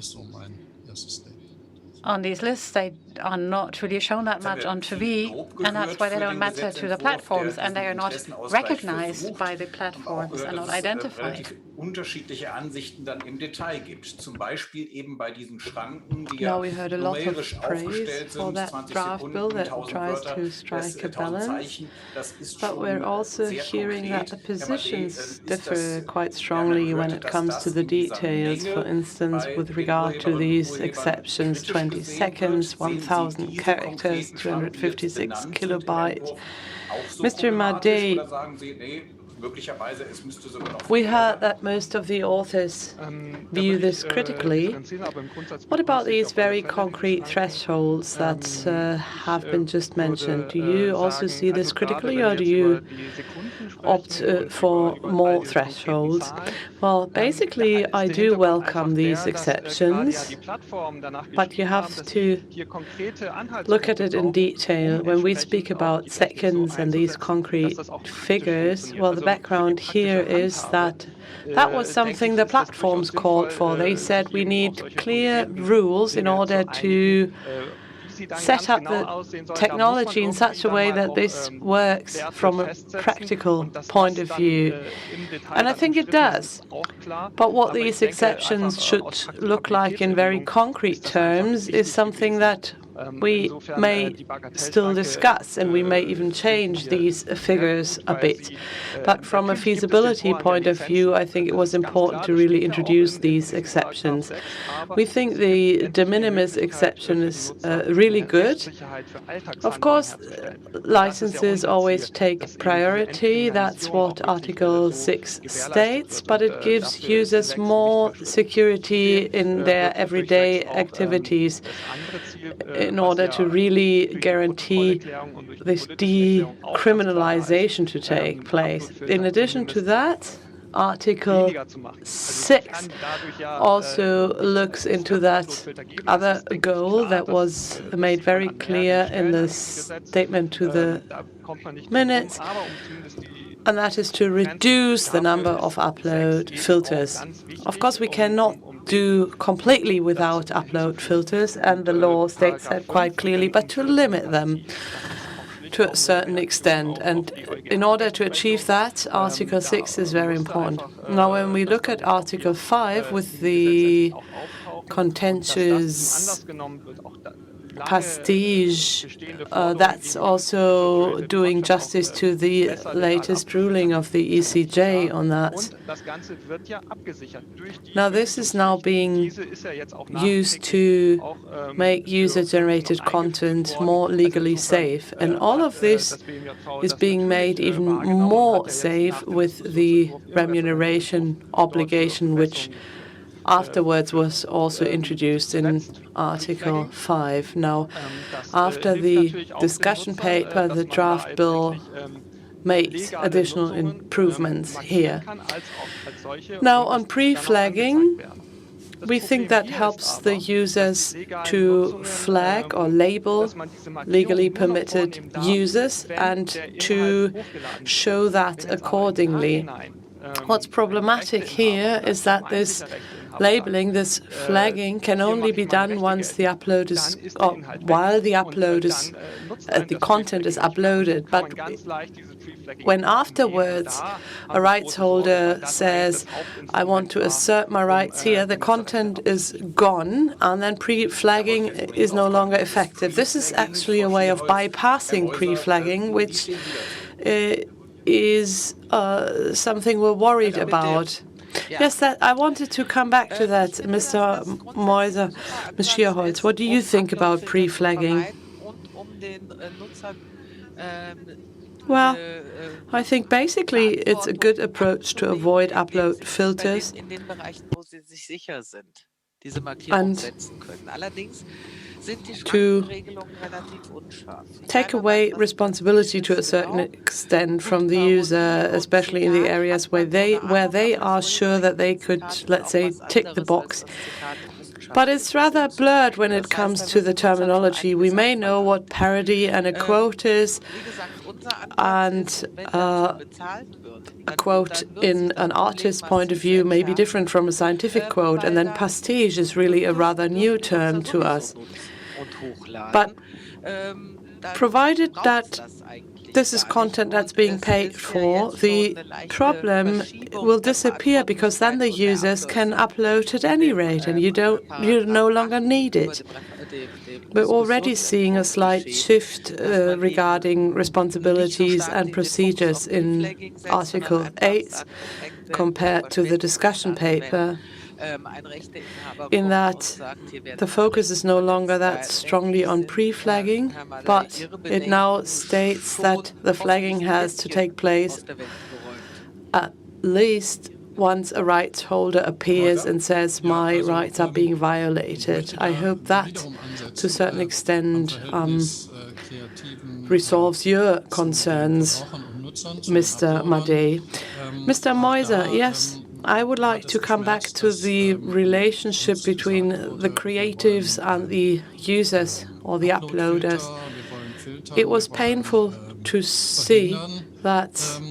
on these lists. They are not really shown that much on TV, and that's why they don't matter to the platforms, and they are not recognized by the platforms and not identified. Now we heard a lot of praise for that draft bill that tries to strike a balance, but we're also hearing that the positions differ quite strongly when it comes to the details. For instance, with regard to these exceptions, 20 seconds, 1,000 characters, 256 kilobytes. Mr. Madej, we heard that most of the authors view this critically. What about these very concrete thresholds that have been just mentioned? Do you also see this critically, or do you opt for more thresholds? Well, basically, I do welcome these exceptions, but you have to look at it in detail. When we speak about seconds and these concrete figures, well, the background here is that that was something the platforms called for. They said we need clear rules in order to set up the technology in such a way that this works from a practical point of view. And I think it does. But what these exceptions should look like in very concrete terms is something that we may still discuss, and we may even change these figures a bit. But from a feasibility point of view, I think it was important to really introduce these exceptions. We think the de minimis exception is really good. Of course, licenses always take priority. That's what Article 6 states, but it gives users more security in their everyday activities in order to really guarantee this decriminalization to take place. In addition to that, Article 6 also looks into that other goal that was made very clear in the statement to the minutes, and that is to reduce the number of upload filters. Of course, we cannot do completely without upload filters, and the law states that quite clearly, but to limit them to a certain extent. And in order to achieve that, Article 6 is very important. Now, when we look at Article 5 with the contentious pastiche, that's also doing justice to the latest ruling of the ECJ on that. Now, this is now being used to make user-generated content more legally safe. And all of this is being made even more safe with the remuneration obligation, which afterwards was also introduced in Article 5. Now, after the discussion paper, the draft bill makes additional improvements here. Now, on pre-flagging, we think that helps the users to flag or label legally permitted users and to show that accordingly. What's problematic here is that this labeling, this flagging, can only be done once the upload is, or while the upload is, the content is uploaded. But when afterwards a rights holder says, I want to assert my rights here, the content is gone, and then pre-flagging is no longer effective. This is actually a way of bypassing pre-flagging, which is something we're worried about. Yes, that I wanted to come back to that, Mr. Meuser, Ms. Schierholz. What do you think about pre-flagging? Well, I think basically it's a good approach to avoid upload filters and to take away responsibility to a certain extent from the user, especially in the areas where they are sure that they could, let's say, tick the box. But it's rather blurred when it comes to the terminology. We may know what parody and a quote is, and a quote in an artist's point of view may be different from a scientific quote, and then pastiche is really a rather new term to us. But provided that this is content that's being paid for, the problem will disappear, because then the users can upload at any rate, and you no longer need it. We're already seeing a slight shift regarding responsibilities and procedures in Article 8 compared to the discussion paper. in that the focus is no longer that strongly on pre-flagging, but it now states that the flagging has to take place at least once a rights holder appears and says, my rights are being violated. I hope that, to a certain extent, resolves your concerns, Mr. Madej. Mr. Meuser, yes, I would like to come back to the relationship between the creatives and the users or the uploaders. It was painful to see that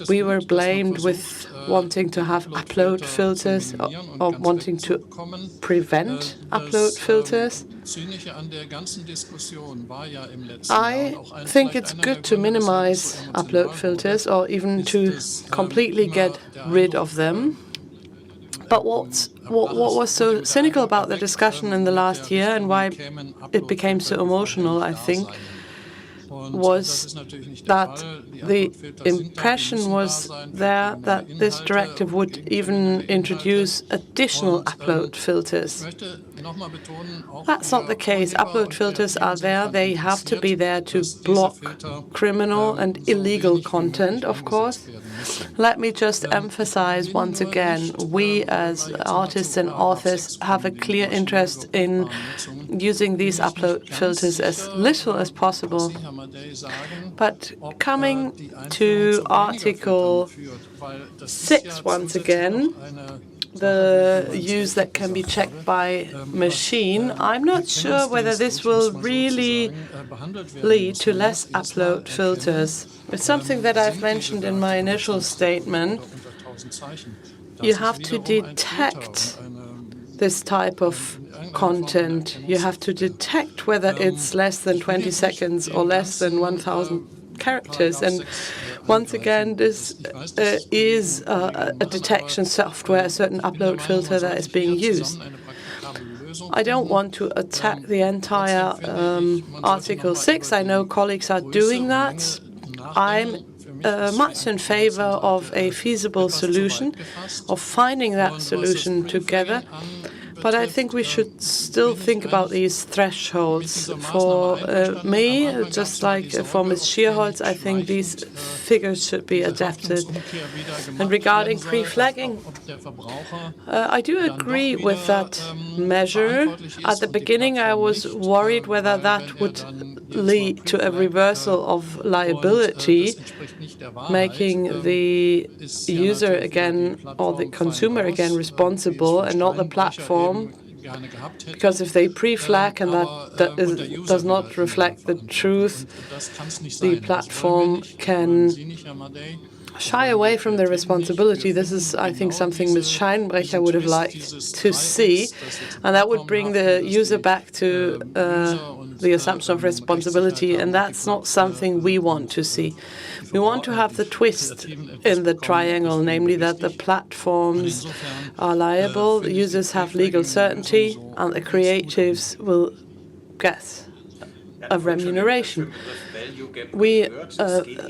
we were blamed with wanting to have upload filters or wanting to prevent upload filters. I think it's good to minimize upload filters or even to completely get rid of them. But what was so cynical about the discussion in the last year and why it became so emotional, I think, was that the impression was there that this directive would even introduce additional upload filters. That's not the case. Upload filters are there. They have to be there to block criminal and illegal content, of course. Let me just emphasize once again, we as artists and authors have a clear interest in using these upload filters as little as possible. But coming to Article 6 once again, the use that can be checked by machine, I'm not sure whether this will really lead to less upload filters. It's something that I've mentioned in my initial statement. You have to detect this type of content. You have to detect whether it's less than 20 seconds or less than 1,000 characters. And once again, this is a detection software, a certain upload filter that is being used. I don't want to attack the entire Article 6. I know colleagues are doing that. I'm much in favor of a feasible solution, of finding that solution together. But I think we should still think about these thresholds. For me, just like for Ms. Schierholz, I think these figures should be adapted. And regarding pre-flagging, I do agree with that measure. At the beginning, I was worried whether that would lead to a reversal of liability, making the user again or the consumer again responsible and not the platform. Because if they pre-flag and that does not reflect the truth, the platform can shy away from their responsibility. This is, I think, something Ms. Scheinbrecher would have liked to see, and that would bring the user back to the assumption of responsibility, and that's not something we want to see. We want to have the twist in the triangle, namely that the platforms are liable, the users have legal certainty, and the creatives will get a remuneration. We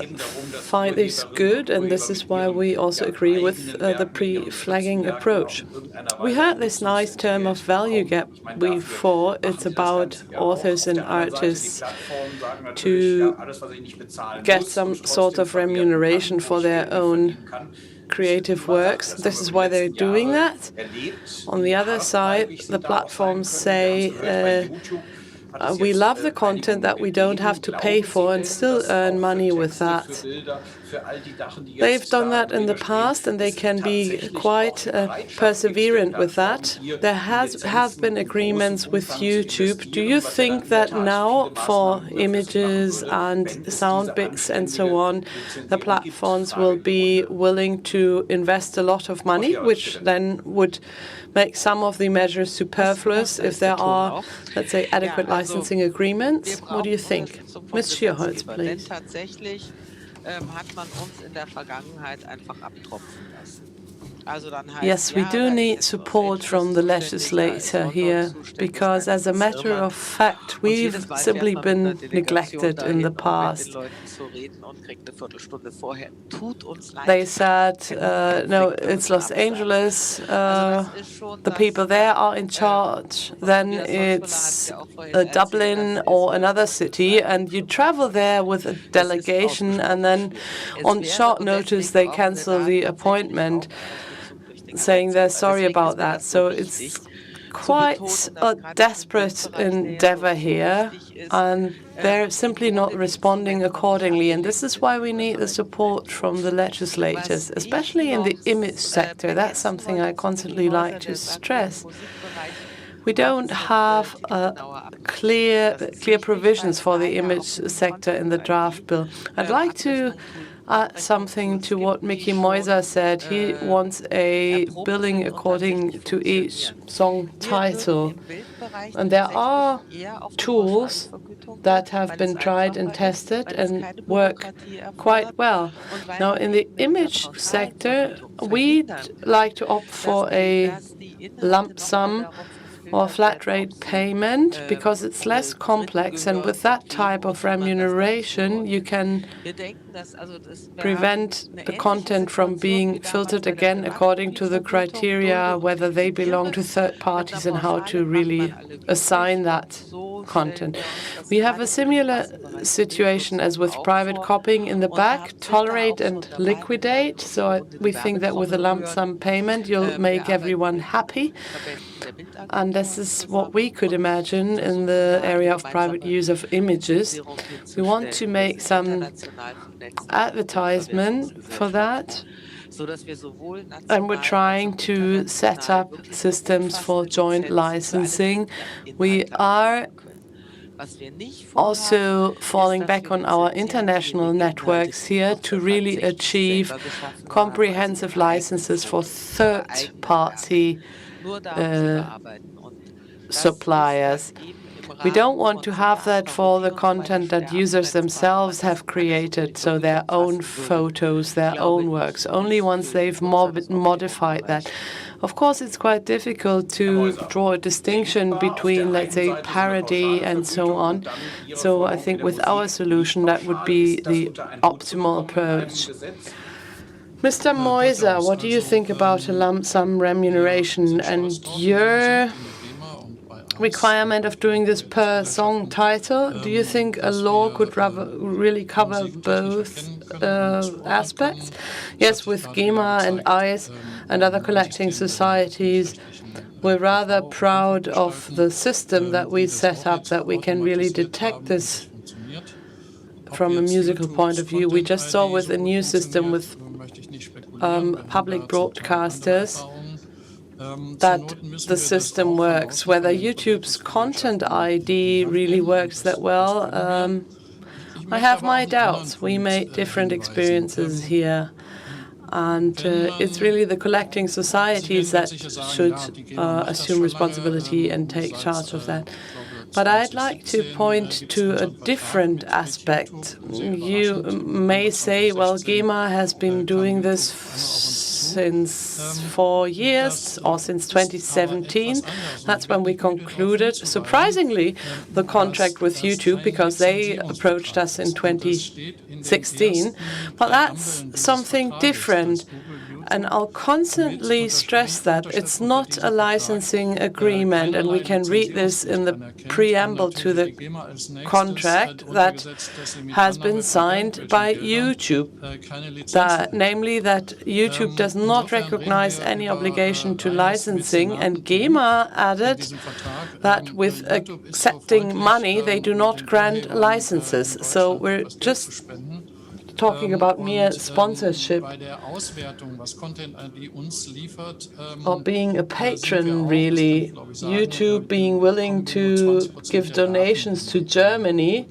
find this good, and this is why we also agree with the pre-flagging approach. We heard this nice term of value gap before. It's about authors and artists to get some sort of remuneration for their own creative works. This is why they're doing that. On the other side, the platforms say, we love the content that we don't have to pay for and still earn money with that. They've done that in the past, and they can be quite perseverant with that. There have been agreements with YouTube. Do you think that now for images and sound bits and so on, the platforms will be willing to invest a lot of money, which then would make some of the measures superfluous if there are, let's say, adequate licensing agreements? What do you think? Ms. Schierholz, please. Yes, we do need support from the legislator here, because as a matter of fact, we've simply been neglected in the past. They said, no, it's Los Angeles, the people there are in charge, then it's Dublin or another city, and you travel there with a delegation, and then on short notice they cancel the appointment, saying they're sorry about that. So it's quite a desperate endeavor here, and they're simply not responding accordingly. And this is why we need the support from the legislators, especially in the image sector. That's something I constantly like to stress. We don't have clear provisions for the image sector in the draft bill. I'd like to add something to what Mickey Moiser said. He wants a billing according to each song title. And there are tools that have been tried and tested and work quite well. Now, in the image sector, we'd like to opt for a lump sum or flat rate payment because it's less complex, and with that type of remuneration you can prevent the content from being filtered again according to the criteria, whether they belong to third parties and how to really assign that content. We have a similar situation as with private copying in the back, tolerate and liquidate. So we think that with a lump sum payment you'll make everyone happy. And this is what we could imagine in the area of private use of images. We want to make some advertisement for that. And we're trying to set up systems for joint licensing. We are also falling back on our international networks here to really achieve comprehensive licenses for third-party suppliers. We don't want to have that for the content that users themselves have created, so their own photos, their own works, only once they've modified that. Of course, it's quite difficult to draw a distinction between, let's say, parody and so on. So I think with our solution, that would be the optimal approach. Mr. Moiser, what do you think about a lump sum remuneration and your requirement of doing this per song title? Do you think a law could really cover both aspects? Yes, with GEMA and ICE and other collecting societies, we're rather proud of the system that we set up, that we can really detect this from a musical point of view. We just saw with a new system with public broadcasters that the system works. Whether YouTube's content ID really works that well, I have my doubts. We made different experiences here. And it's really the collecting societies that should assume responsibility and take charge of that. But I'd like to point to a different aspect. You may say, well, GEMA has been doing this since 4 years or since 2017. That's when we concluded, surprisingly, the contract with YouTube, because they approached us in 2016. But that's something different. And I'll constantly stress that it's not a licensing agreement, and we can read this in the preamble to the contract that has been signed by YouTube, namely that YouTube does not recognize any obligation to licensing, and GEMA added that with accepting money, they do not grant licenses. So we're just talking about mere sponsorship or being a patron, really. YouTube being willing to give donations to Germany.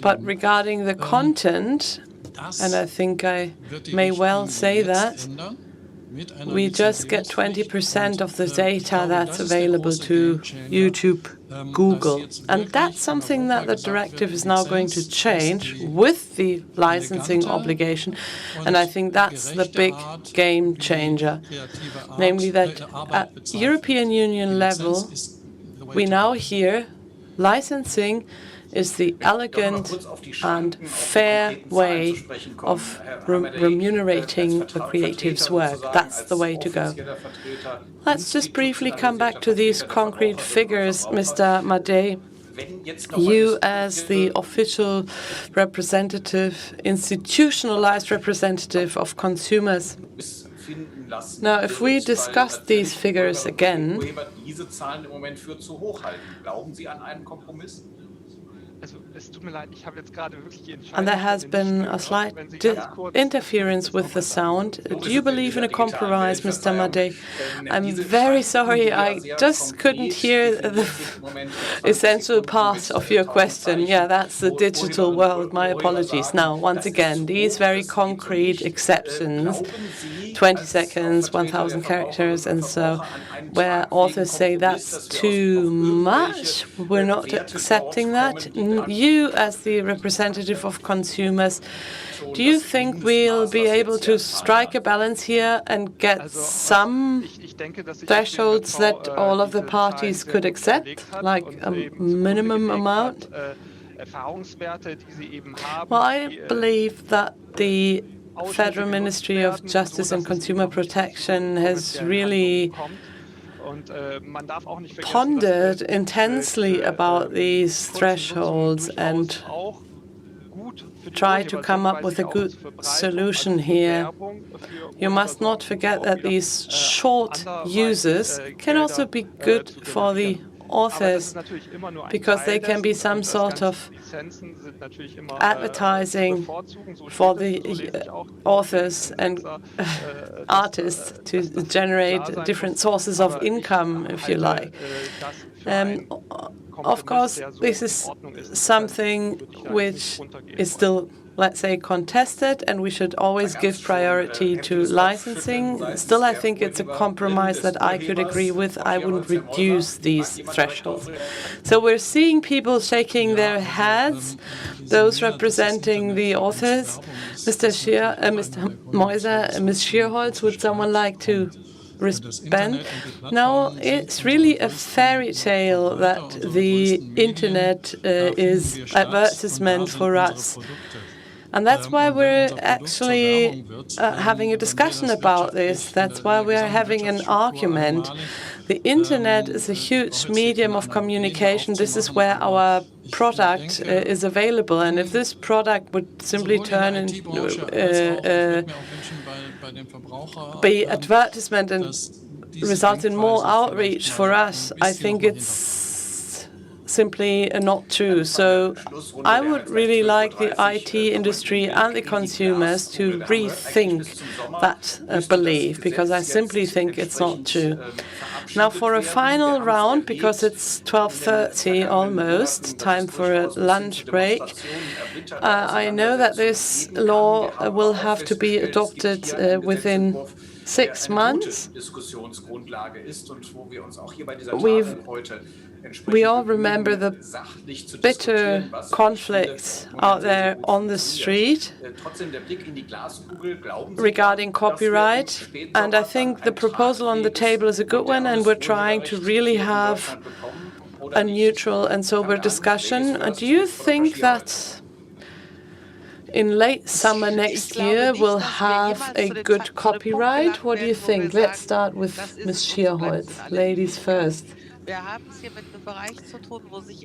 But regarding the content, and I think I may well say that, we just get 20% of the data that's available to YouTube, Google. And that's something that the directive is now going to change with the licensing obligation. And I think that's the big game changer, namely that at European Union level, we now hear licensing is the elegant and fair way of remunerating the creative's work. That's the way to go. Let's just briefly come back to these concrete figures, Mr. Madej. You, as the official representative, institutionalized representative of consumers, now, if we discuss these figures again, and there has been a slight interference with the sound. Do you believe in a compromise, Mr. Madej? I'm very sorry, I just couldn't hear the essential part of your question. Yeah, that's the digital world. My apologies. Now, once again, these very concrete exceptions, 20 seconds, 1,000 characters, and so, where authors say that's too much, we're not accepting that. You, as the representative of consumers, do you think we'll be able to strike a balance here and get some thresholds that all of the parties could accept, like a minimum amount? Well, I believe that the Federal Ministry of Justice and Consumer Protection has really pondered intensely about these thresholds and try to come up with a good solution here. You must not forget that these short uses can also be good for the authors, because they can be some sort of advertising for the authors and artists to generate different sources of income, if you like. Of course, this is something which is still, let's say, contested, and we should always give priority to licensing. Still, I think it's a compromise that I could agree with. I wouldn't reduce these thresholds. So we're seeing people shaking their heads, those representing the authors. Mr. Meuser, Ms. Schierholz, would someone like to respond? No, it's really a fairy tale that the internet is advertisement for us. And that's why we're actually having a discussion about this. That's why we're having an argument. The internet is a huge medium of communication. This is where our product is available. And if this product would simply turn into be advertisement and result in more outreach for us, I think it's simply not true. So I would really like the IT industry and the consumers to rethink that belief, because I simply think it's not true. Now for a final round, because it's 12:30 almost, time for a lunch break. I know that this law will have to be adopted within 6 months. We all remember the bitter conflicts out there on the street regarding copyright, and I think the proposal on the table is a good one, and we're trying to really have a neutral and sober discussion. Do you think that in late summer next year we'll have a good copyright? What do you think? Let's start with Ms. Schierholz. Ladies first.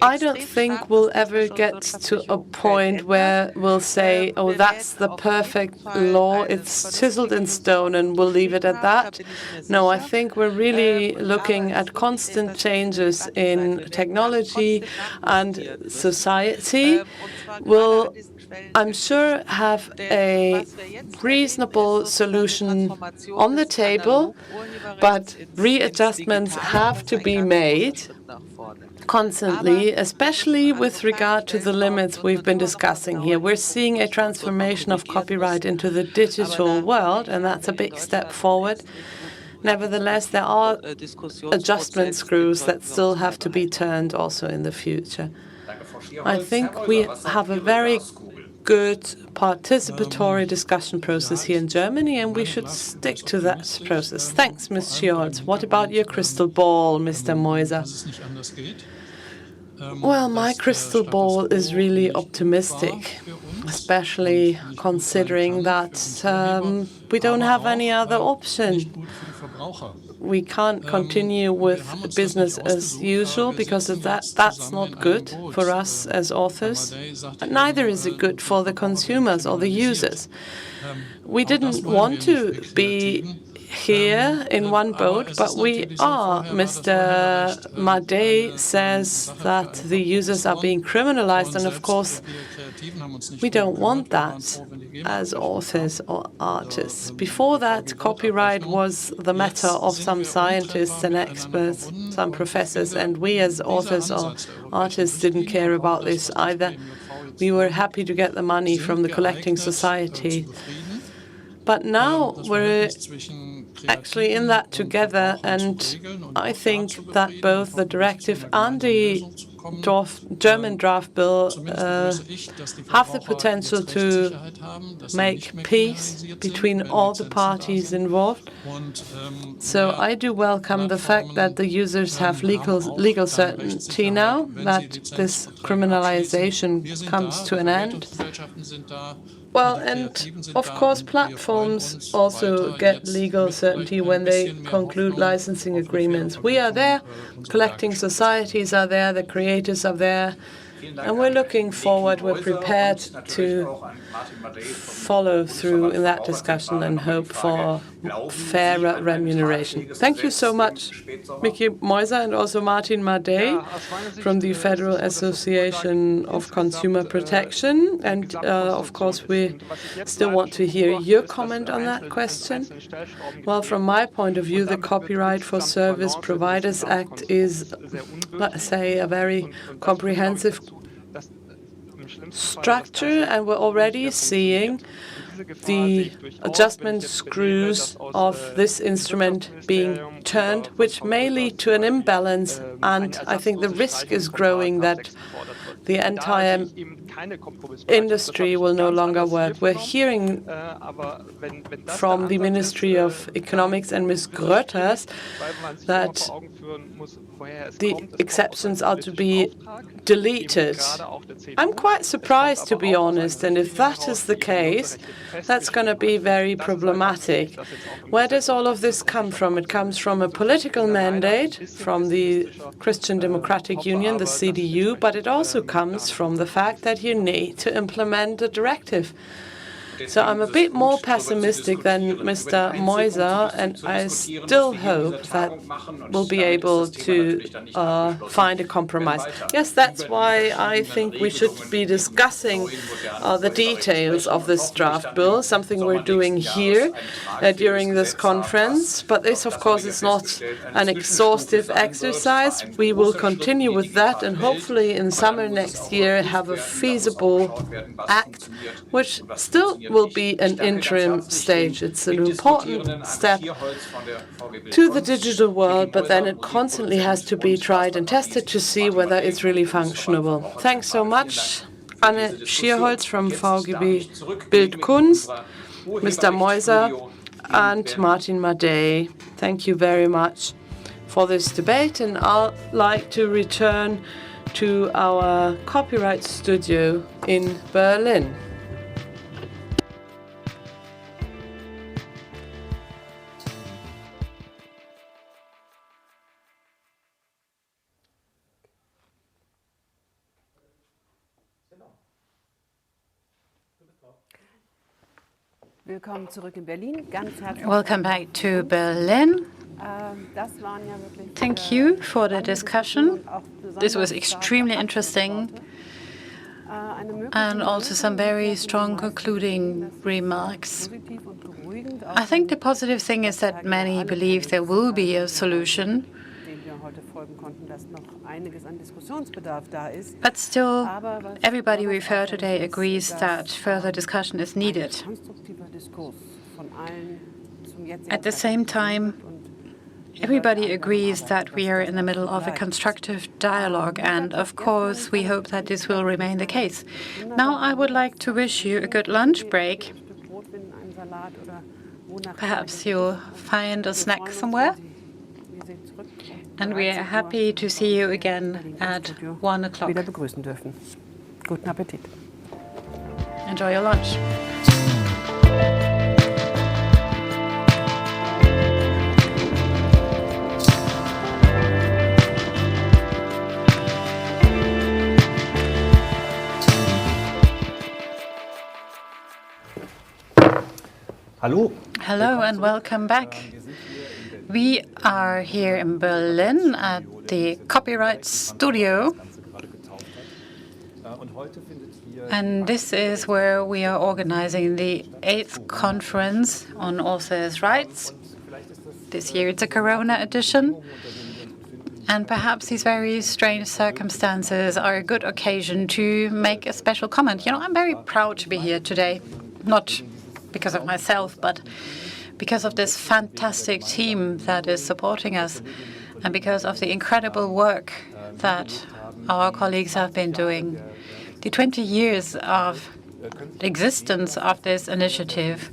I don't think we'll ever get to a point where we'll say, oh, that's the perfect law, it's chiseled in stone, and we'll leave it at that. No, I think we're really looking at constant changes in technology and society. We'll, I'm sure, have a reasonable solution on the table, but readjustments have to be made. constantly, especially with regard to the limits we've been discussing here. We're seeing a transformation of copyright into the digital world, and that's a big step forward. Nevertheless, there are adjustment screws that still have to be turned also in the future. I think we have a very good participatory discussion process here in Germany, and we should stick to that process. Thanks, Ms. Schiolz. What about your crystal ball, Mr. Moiser? Well, my crystal ball is really optimistic, especially considering that we don't have any other option. We can't continue with business as usual because that's not good for us as authors. But neither is it good for the consumers or the users. We didn't want to be here in one boat, but we are. Mr. Madej says that the users are being criminalized, and of course, we don't want that as authors or artists. Before that, copyright was the matter of some scientists and experts, some professors, and we as authors or artists didn't care about this either. We were happy to get the money from the collecting society. But now we're actually in that together, and I think that both the directive and the German draft bill have the potential to make peace between all the parties involved. So I do welcome the fact that the users have legal certainty now, that this criminalization comes to an end. Well, and of course, platforms also get legal certainty when they conclude licensing agreements. We are there, collecting societies are there, the creators are there, and we're looking forward, we're prepared to follow through in that discussion and hope for fairer remuneration. Thank you so much, Mickey Moiser and also Martin Madej from the Federal Association of Consumer Protection. And of course, we still want to hear your comment on that question. Well, from my point of view, the Copyright for Service Providers Act is, let's say, a very comprehensive structure, and we're already seeing the adjustment screws of this instrument being turned, which may lead to an imbalance, and I think the risk is growing that the entire industry will no longer work. We're hearing from the Ministry of Economics and Ms. Grötters that the exceptions are to be deleted. I'm quite surprised, to be honest, and if that is the case, that's going to be very problematic. Where does all of this come from? It comes from a political mandate from the Christian Democratic Union, the CDU, but it also comes from the fact that you need to implement the directive. So I'm a bit more pessimistic than Mr. Moiser, and I still hope that we'll be able to find a compromise. Yes, that's why I think we should be discussing the details of this draft bill, something we're doing here during this conference. But this, of course, is not an exhaustive exercise. We will continue with that and hopefully in summer next year have a feasible act, which still will be an interim stage. It's an important step to the digital world, but then it constantly has to be tried and tested to see whether it's really functionable. Thanks so much, Anne Schierholz from VGB Bild Kunst, Mr. Moiser, and Martin Madej. Thank you very much for this debate, and I'd like to return to our copyright studio in Berlin. Welcome back to Berlin. Thank you for the discussion. This was extremely interesting, and also some very strong concluding remarks. I think the positive thing is that many believe there will be a solution But still, everybody we've heard today agrees that further discussion is needed. At the same time, everybody agrees that we are in the middle of a constructive dialogue, and of course, we hope that this will remain the case. Now, I would like to wish you a good lunch break. Perhaps you'll find a snack somewhere. And we are happy to see you again at 1 o'clock. Guten Appetit. Enjoy your lunch. Hello and welcome back. We are here in Berlin at the Copyright Studio. And this is where we are organizing the 8th conference on authors' rights. This year it's a Corona edition. And perhaps these very strange circumstances are a good occasion to make a special comment. You know, I'm very proud to be here today, not because of myself, but because of this fantastic team that is supporting us and because of the incredible work that our colleagues have been doing. The 20 years of existence of this initiative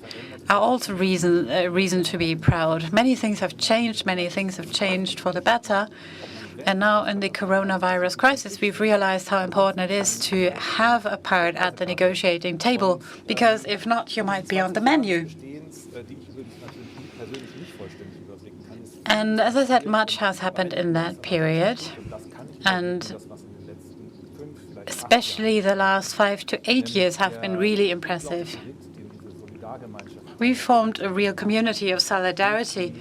are also reason to be proud. Many things have changed. Many things have changed for the better. And now in the coronavirus crisis, we've realized how important it is to have a part at the negotiating table, because if not, you might be on the menu. And as I said, much has happened in that period, and especially the last 5 to 8 years have been really impressive. We formed a real community of solidarity,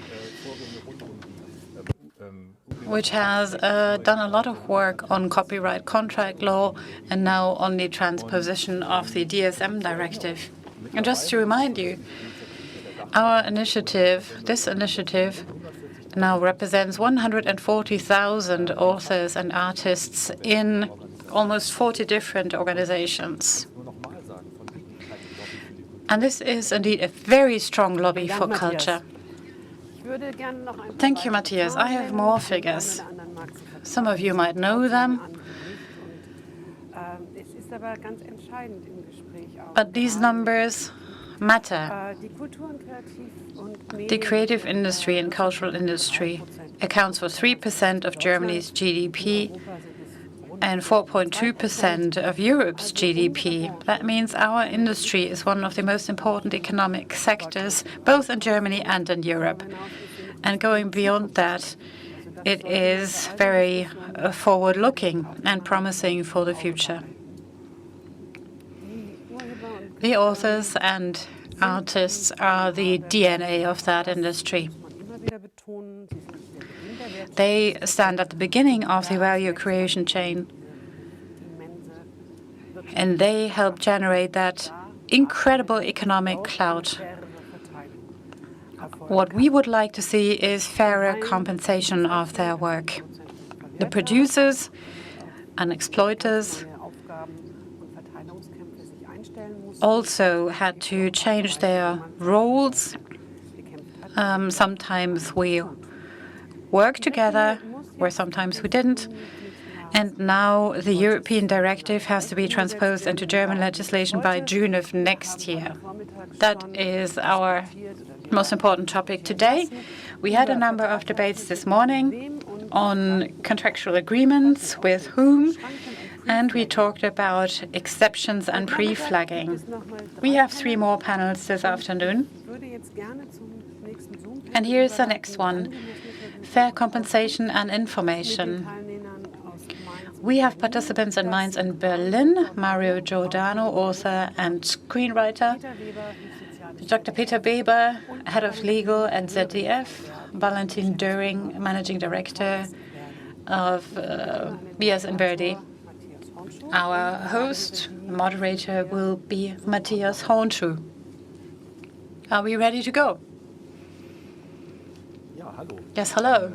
which has done a lot of work on copyright contract law and now on the transposition of the DSM directive. And just to remind you, this initiative, now represents 140,000 authors and artists in almost 40 different organizations. And this is indeed a very strong lobby for culture. Thank you, Matthias. I have more figures. Some of you might know them. But these numbers matter. The creative industry and cultural industry accounts for 3% of Germany's GDP and 4.2% of Europe's GDP. That means our industry is one of the most important economic sectors, both in Germany and in Europe. And going beyond that, it is very forward-looking and promising for the future. The authors and artists are the DNA of that industry. They stand at the beginning of the value creation chain, and they help generate that incredible economic clout. What we would like to see is fairer compensation of their work. The producers and exploiters also had to change their roles. Sometimes we worked together, or sometimes we didn't. And now the European directive has to be transposed into German legislation by June of next year. That is our most important topic today. We had a number of debates this morning on contractual agreements, with whom, and we talked about exceptions and pre-flagging. We have 3 more panels this afternoon. And here's the next one: fair compensation and information. We have participants in Mainz and Berlin: Mario Giordano, author and screenwriter; Dr. Peter Weber, head of legal at ZDF; Valentin Döring, managing director of Bias and Verdi. Our host, moderator, will be Matthias Honschuh. Are we ready to go? Yes, hello.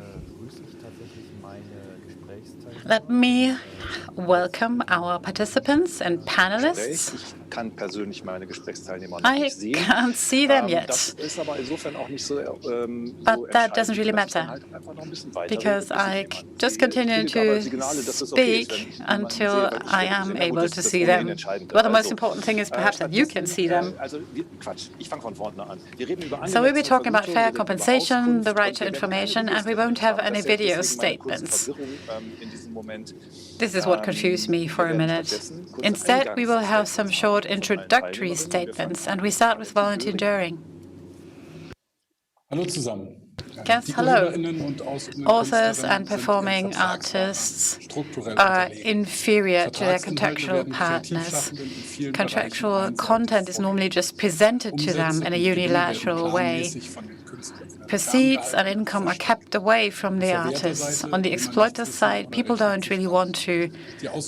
Let me welcome our participants and panelists. I can't see them yet, but that doesn't really matter, because I just continue to speak until I am able to see them. Well, the most important thing is perhaps that you can see them. So we'll be talking about fair compensation, the right to information, and we won't have any video statements. This is what confused me for a minute. Instead, we will have some short introductory statements, and we start with Valentin Döring. Yes, hello. Authors and performing artists are inferior to their contractual partners. Contractual content is normally just presented to them in a unilateral way. Proceeds and income are kept away from the artists. On the exploiter side, people don't really want to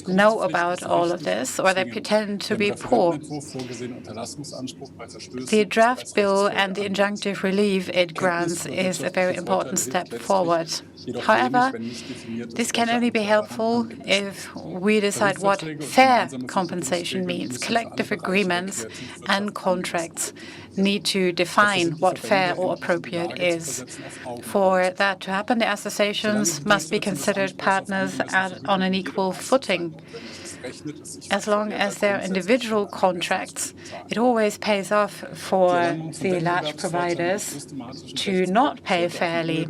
know about all of this, or they pretend to be poor. The draft bill and the injunctive relief it grants is a very important step forward. However, this can only be helpful if we decide what fair compensation means. Collective agreements and contracts need to define what fair or appropriate is. For that to happen, the associations must be considered partners on an equal footing. As long as there are individual contracts, it always pays off for the large providers to not pay fairly.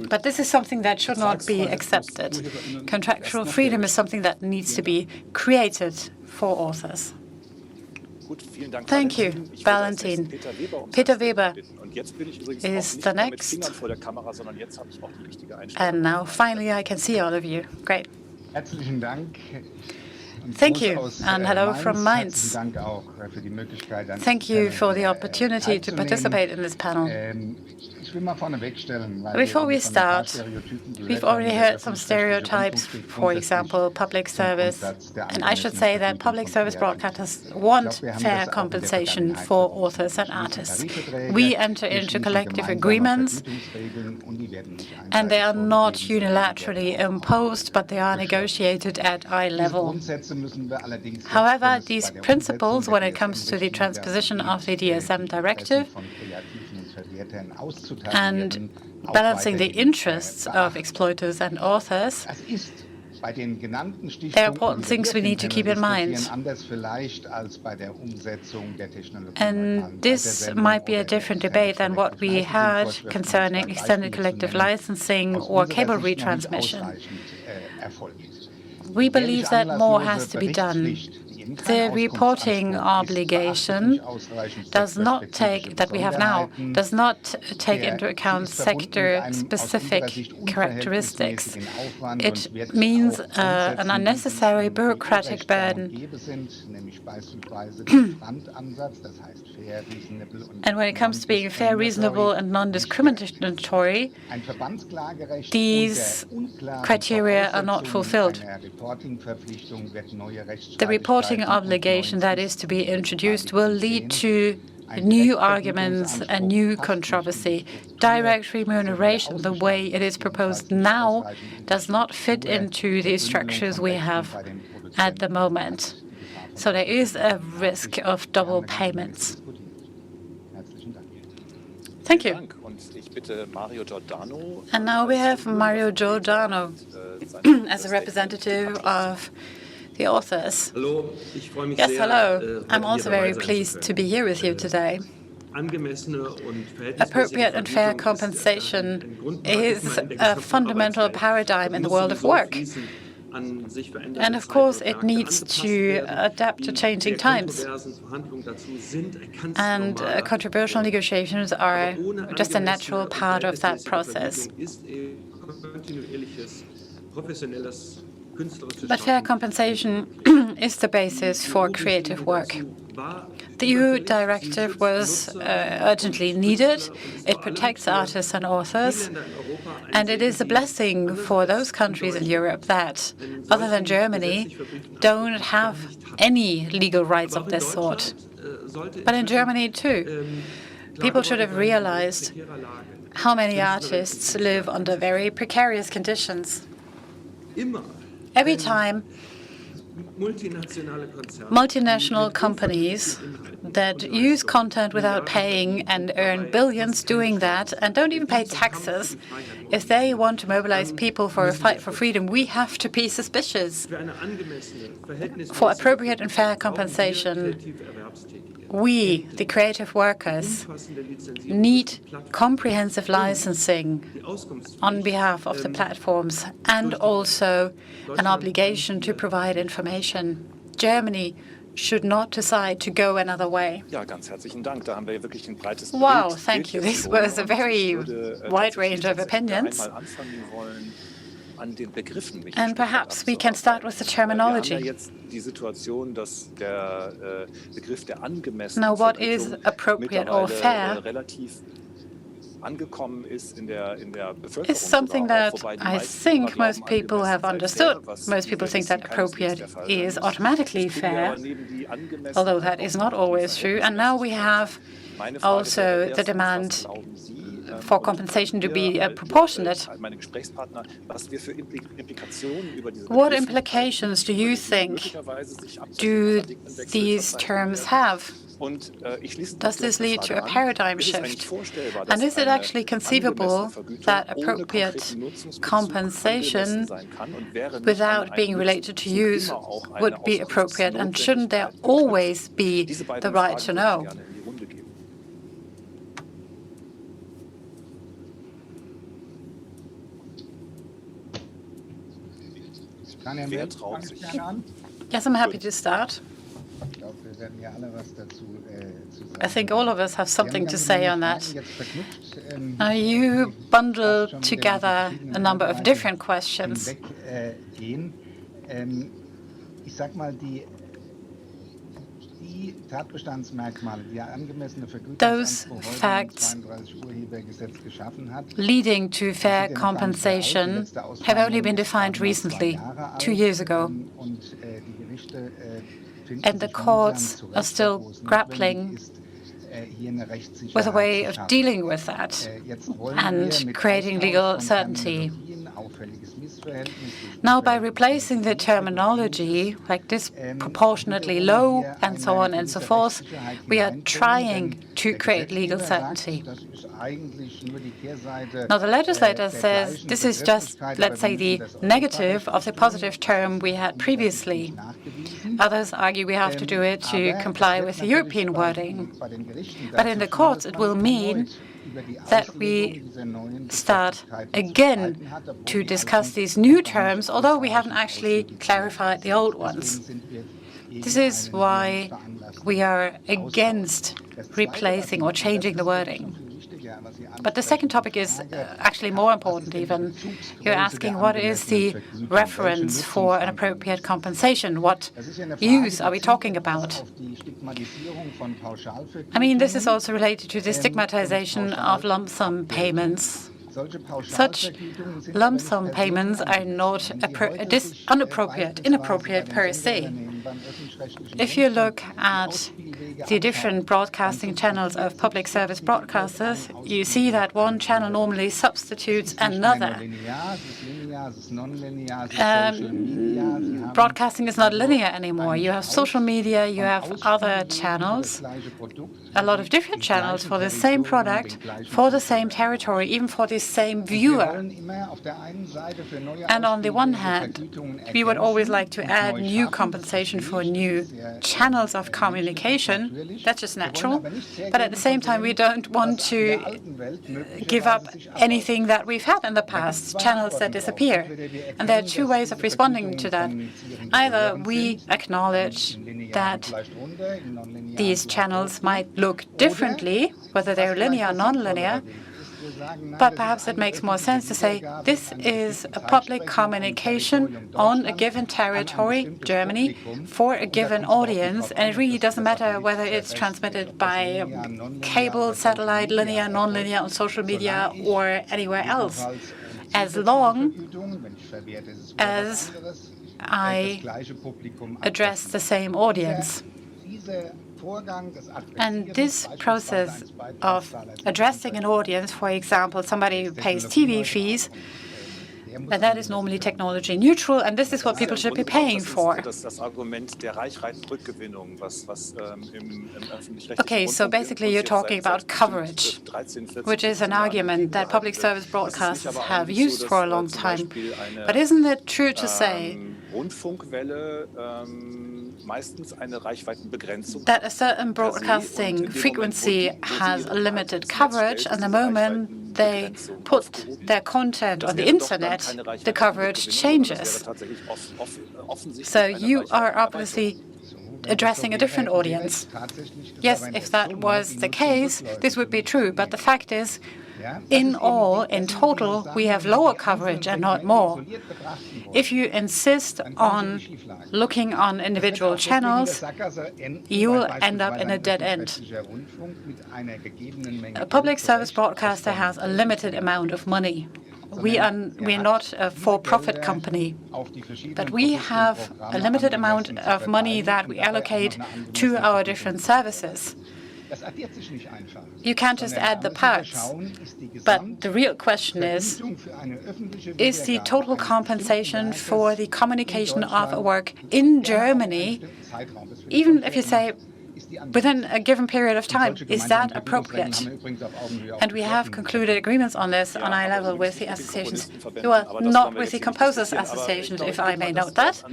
But this is something that should not be accepted. Contractual freedom is something that needs to be created for authors. Thank you, Valentin. Peter Weber is the next. And now, finally, I can see all of you. Great. Thank you, and hello from Mainz. Thank you for the opportunity to participate in this panel. Before we start, we've already heard some stereotypes, for example, public service. And I should say that public service broadcasters want fair compensation for authors and artists. We enter into collective agreements, and they are not unilaterally imposed, but they are negotiated at eye level. However, these principles, when it comes to the transposition of the DSM directive, and balancing the interests of exploiters and authors, there are important things we need to keep in mind. And this might be a different debate than what we had concerning extended collective licensing or cable retransmission. We believe that more has to be done. The reporting obligation does not take into account sector-specific characteristics. It means an unnecessary bureaucratic burden. And when it comes to being fair, reasonable, and non-discriminatory, these criteria are not fulfilled. The reporting obligation that is to be introduced will lead to new arguments and new controversy. Direct remuneration, the way it is proposed now, does not fit into the structures we have at the moment. So there is a risk of double payments. Thank you. And now we have Mario Giordano as a representative of the authors. Yes, hello. I'm also very pleased to be here with you today. Appropriate and fair compensation is a fundamental paradigm in the world of work. And of course, it needs to adapt to changing times. And controversial negotiations are just a natural part of that process. But fair compensation is the basis for creative work. The EU directive was urgently needed. It protects artists and authors, and it is a blessing for those countries in Europe that, other than Germany, don't have any legal rights of this sort. But in Germany, too, people should have realized how many artists live under very precarious conditions. Every time multinational companies that use content without paying and earn billions doing that and don't even pay taxes, if they want to mobilize people for a fight for freedom, we have to be suspicious. For appropriate and fair compensation, we, the creative workers, need comprehensive licensing on behalf of the platforms and also an obligation to provide information. Germany should not decide to go another way. Wow, thank you. This was a very wide range of opinions. And perhaps we can start with the terminology. Now, what is appropriate or fair is something that I think most people have understood. Most people think that appropriate is automatically fair, although that is not always true. And now we have also the demand for compensation to be proportionate. What implications do you think do these terms have? Does this lead to a paradigm shift? And is it actually conceivable that appropriate compensation without being related to use would be appropriate? And shouldn't there always be the right to know? Yes, I'm happy to start. I think all of us have something to say on that. Now, you bundle together a number of different questions. Those facts leading to fair compensation have only been defined recently, 2 years ago. And the courts are still grappling with a way of dealing with that and creating legal certainty. Now, by replacing the terminology like disproportionately low and so on and so forth, we are trying to create legal certainty. Now, the legislator says this is just, let's say, the negative of the positive term we had previously. Others argue we have to do it to comply with the European wording. But in the courts, it will mean that we start again to discuss these new terms, although we haven't actually clarified the old ones. This is why we are against replacing or changing the wording. But the second topic is actually more important even. You're asking what is the reference for an appropriate compensation? What use are we talking about? I mean, this is also related to the stigmatization of lump sum payments. Such lump sum payments are not inappropriate per se. If you look at the different broadcasting channels of public service broadcasters, you see that one channel normally substitutes another. Broadcasting is not linear anymore. You have social media, you have other channels, a lot of different channels for the same product, for the same territory, even for the same viewer. And on the one hand, we would always like to add new compensation for new channels of communication. That's just natural. But at the same time, we don't want to give up anything that we've had in the past, channels that disappear. And there are two ways of responding to that. Either we acknowledge that these channels might look differently, whether they're linear or non-linear, but perhaps it makes more sense to say this is a public communication on a given territory, Germany, for a given audience, and it really doesn't matter whether it's transmitted by cable, satellite, linear, non-linear, on social media, or anywhere else, as long as I address the same audience. And this process of addressing an audience, for example, somebody who pays TV fees, And that is normally technology neutral, and this is what people should be paying for. Okay, so basically you're talking about coverage, which is an argument that public service broadcasters have used for a long time. But isn't it true to say that a certain broadcasting frequency has limited coverage, and the moment they put their content on the internet, the coverage changes? So you are obviously addressing a different audience. Yes, if that was the case, this would be true. But the fact is, in total, we have lower coverage and not more. If you insist on looking on individual channels, you will end up in a dead end. A public service broadcaster has a limited amount of money. We are not a for-profit company, but we have a limited amount of money that we allocate to our different services. You can't just add the parts. But the real question is the total compensation for the communication of a work in Germany, even if you say within a given period of time, is that appropriate? And we have concluded agreements on this on eye level with the associations. Well, not with the Composers Associations, if I may note that.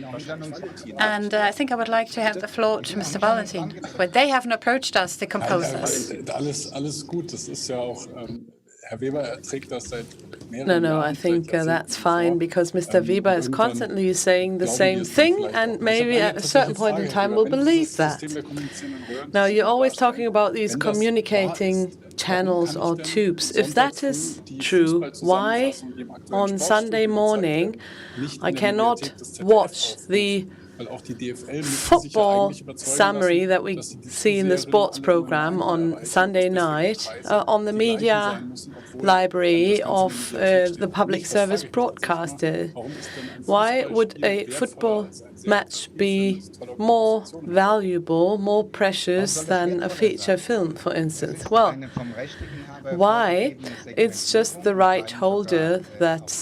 And I think I would like to hand the floor to Mr. Valentin, but they haven't approached us, the composers. Alles gut. Das ist ja auch, Herr Weber trägt das seit No, I think that's fine, because Mr. Weber is constantly saying the same thing, and maybe at a certain point in time we'll believe that. Now, you're always talking about these communicating channels or tubes. If that is true, why on Sunday morning I cannot watch the football summary that we see in the sports program on Sunday night on the media library of the public service broadcaster? Why would a football match be more valuable, more precious than a feature film, for instance? Well, why? It's just the right holder that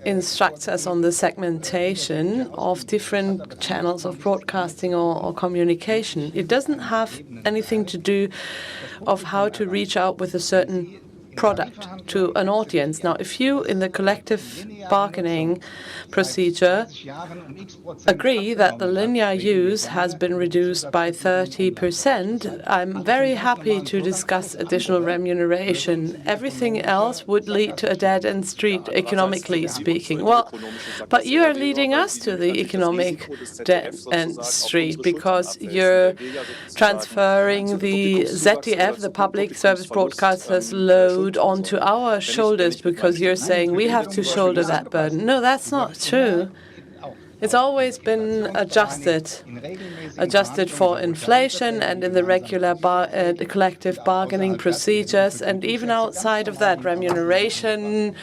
instructs us on the segmentation of different channels of broadcasting or communication. It doesn't have anything to do of how to reach out with a certain product to an audience. Now, if you, in the collective bargaining procedure, agree that the linear use has been reduced by 30%, I'm very happy to discuss additional remuneration. Everything else would lead to a dead-end street, economically speaking. Well, but you are leading us to the economic dead-end street, because you're transferring the ZDF, the public service broadcasters' load, onto our shoulders, because you're saying we have to shoulder that burden. No, that's not true. It's always been adjusted for inflation and in the regular collective bargaining procedures, and even outside of that, remuneration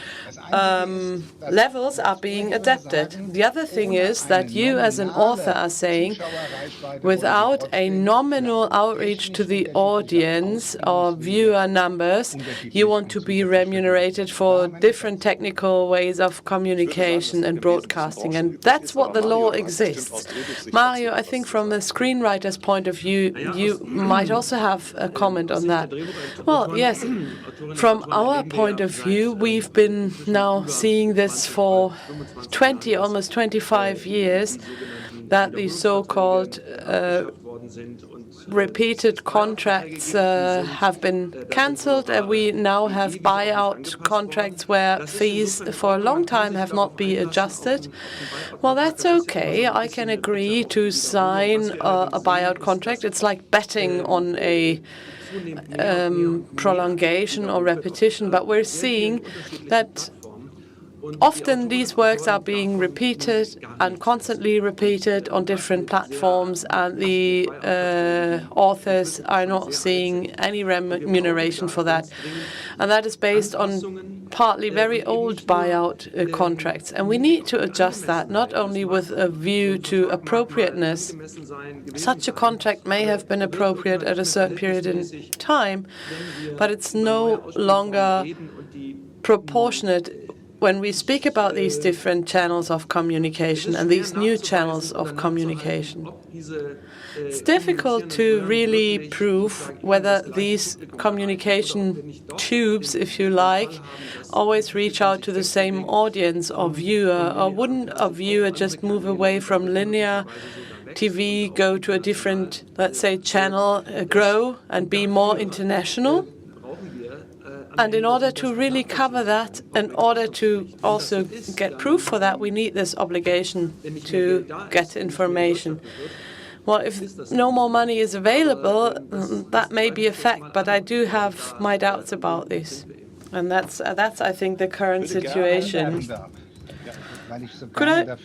levels are being adapted. The other thing is that you as an author are saying, without a nominal outreach to the audience or viewer numbers, you want to be remunerated for different technical ways of communication and broadcasting. And that's what the law exists. Mario, I think from the screenwriter's point of view, you might also have a comment on that. Well, yes, from our point of view, we've been now seeing this for almost 25 years, that the so-called repeated contracts have been cancelled, and we now have buyout contracts where fees for a long time have not been adjusted. Well, that's okay. I can agree to sign a buyout contract. It's like betting on a prolongation or repetition, but we're seeing that often these works are being repeated and constantly repeated on different platforms, and the authors are not seeing any remuneration for that. And that is based on partly very old buyout contracts. And we need to adjust that, not only with a view to appropriateness. Such a contract may have been appropriate at a certain period in time, but it's no longer proportionate when we speak about these different channels of communication and these new channels of communication, it's difficult to really prove whether these communication tubes, if you like, always reach out to the same audience or viewer, or wouldn't a viewer just move away from linear TV, go to a different, let's say, channel, grow and be more international? And in order to really cover that, in order to also get proof for that, we need this obligation to get information. Well, if no more money is available, that may be a fact, but I do have my doubts about this. And that's I think, the current situation. Could I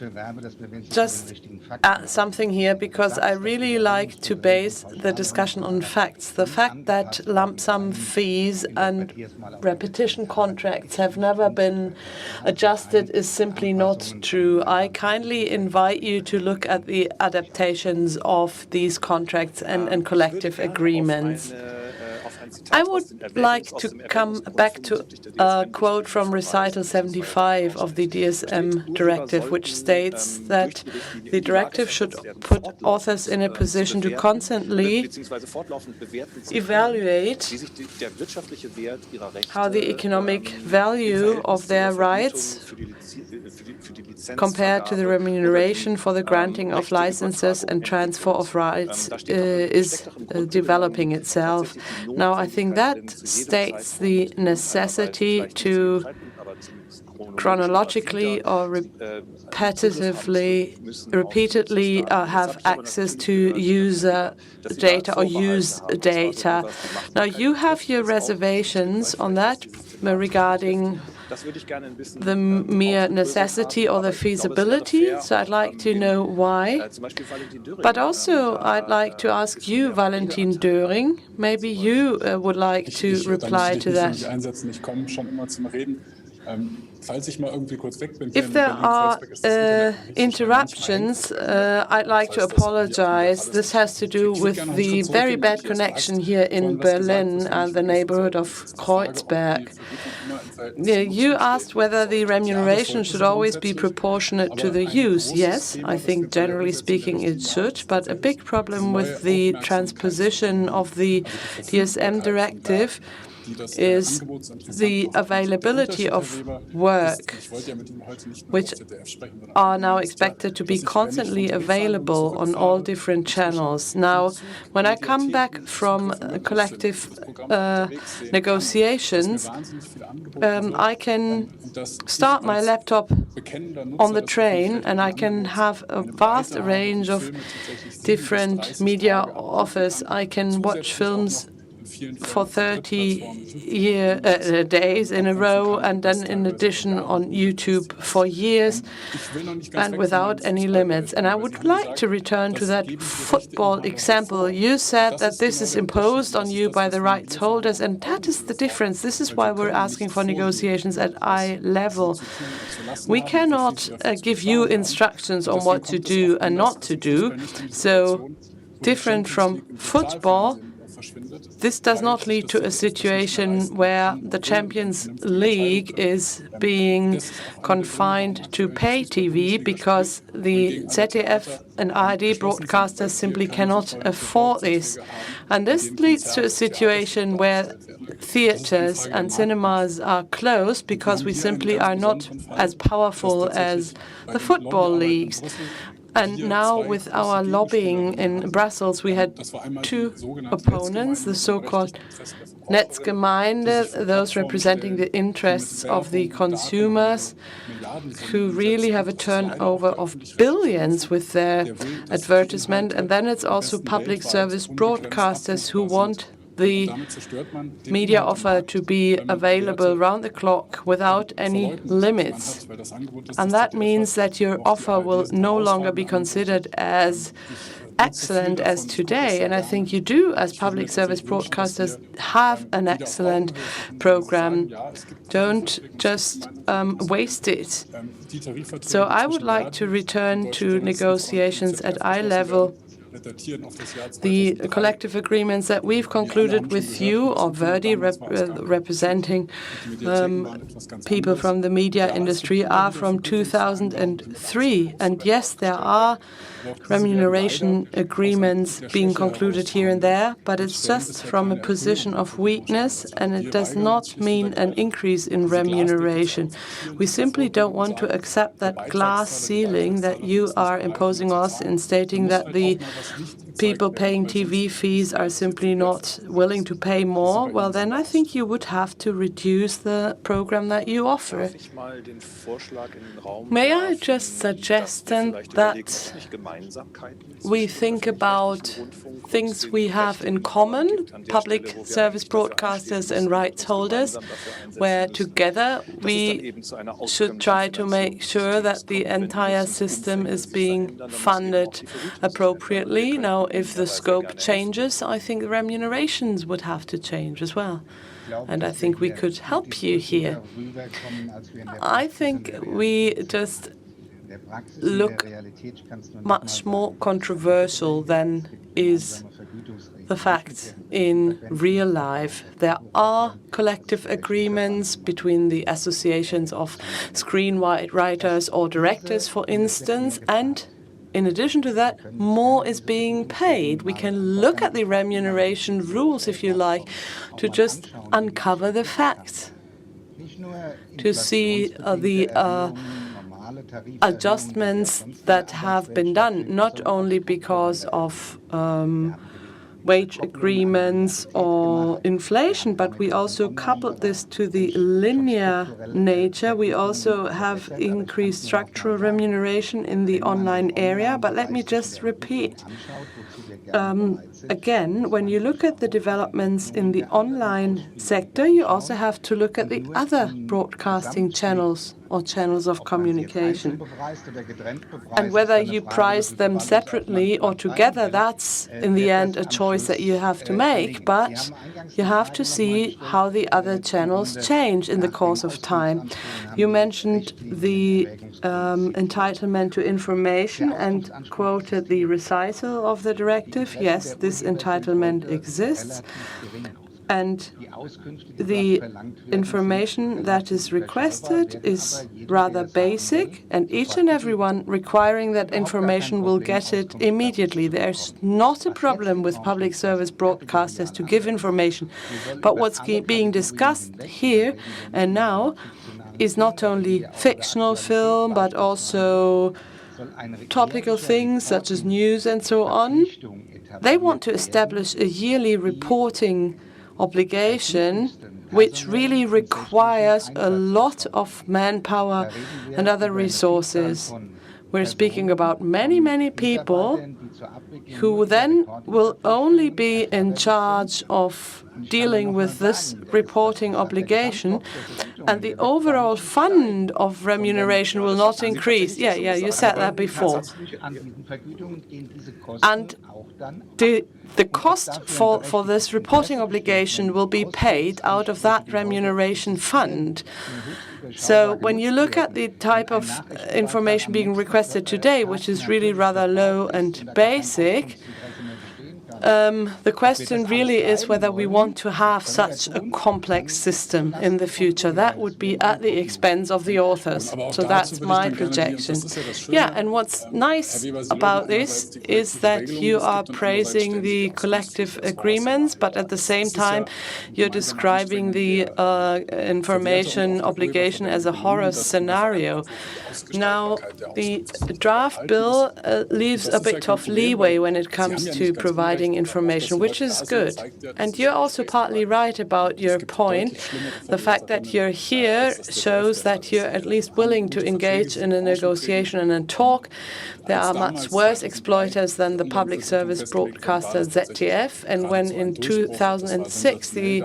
just add something here, because I really like to base the discussion on facts. The fact that lump sum fees and repetition contracts have never been adjusted is simply not true. I kindly invite you to look at the adaptations of these contracts and collective agreements. I would like to come back to a quote from recital 75 of the DSM directive, which states that the directive should put authors in a position to constantly evaluate how the economic value of their rights compared to the remuneration for the granting of licenses and transfer of rights is developing itself. Now, I think that states the necessity to chronologically or repeatedly have access to user data or use data. Now, you have your reservations on that regarding the mere necessity or the feasibility, so I'd like to know why. But also, I'd like to ask you, Valentin Döring, maybe you would like to reply to that. If there are interruptions, I'd like to apologize. This has to do with the very bad connection here in Berlin and the neighborhood of Kreuzberg. You asked whether the remuneration should always be proportionate to the use. Yes, I think generally speaking it should, but a big problem with the transposition of the DSM directive is the availability of work, which are now expected to be constantly available on all different channels. Now, when I come back from collective negotiations, I can start my laptop on the train and I can have a vast range of different media offers. I can watch films for 30 days in a row, and then in addition on YouTube for years, and without any limits. And I would like to return to that football example. You said that this is imposed on you by the rights holders, and that is the difference. This is why we're asking for negotiations at eye level. We cannot give you instructions on what to do and not to do. So, different from football, this does not lead to a situation where the Champions League is being confined to pay TV because the ZDF and ARD broadcasters simply cannot afford this. And this leads to a situation where theaters and cinemas are closed because we simply are not as powerful as the football leagues. And now with our lobbying in Brussels, we had two opponents, the so-called Netzgemeinde, those representing the interests of the consumers, who really have a turnover of billions with their advertisement. And then it's also public service broadcasters who want the media offer to be available round the clock without any limits. And that means that your offer will no longer be considered as excellent as today. And I think you do, as public service broadcasters, have an excellent program. Don't just waste it. So I would like to return to negotiations at eye level The collective agreements that we've concluded with you, or Verdi, representing people from the media industry, are from 2003. And yes, there are remuneration agreements being concluded here and there, but it's just from a position of weakness, and it does not mean an increase in remuneration. We simply don't want to accept that glass ceiling that you are imposing on us in stating that the people paying TV fees are simply not willing to pay more. Well, then I think you would have to reduce the program that you offer. May I just suggest then that we think about things we have in common, public service broadcasters and rights holders, where together we should try to make sure that the entire system is being funded appropriately. Now, if the scope changes, I think the remunerations would have to change as well. And I think we could help you here. I think we just look much more controversial than is the fact in real life. There are collective agreements between the associations of screenwriters or directors, for instance, and in addition to that, more is being paid. We can look at the remuneration rules, if you like, to just uncover the facts, to see the adjustments that have been done, not only because of wage agreements or inflation, but we also coupled this to the linear nature. We also have increased structural remuneration in the online area. But let me just repeat. Again, when you look at the developments in the online sector, you also have to look at the other broadcasting channels or channels of communication. And whether you price them separately or together, that's in the end a choice that you have to make. But you have to see how the other channels change in the course of time. You mentioned the entitlement to information and quoted the recital of the directive. Yes, this entitlement exists. And the information that is requested is rather basic, and each and everyone requiring that information will get it immediately. There's not a problem with public service broadcasters to give information. But what's being discussed here and now is not only fictional film, but also topical things such as news and so on. They want to establish a yearly reporting obligation, which really requires a lot of manpower and other resources. We're speaking about many, many people who then will only be in charge of dealing with this reporting obligation, and the overall fund of remuneration will not increase. Yeah, you said that before. And the cost for this reporting obligation will be paid out of that remuneration fund. So when you look at the type of information being requested today, which is really rather low and basic, the question really is whether we want to have such a complex system in the future. That would be at the expense of the authors. So that's my projection. Yeah, and what's nice about this is that you are praising the collective agreements, but at the same time, you're describing the information obligation as a horror scenario. Now, the draft bill leaves a bit of leeway when it comes to providing information, which is good. And you're also partly right about your point. The fact that you're here shows that you're at least willing to engage in a negotiation and a talk. There are much worse exploiters than the public service broadcaster ZDF. And when in 2006 the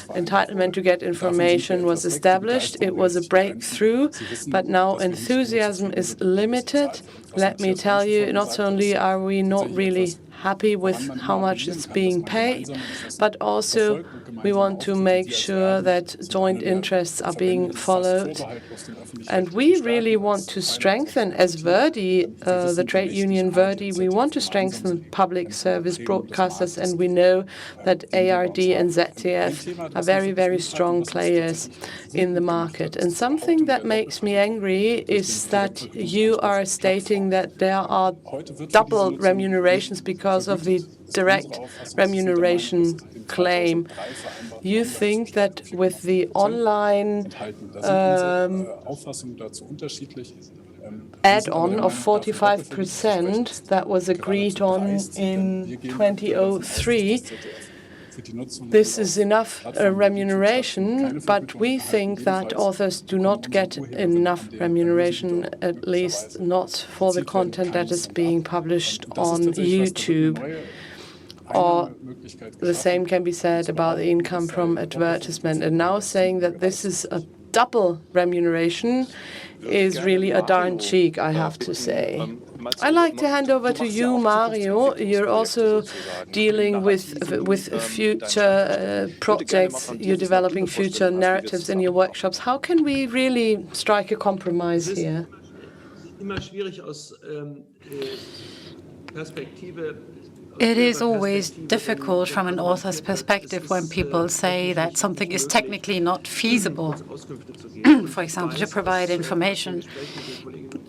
entitlement to get information was established, it was a breakthrough. But now enthusiasm is limited. Let me tell you, not only are we not really happy with how much is being paid, but also we want to make sure that joint interests are being followed. And we really want to strengthen, as Verdi, the trade union Verdi, we want to strengthen public service broadcasters, and we know that ARD and ZDF are very, very strong players in the market. And something that makes me angry is that you are stating that there are double remunerations because of the direct remuneration claim. You think that with the online add-on of 45% that was agreed on in 2003, this is enough remuneration, but we think that authors do not get enough remuneration, at least not for the content that is being published on YouTube. Or the same can be said about the income from advertisement. And now saying that this is a double remuneration is really a darn cheek, I have to say. I'd like to hand over to you, Mario. You're also dealing with future projects. You're developing future narratives in your workshops. How can we really strike a compromise here? It is always difficult from an author's perspective when people say that something is technically not feasible, for example, to provide information.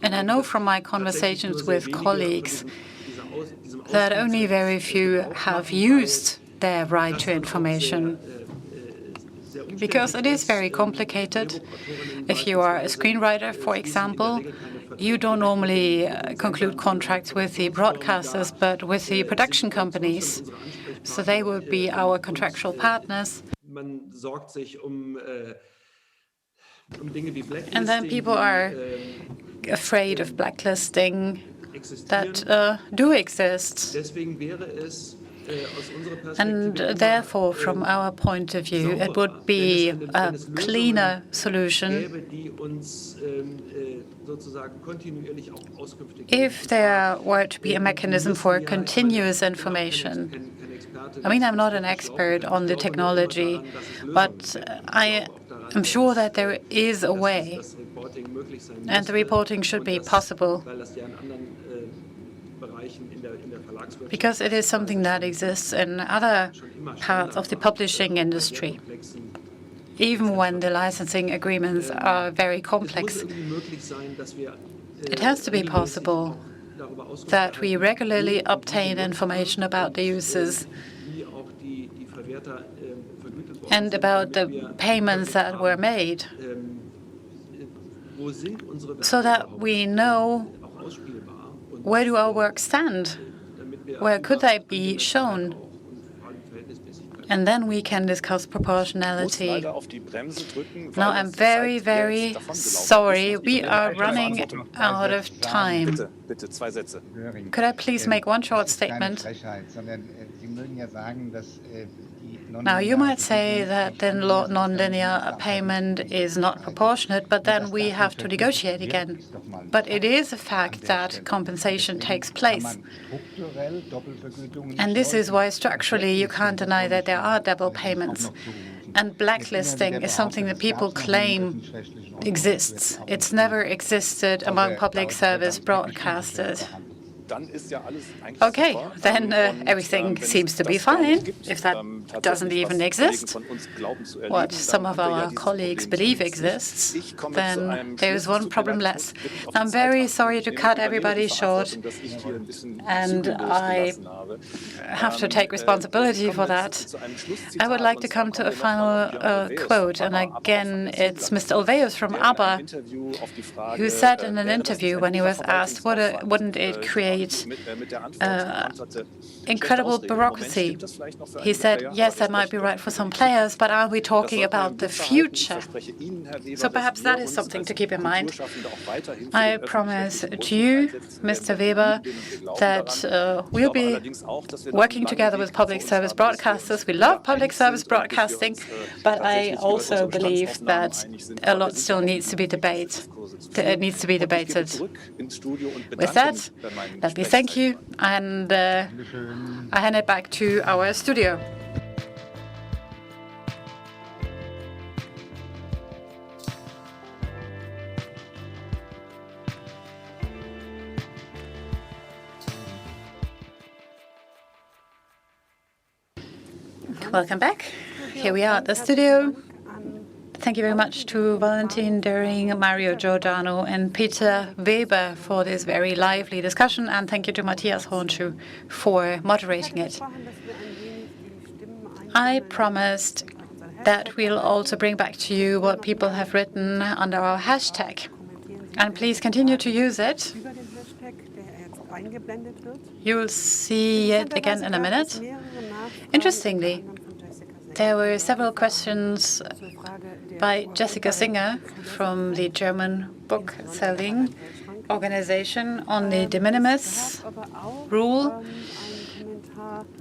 And I know from my conversations with colleagues that only very few have used their right to information, because it is very complicated. If you are a screenwriter, for example, you don't normally conclude contracts with the broadcasters, but with the production companies. So they would be our contractual partners. And then people are afraid of blacklisting that do exist. And therefore, from our point of view, it would be a cleaner solution if there were to be a mechanism for continuous information. I mean, I'm not an expert on the technology, but I am sure that there is a way, and the reporting should be possible, because it is something that exists in other parts of the publishing industry, even when the licensing agreements are very complex. It has to be possible that we regularly obtain information about the users and about the payments that were made, so that we know where do our works stand, where could they be shown, and then we can discuss proportionality. Now, I'm very, very sorry. We are running out of time. Could I please make one short statement? Now, you might say that then non-linear payment is not proportionate, but then we have to negotiate again. But it is a fact that compensation takes place. And this is why structurally you can't deny that there are double payments. And blacklisting is something that people claim exists. It's never existed among public service broadcasters. Okay, then everything seems to be fine, if that doesn't even exist. What some of our colleagues believe exists, then there is one problem less. I'm very sorry to cut everybody short, and I have to take responsibility for that. I would like to come to a final quote, and again, it's Mr. Ulvaeus from ABBA, who said in an interview when he was asked, wouldn't it create incredible bureaucracy? He said, yes, that might be right for some players, but are we talking about the future? So perhaps that is something to keep in mind. I promise to you, Mr. Weber, that we'll be working together with public service broadcasters. We love public service broadcasting, but I also believe that a lot still needs to be debated. needs to be debated. With that, let me thank you, and I hand it back to our studio. Welcome back. Here we are at the studio. Thank you very much to Valentin Döring, Mario Giordano, and Peter Weber for this very lively discussion, and thank you to Matthias Hornschuh for moderating it. I promised that we'll also bring back to you what people have written under our hashtag, and please continue to use it. You'll see it again in a minute. Interestingly, there were several questions by Jessica Singer from the German book-selling organization on the de minimis rule.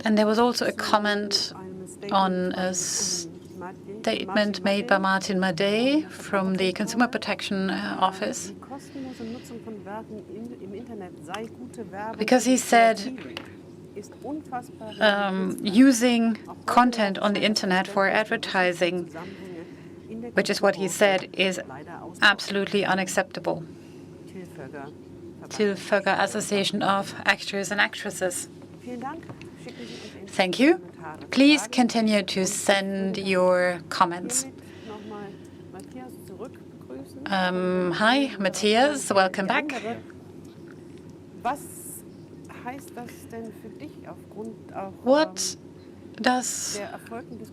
And there was also a comment on a statement made by Martin Madej from the Consumer Protection Office, because he said using content on the internet for advertising, which is what he said, is absolutely unacceptable. Till Vögger Association of Actors and Actresses. Thank you. Please continue to send your comments. Hi, Matthias. Welcome back. What does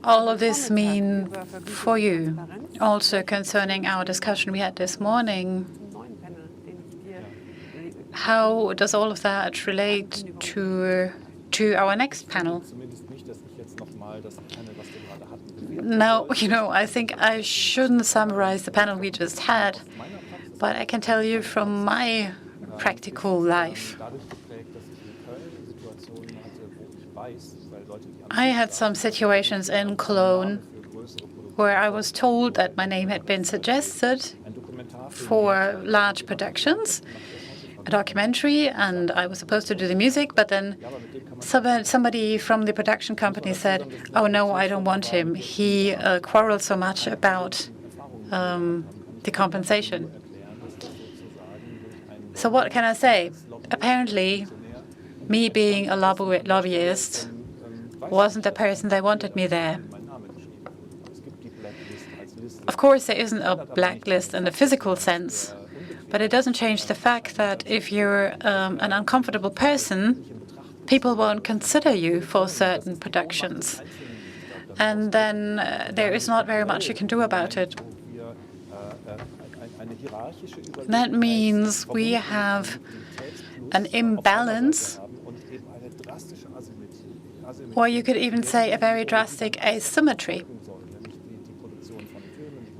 all of this mean for you? Also concerning our discussion we had this morning, how does all of that relate to our next panel? Now, I think I shouldn't summarize the panel we just had, but I can tell you from my practical life. I had some situations in Cologne where I was told that my name had been suggested for large productions, a documentary, and I was supposed to do the music, but then somebody from the production company said, "Oh no, I don't want him. He quarreled so much about the compensation." So what can I say? Apparently, me being a lobbyist wasn't the person they wanted me there. Of course, there isn't a blacklist in the physical sense, but it doesn't change the fact that if you're an uncomfortable person, people won't consider you for certain productions. And then there is not very much you can do about it. That means we have an imbalance, or you could even say a very drastic asymmetry.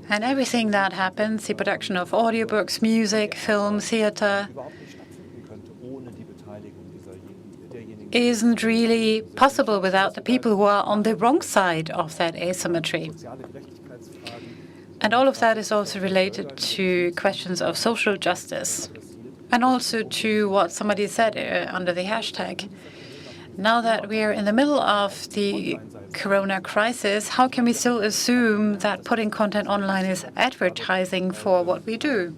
And everything that happens, the production of audiobooks, music, film, theater, isn't really possible without the people who are on the wrong side of that asymmetry. And all of that is also related to questions of social justice, and also to what somebody said under the hashtag. Now that we are in the middle of the corona crisis, how can we still assume that putting content online is advertising for what we do?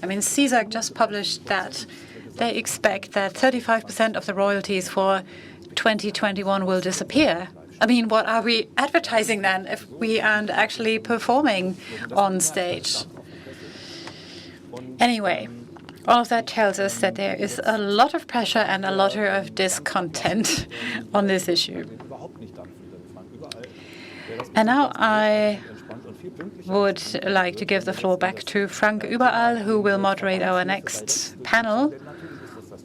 I mean, CSAC just published that they expect that 35% of the royalties for 2021 will disappear. I mean, what are we advertising then if we aren't actually performing on stage? Anyway, all of that tells us that there is a lot of pressure and a lot of discontent on this issue. And now I would like to give the floor back to Frank Überall, who will moderate our next panel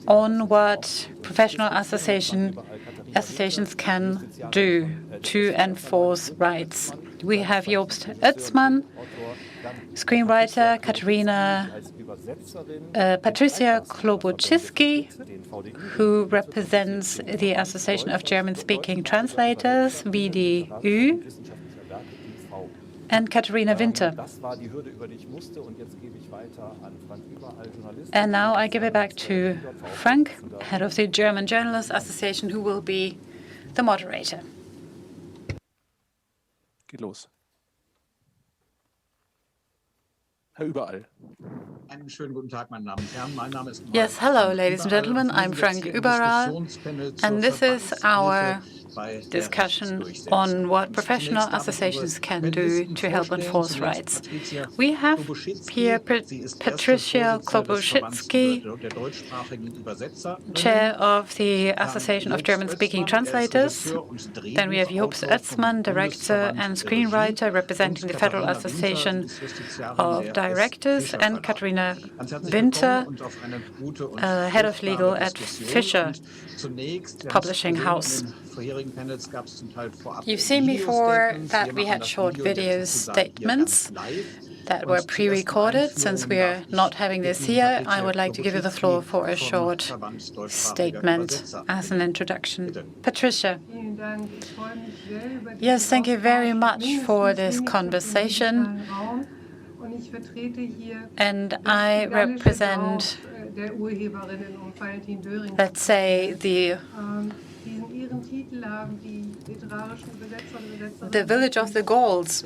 on what professional associations can do to enforce rights. We have Jobst Özmann, screenwriter, Patricia Klobuczycki, who represents the Association of German-Speaking Translators, VDÜ, and Katharina Winter. Das war die Hürde, über die ich musste, und jetzt gebe ich weiter an Frank Überall, Journalist. And now I give it back to Frank, head of the German Journalists Association, who will be the moderator. Geht los. Herr Überall. Einen schönen guten Tag, meine Damen und Herren. Mein Name ist Yes, hello, ladies and gentlemen. I'm Frank Überall, and this is our discussion on what professional associations can do to help enforce rights. We have here Patricia Klobuchitsky, chair of the Association of German-Speaking Translators. Then we have Jobs Özman, director and screenwriter representing the Federal Association of Directors, and Katharina Winter, head of legal at Fischer Publishing House. You've seen before that we had short video statements that were pre-recorded. Since we are not having this here, I would like to give you the floor for a short statement as an introduction. Patricia. Yes, thank you very much for this conversation. And I represent, let's say, the village of the Gauls,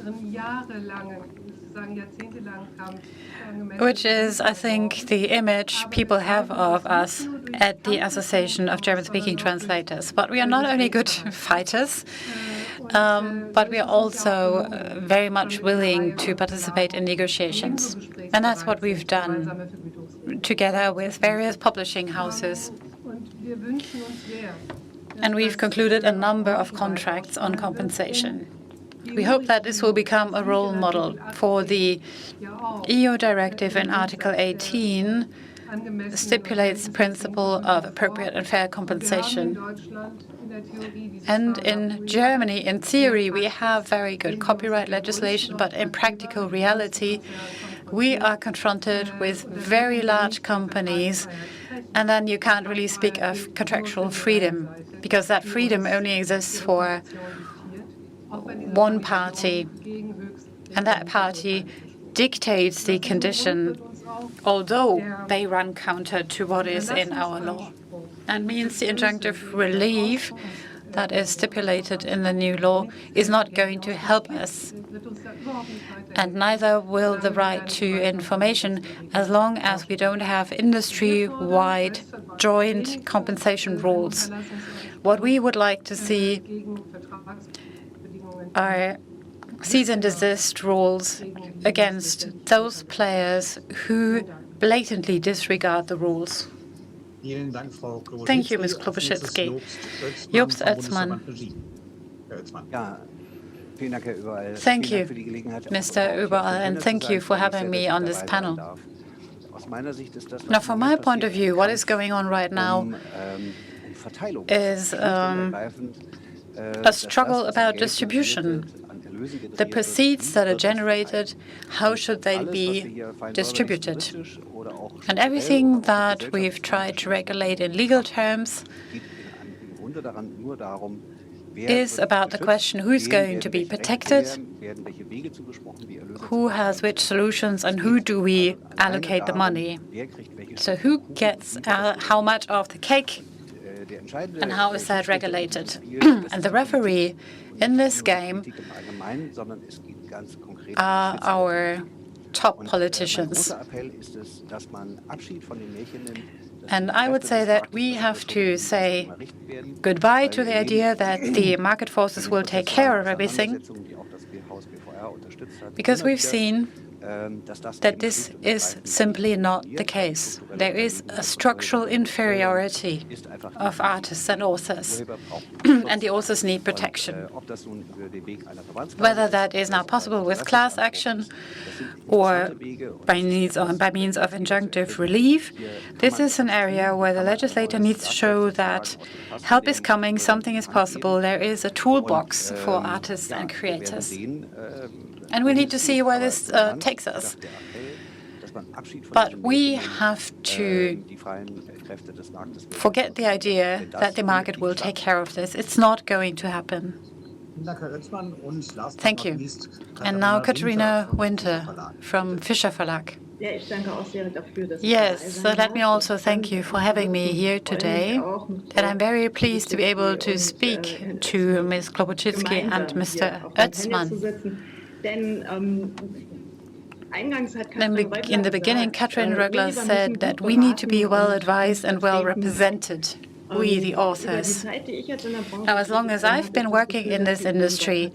which is, I think, the image people have of us at the Association of German-Speaking Translators. But we are not only good fighters, but we are also very much willing to participate in negotiations. And that's what we've done together with various publishing houses. And we've concluded a number of contracts on compensation. We hope that this will become a role model for the EU directive in Article 18 stipulates the principle of appropriate and fair compensation. And in Germany, in theory, we have very good copyright legislation, but in practical reality, we are confronted with very large companies, and then you can't really speak of contractual freedom, because that freedom only exists for one party, and that party dictates the condition, although they run counter to what is in our law. That means the injunctive relief that is stipulated in the new law is not going to help us, and neither will the right to information, as long as we don't have industry-wide joint compensation rules. What we would like to see are cease and desist rules against those players who blatantly disregard the rules. Thank you, Ms. Klobuchitsky. Jobs Özman. Thank you, Mr. Überall, and thank you for having me on this panel. Now, from my point of view, what is going on right now is a struggle about distribution. The proceeds that are generated, how should they be distributed? And everything that we've tried to regulate in legal terms is about the question who's going to be protected, who has which solutions, and who do we allocate the money. So who gets how much of the cake, and how is that regulated? And the referee in this game are our top politicians. And I would say that we have to say goodbye to the idea that the market forces will take care of everything, because we've seen that this is simply not the case. There is a structural inferiority of artists and authors, and the authors need protection. Whether that is now possible with class action or by means of injunctive relief, this is an area where the legislator needs to show that help is coming, something is possible. There is a toolbox for artists and creators. And we need to see where this takes us. But we have to forget the idea that the market will take care of this. It's not going to happen. Thank you. And now Katharina Winter from Fischer Verlag. Yes, so let me also thank you for having me here today. And I'm very pleased to be able to speak to Ms. Klobuchitsky and Mr. Özman. In the beginning, Katrin Rögler said that we need to be well advised and well represented, we, the authors. Now, as long as I've been working in this industry,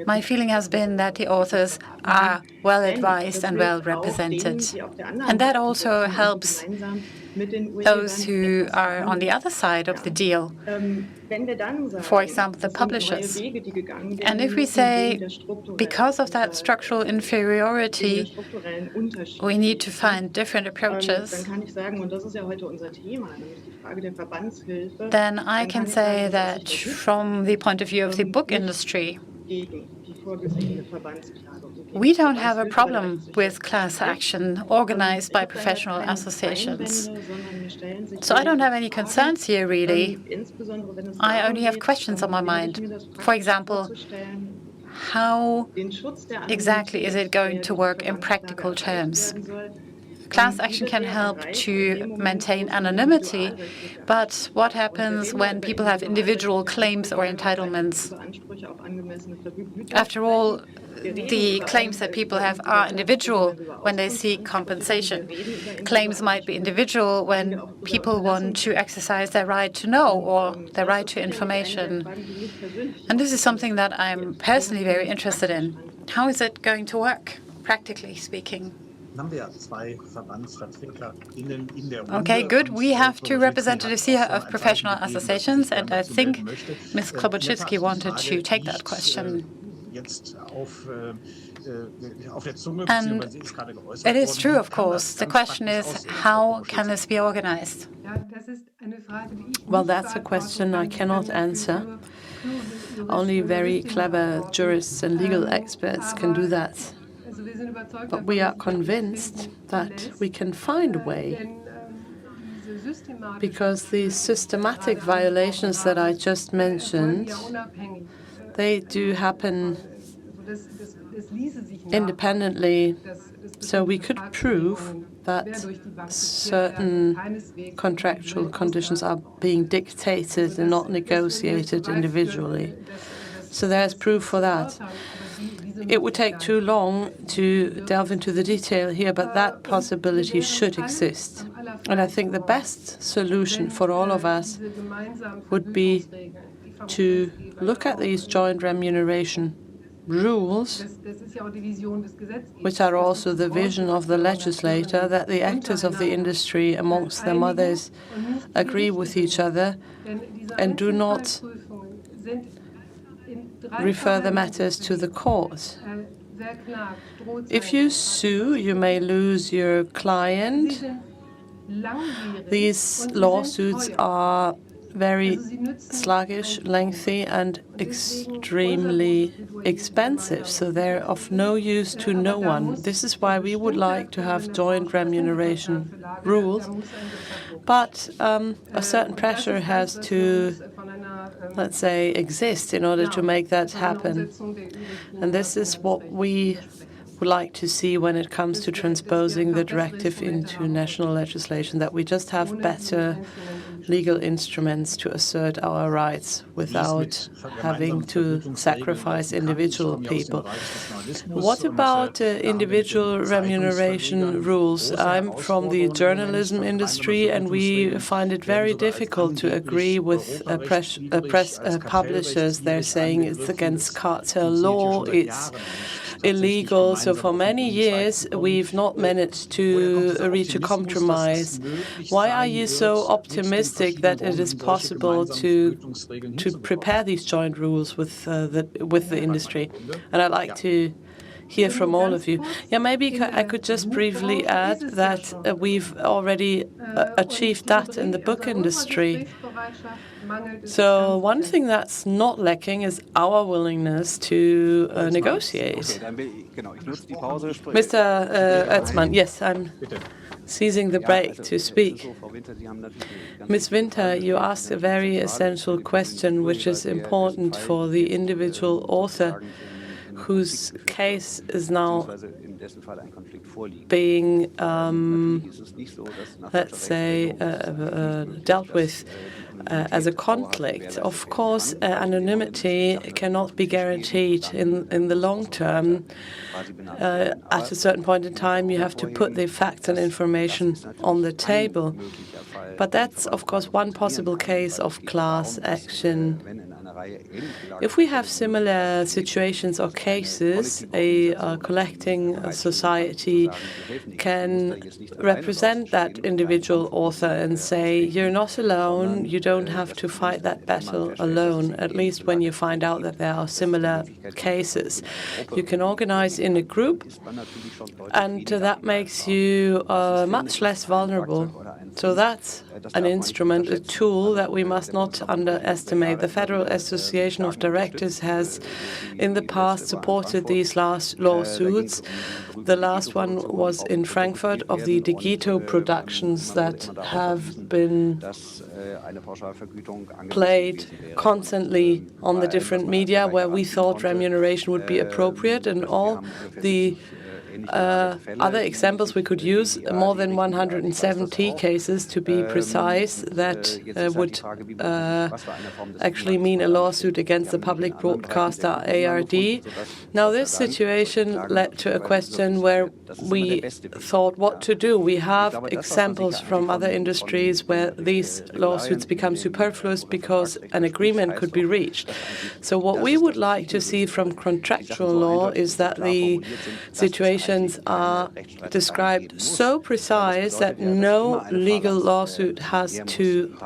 my feeling has been that the authors are well advised and well represented. And that also helps those who are on the other side of the deal, for example, the publishers. And if we say, because of that structural inferiority, we need to find different approaches, then I can say that from the point of view of the book industry, we don't have a problem with class action organized by professional associations. So I don't have any concerns here, really. I only have questions on my mind. For example, how exactly is it going to work in practical terms? Class action can help to maintain anonymity, but what happens when people have individual claims or entitlements? After all, the claims that people have are individual when they seek compensation. Claims might be individual when people want to exercise their right to know or their right to information. And this is something that I'm personally very interested in. How is it going to work, practically speaking? Okay, good. We have two representatives here of professional associations, and I think Ms. Klobuchitsky wanted to take that question. And it is true, of course. The question is, how can this be organized? Well, that's a question I cannot answer. Only very clever jurists and legal experts can do that. But we are convinced that we can find a way, because these systematic violations that I just mentioned, they do happen independently. So we could prove that certain contractual conditions are being dictated and not negotiated individually. So there's proof for that. It would take too long to delve into the detail here, but that possibility should exist. And I think the best solution for all of us would be to look at these joint remuneration rules, which are also the vision of the legislator, that the actors of the industry amongst them others agree with each other and do not refer the matters to the court. If you sue, you may lose your client. These lawsuits are very sluggish, lengthy, and extremely expensive, so they're of no use to no one. This is why we would like to have joint remuneration rules, but a certain pressure has to, let's say, exist in order to make that happen. And this is what we would like to see when it comes to transposing the directive into national legislation, that we just have better legal instruments to assert our rights without having to sacrifice individual people. What about individual remuneration rules? I'm from the journalism industry, and we find it very difficult to agree with publishers. They're saying it's against cartel law, it's illegal. So for many years, we've not managed to reach a compromise. Why are you so optimistic that it is possible to prepare these joint rules with the industry? And I'd like to hear from all of you. Yeah, maybe I could just briefly add that we've already achieved that in the book industry. So one thing that's not lacking is our willingness to negotiate. Mr. Özman, yes, I'm seizing the break to speak. Ms. Winter, you asked a very essential question, which is important for the individual author whose case is now being, let's say, dealt with as a conflict. Of course, anonymity cannot be guaranteed in the long term. At a certain point in time, you have to put the facts and information on the table. But that's, of course, one possible case of class action. If we have similar situations or cases, a collecting society can represent that individual author and say, you're not alone, you don't have to fight that battle alone, at least when you find out that there are similar cases. You can organize in a group, and that makes you much less vulnerable. So that's an instrument, a tool that we must not underestimate. The Federal Association of Directors has in the past supported these last lawsuits. The last one was in Frankfurt of the Digito productions that have been played constantly on the different media where we thought remuneration would be appropriate, and all the other examples we could use, more than 170 cases to be precise, that would actually mean a lawsuit against the public broadcaster ARD. Now, this situation led to a question where we thought what to do. We have examples from other industries where these lawsuits become superfluous because an agreement could be reached. So what we would like to see from contractual law is that the situations are described so precise that no legal lawsuit has to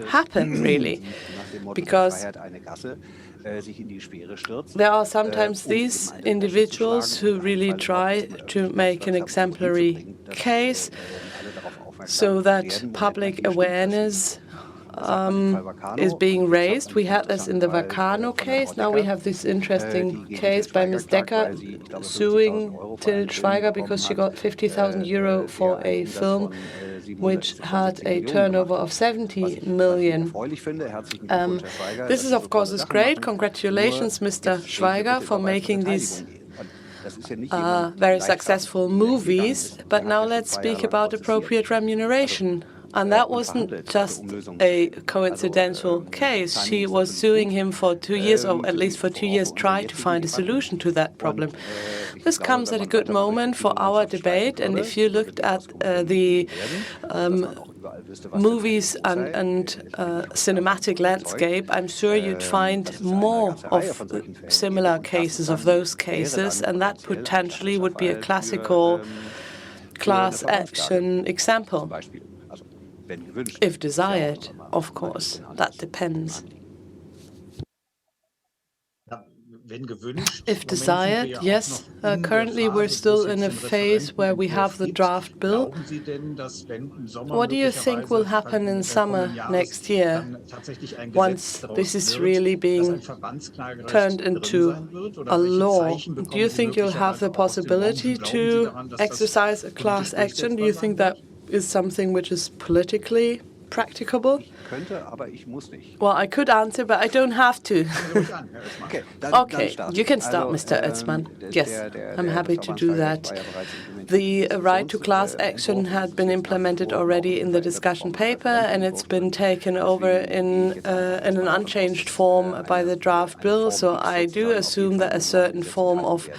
happen, really, because there are sometimes these individuals who really try to make an exemplary case so that public awareness is being raised. We had this in the Vacano case. Now we have this interesting case by Ms. Decker suing Till Schweiger because she got 50,000 euro for a film which had a turnover of 70 million. This is, of course, great. Congratulations, Mr. Schweiger, for making these very successful movies. But now let's speak about appropriate remuneration. And that wasn't just a coincidental case. She was suing him for 2 years, or at least for 2 years, trying to find a solution to that problem. This comes at a good moment for our debate. And if you looked at the movies and cinematic landscape, I'm sure you'd find more of similar cases of those cases. And that potentially would be a classical class action example. If desired, of course, that depends. If desired, yes. Currently, we're still in a phase where we have the draft bill. What do you think will happen in summer next year, once this is really being turned into a law? Do you think you'll have the possibility to exercise a class action? Do you think that is something which is politically practicable? Well, I could answer, but I don't have to. Okay, you can start, Mr. Özman. Yes, I'm happy to do that. The right to class action had been implemented already in the discussion paper, and it's been taken over in an unchanged form by the draft bill. So I do assume that a certain form of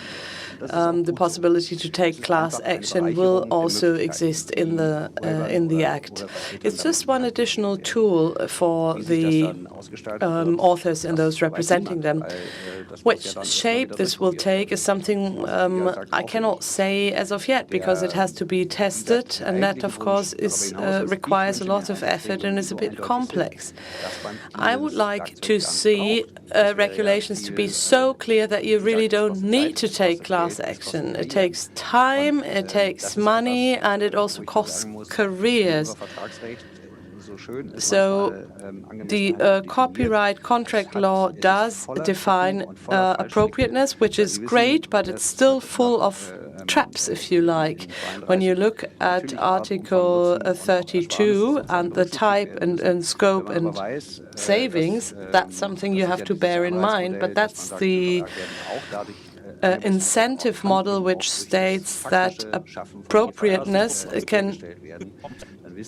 the possibility to take class action will also exist in the Act. It's just one additional tool for the authors and those representing them. Which shape this will take is something I cannot say as of yet, because it has to be tested, and that, of course, requires a lot of effort and is a bit complex. I would like to see regulations to be so clear that you really don't need to take class action. It takes time, it takes money, and it also costs careers. So the copyright contract law does define appropriateness, which is great, but it's still full of traps, if you like. When you look at Article 32 and the type and scope and savings, that's something you have to bear in mind, but that's the incentive model which states that appropriateness can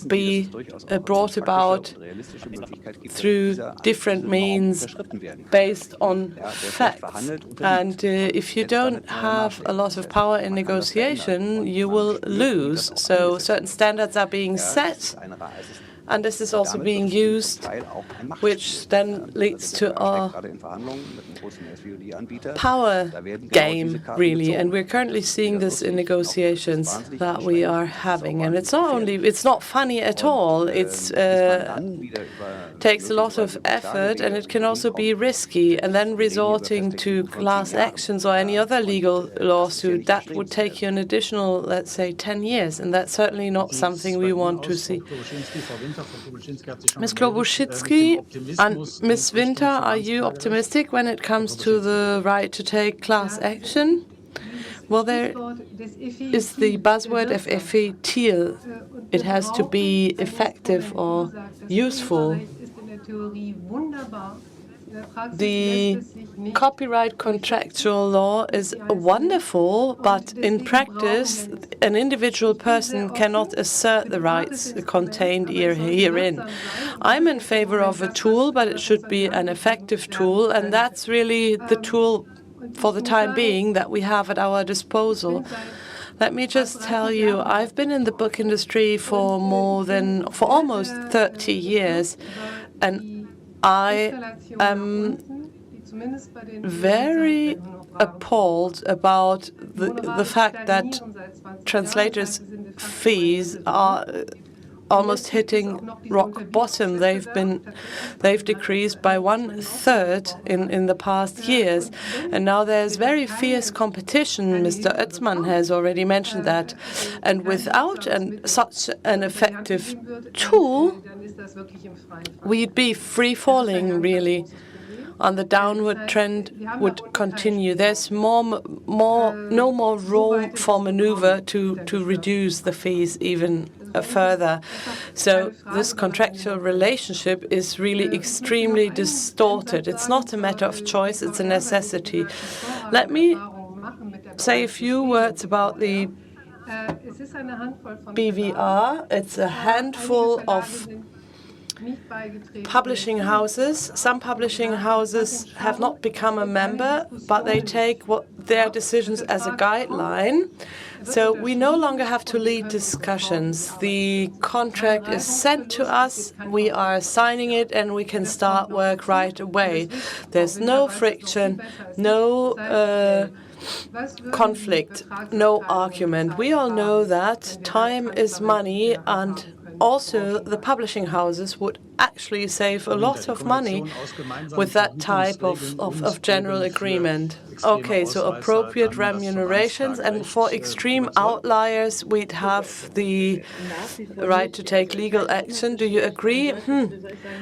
be brought about through different means based on facts. And if you don't have a lot of power in negotiation, you will lose. So certain standards are being set, and this is also being used, which then leads to a power game, really. And we're currently seeing this in negotiations that we are having. And it's not funny at all. It takes a lot of effort, and it can also be risky. And then resorting to class actions or any other legal lawsuit, that would take you an additional, let's say, 10 years. And that's certainly not something we want to see. Ms. Klobuchitsky and Ms. Winter, are you optimistic when it comes to the right to take class action? Well, there is the buzzword effektiv. It has to be effective or useful. The copyright contractual law is wonderful, but in practice, an individual person cannot assert the rights contained herein. I'm in favor of a tool, but it should be an effective tool, and that's really the tool for the time being that we have at our disposal. Let me just tell you, I've been in the book industry for almost 30 years, and I am very appalled about the fact that translators' fees are almost hitting rock bottom. They've decreased by 1/3 in the past years, and now there's very fierce competition. Mr. Özman has already mentioned that, and without such an effective tool, we'd be free falling, really, and the downward trend would continue. There's no more room for maneuver to reduce the fees even further. So this contractual relationship is really extremely distorted. It's not a matter of choice, it's a necessity. Let me say a few words about the BVR. It's a handful of publishing houses. Some publishing houses have not become a member, but they take their decisions as a guideline. So we no longer have to lead discussions. The contract is sent to us, we are signing it, and we can start work right away. There's no friction, no conflict, no argument. We all know that time is money, and also the publishing houses would actually save a lot of money with that type of general agreement. Okay, so appropriate remunerations, and for extreme outliers, we'd have the right to take legal action. Do you agree?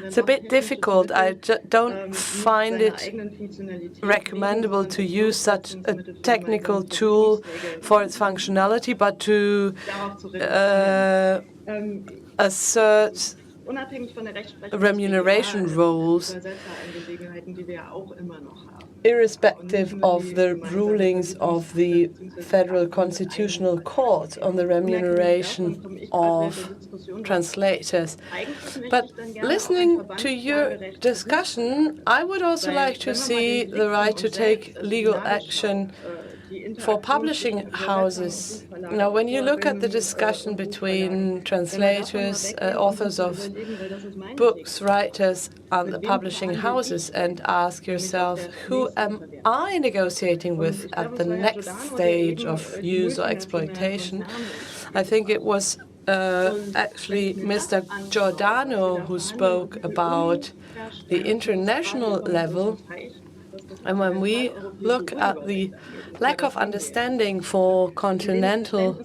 It's a bit difficult. I don't find it recommendable to use such a technical tool for its functionality, but to assert remuneration rules, irrespective of the rulings of the Federal Constitutional Court on the remuneration of translators. But listening to your discussion, I would also like to see the right to take legal action for publishing houses. Now, when you look at the discussion between translators, authors of books, writers, and the publishing houses, and ask yourself, who am I negotiating with at the next stage of use or exploitation? I think it was actually Mr. Giordano who spoke about the international level. And when we look at the lack of understanding for continental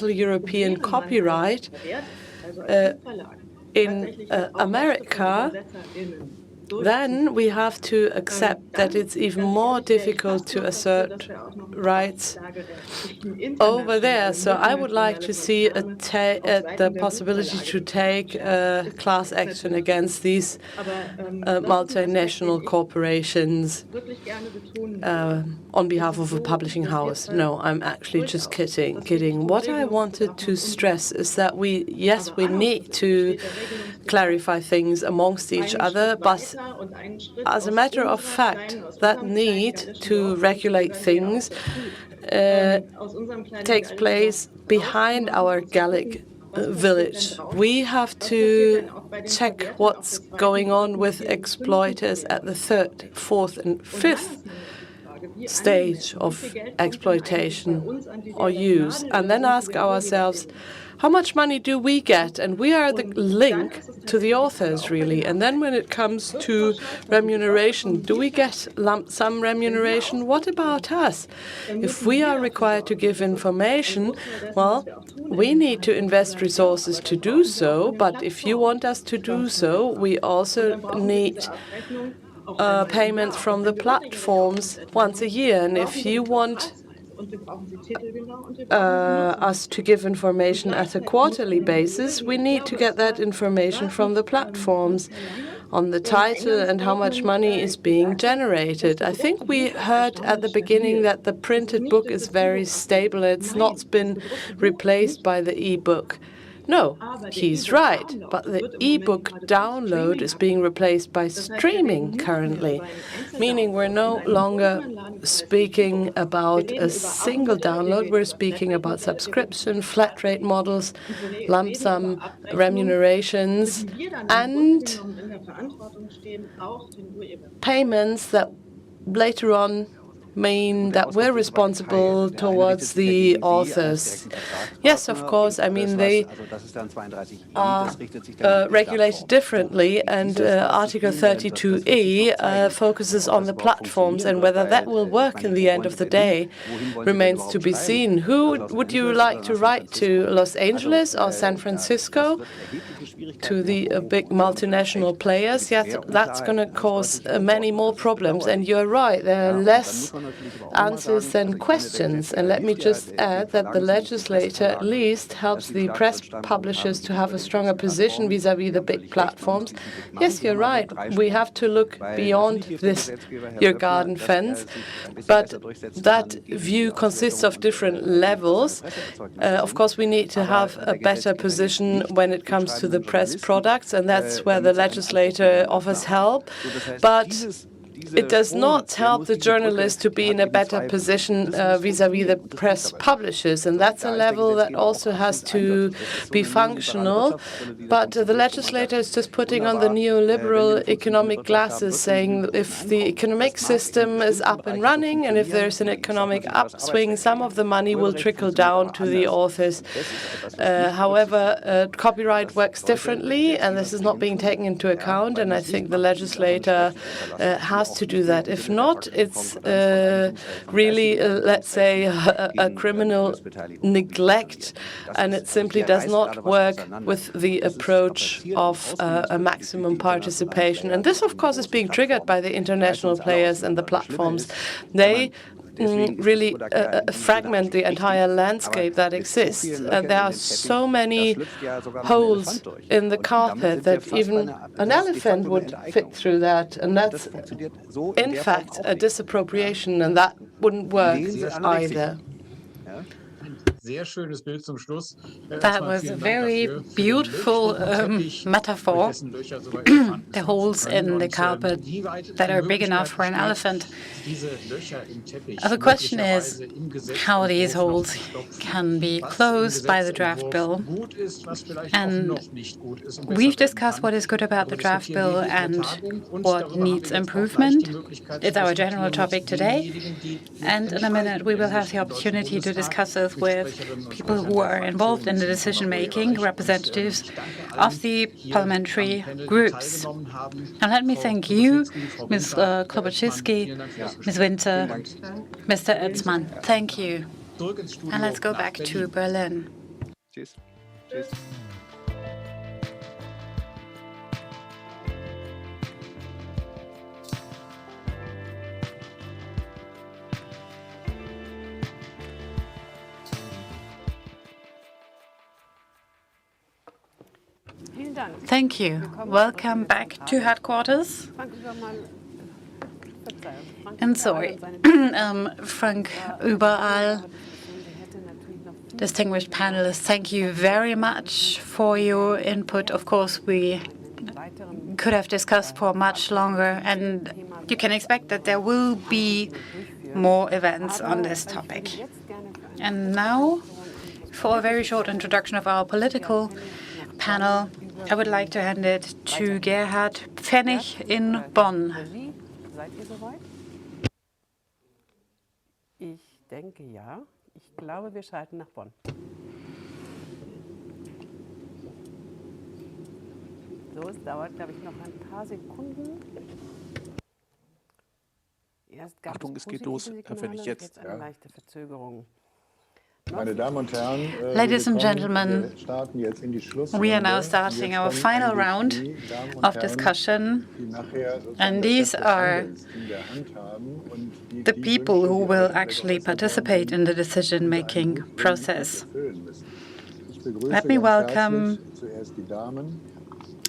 European copyright in America, then we have to accept that it's even more difficult to assert rights over there. So I would like to see the possibility to take class action against these multinational corporations on behalf of a publishing house. No, I'm actually just kidding. What I wanted to stress is that we need to clarify things amongst each other, but as a matter of fact, that need to regulate things takes place behind our Gallic village. We have to check what's going on with exploiters at the third, fourth, and fifth stage of exploitation or use, and then ask ourselves, how much money do we get? And we are the link to the authors, really. And then when it comes to remuneration, do we get lump sum remuneration? What about us? If we are required to give information, well, we need to invest resources to do so. But if you want us to do so, we also need payments from the platforms once a year. And if you want us to give information at a quarterly basis, we need to get that information from the platforms on the title and how much money is being generated. I think we heard at the beginning that the printed book is very stable. It's not been replaced by the e-book. No, he's right, but the e-book download is being replaced by streaming currently, meaning we're no longer speaking about a single download, we're speaking about subscription, flat rate models, lump sum remunerations, and payments that later on mean that we're responsible towards the authors. Yes, of course. I mean, they are regulated differently, and Article 32E focuses on the platforms, and whether that will work in the end of the day remains to be seen. Who would you like to write to, Los Angeles or San Francisco? To the big multinational players? Yes, that's going to cause many more problems, and you're right, there are less answers than questions. And let me just add that the legislator at least helps the press publishers to have a stronger position vis-à-vis the big platforms. Yes, you're right. We have to look beyond this, your garden fence. But that view consists of different levels. Of course, we need to have a better position when it comes to the press products, and that's where the legislator offers help. But it does not help the journalists to be in a better position vis-à-vis the press publishers, and that's a level that also has to be functional. But the legislator is just putting on the neoliberal economic glasses, saying if the economic system is up and running, and if there's an economic upswing, some of the money will trickle down to the authors. However, copyright works differently, and this is not being taken into account, and I think the legislator has to do that. If not, it's really, let's say, a criminal neglect, and it simply does not work with the approach of a maximum participation. And this, of course, is being triggered by the international players and the platforms. They really fragment the entire landscape that exists. There are so many holes in the carpet that even an elephant would fit through that. And that's, in fact, a disappropriation, and that wouldn't work either. That was a very beautiful metaphor. The holes in the carpet that are big enough for an elephant. The question is how these holes can be closed by the draft bill. And we've discussed what is good about the draft bill and what needs improvement. It's our general topic today. And in a minute, we will have the opportunity to discuss this with people who are involved in the decision-making, representatives of the parliamentary groups. And let me thank you, Ms. Klobuchar, Ms. Winter, Mr. Erzmann. Thank you. And let's go back to Berlin. Cheers. Thank you. Welcome back to headquarters. And sorry, Frank Überall, distinguished panelists, thank you very much for your input. Of course, we could have discussed for much longer, and you can expect that there will be more events on this topic. And now, for a very short introduction of our political panel, I would like to hand it to Gerhard Pfennig in Bonn. Ich denke ja. Ich glaube, wir schalten nach Bonn. So, es dauert, glaube ich, noch ein paar Sekunden. Achtung, es geht los, wenn ich jetzt. Eine leichte Verzögerung. Meine Damen und Herren, ladies and gentlemen, we are now starting our final round of discussion, and these are the people who will actually participate in the decision-making process. Let me welcome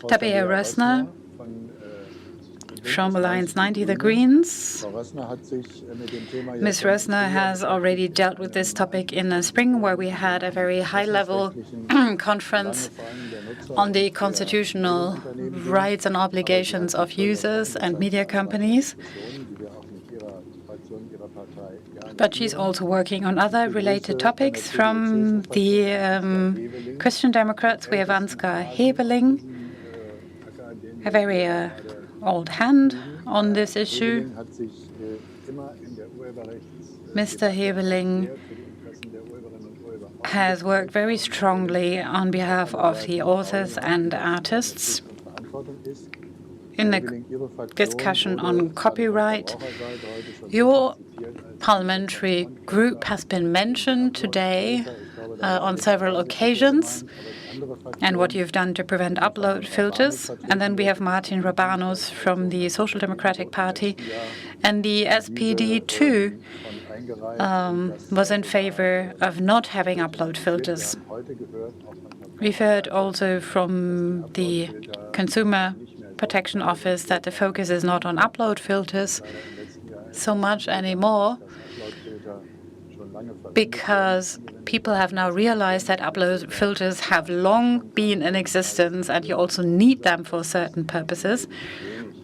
Tabea Rössner from Alliance 90, the Greens. Ms. Rössner has already dealt with this topic in the spring, where we had a very high-level conference on the constitutional rights and obligations of users and media companies. But she's also working on other related topics. From the Christian Democrats, we have Ansgar Hebeling, a very old hand on this issue. Mr. Hebeling has worked very strongly on behalf of the authors and artists in the discussion on copyright. Your parliamentary group has been mentioned today on several occasions, and what you've done to prevent upload filters. And then we have Martin Rabanus from the Social Democratic Party. And the SPD, too, was in favor of not having upload filters. We've heard also from the Consumer Protection Office that the focus is not on upload filters so much anymore, because people have now realized that upload filters have long been in existence and you also need them for certain purposes.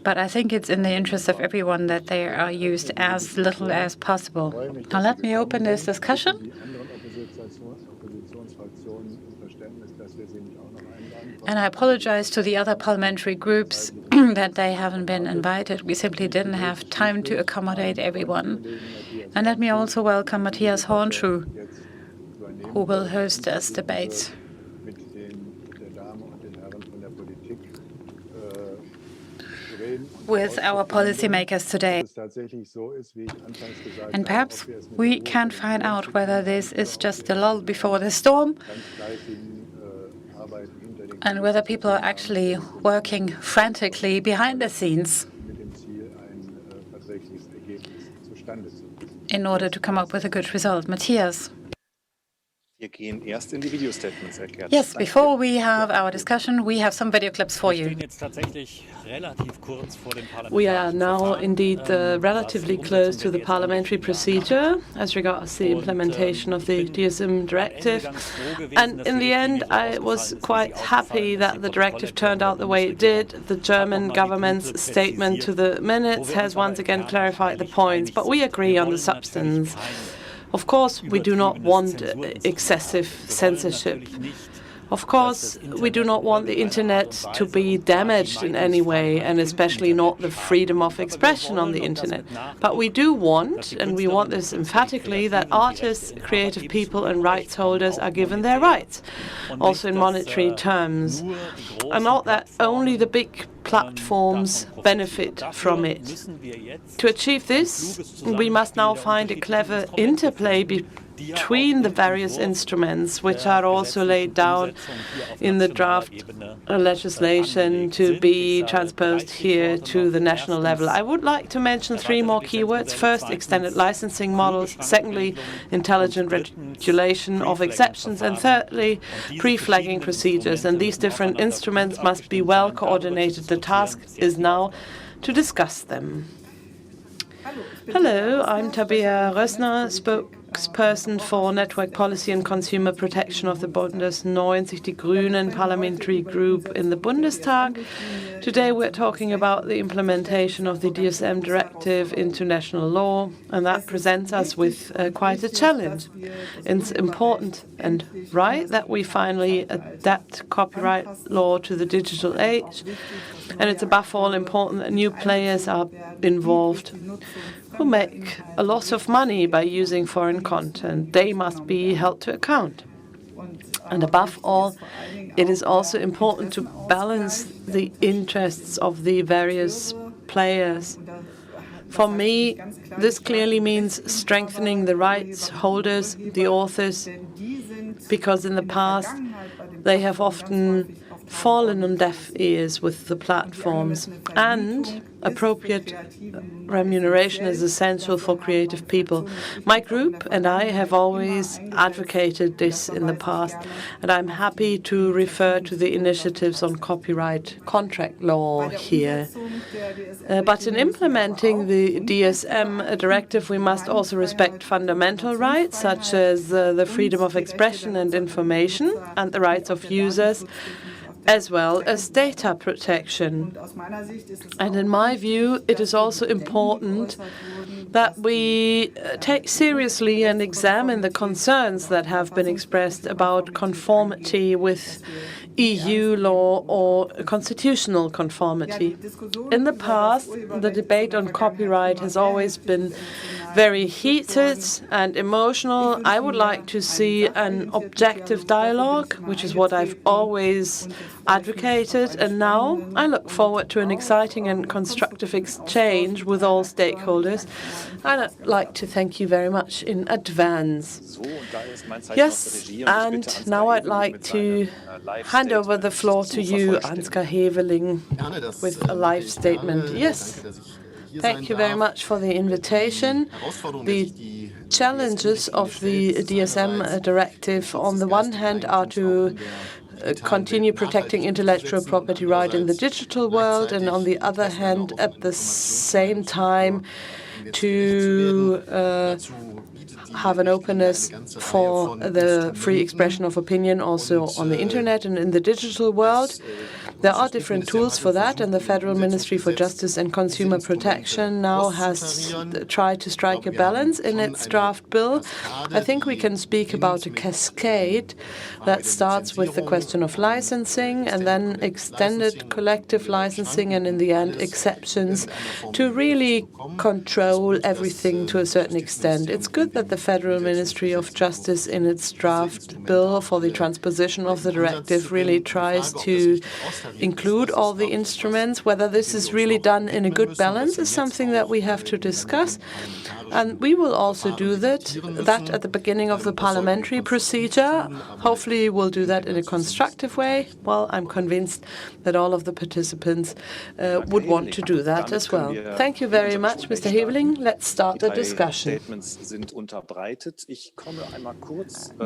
But I think it's in the interest of everyone that they are used as little as possible. Now let me open this discussion. And I apologize to the other parliamentary groups that they haven't been invited. We simply didn't have time to accommodate everyone. And let me also welcome Matthias Hornschuh, who will host this debate with our policymakers today. And perhaps we can find out whether this is just a lull before the storm, and whether people are actually working frantically behind the scenes in order to come up with a good result. Matthias. Yes, before we have our discussion, we have some video clips for you. We are now indeed relatively close to the parliamentary procedure as regards the implementation of the DSM directive. And in the end, I was quite happy that the directive turned out the way it did. The German government's statement to the minutes has once again clarified the points, but we agree on the substance. Of course, we do not want excessive censorship. Of course, we do not want the Internet to be damaged in any way, and especially not the freedom of expression on the Internet. But we do want, and we want this emphatically, that artists, creative people and rights holders are given their rights, also in monetary terms, and not that only the big platforms benefit from it. To achieve this, we must now find a clever interplay between the various instruments, which are also laid down in the draft legislation to be transposed here to the national level. I would like to mention three more keywords. First, extended licensing models. Secondly, intelligent regulation of exceptions. And thirdly, pre-flagging procedures. And these different instruments must be well coordinated. The task is now to discuss them. Hello, I'm Tabea Rössner, spokesperson for Network Policy and Consumer Protection of the Bundes 90, die Grünen parliamentary group in the Bundestag. Today we're talking about the implementation of the DSM directive into national law, and that presents us with quite a challenge. It's important and right that we finally adapt copyright law to the digital age, and it's above all important that new players are involved who make a lot of money by using foreign content. They must be held to account. And above all, it is also important to balance the interests of the various players. For me, this clearly means strengthening the rights holders, the authors, because in the past they have often fallen on deaf ears with the platforms, and appropriate remuneration is essential for creative people. My group and I have always advocated this in the past, and I'm happy to refer to the initiatives on copyright contract law here. But in implementing the DSM directive, we must also respect fundamental rights, such as the freedom of expression and information, and the rights of users, as well as data protection. And in my view, it is also important that we take seriously and examine the concerns that have been expressed about conformity with EU law or constitutional conformity. In the past, the debate on copyright has always been very heated and emotional. I would like to see an objective dialogue, which is what I've always advocated, and now I look forward to an exciting and constructive exchange with all stakeholders. I'd like to thank you very much in advance. Yes, and now I'd like to hand over the floor to you, Ansgar Heveling, with a live statement. Yes. Thank you very much for the invitation. The challenges of the DSM directive, on the one hand, are to continue protecting intellectual property right in the digital world, and on the other hand, at the same time, to have an openness for the free expression of opinion also on the internet and in the digital world. There are different tools for that, and the Federal Ministry for Justice and Consumer Protection now has tried to strike a balance in its draft bill. I think we can speak about a cascade that starts with the question of licensing and then extended collective licensing and in the end exceptions to really control everything to a certain extent. It's good that the Federal Ministry of Justice in its draft bill for the transposition of the directive really tries to include all the instruments. Whether this is really done in a good balance is something that we have to discuss. And we will also do that at the beginning of the parliamentary procedure. Hopefully we'll do that in a constructive way. Well, I'm convinced that all of the participants would want to do that as well. Thank you very much, Mr. Heveling. Let's start the discussion.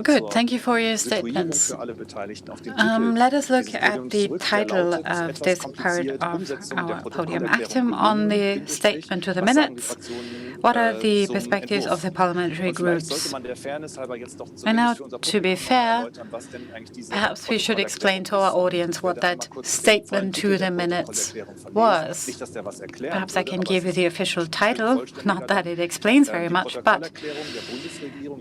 Good, thank you for your statements. Let us look at the title of this part of our podium item on the statement to the minutes. What are the perspectives of the parliamentary groups? And now, to be fair, perhaps we should explain to our audience what that statement to the minutes was. Perhaps I can give you the official title, not that it explains very much, but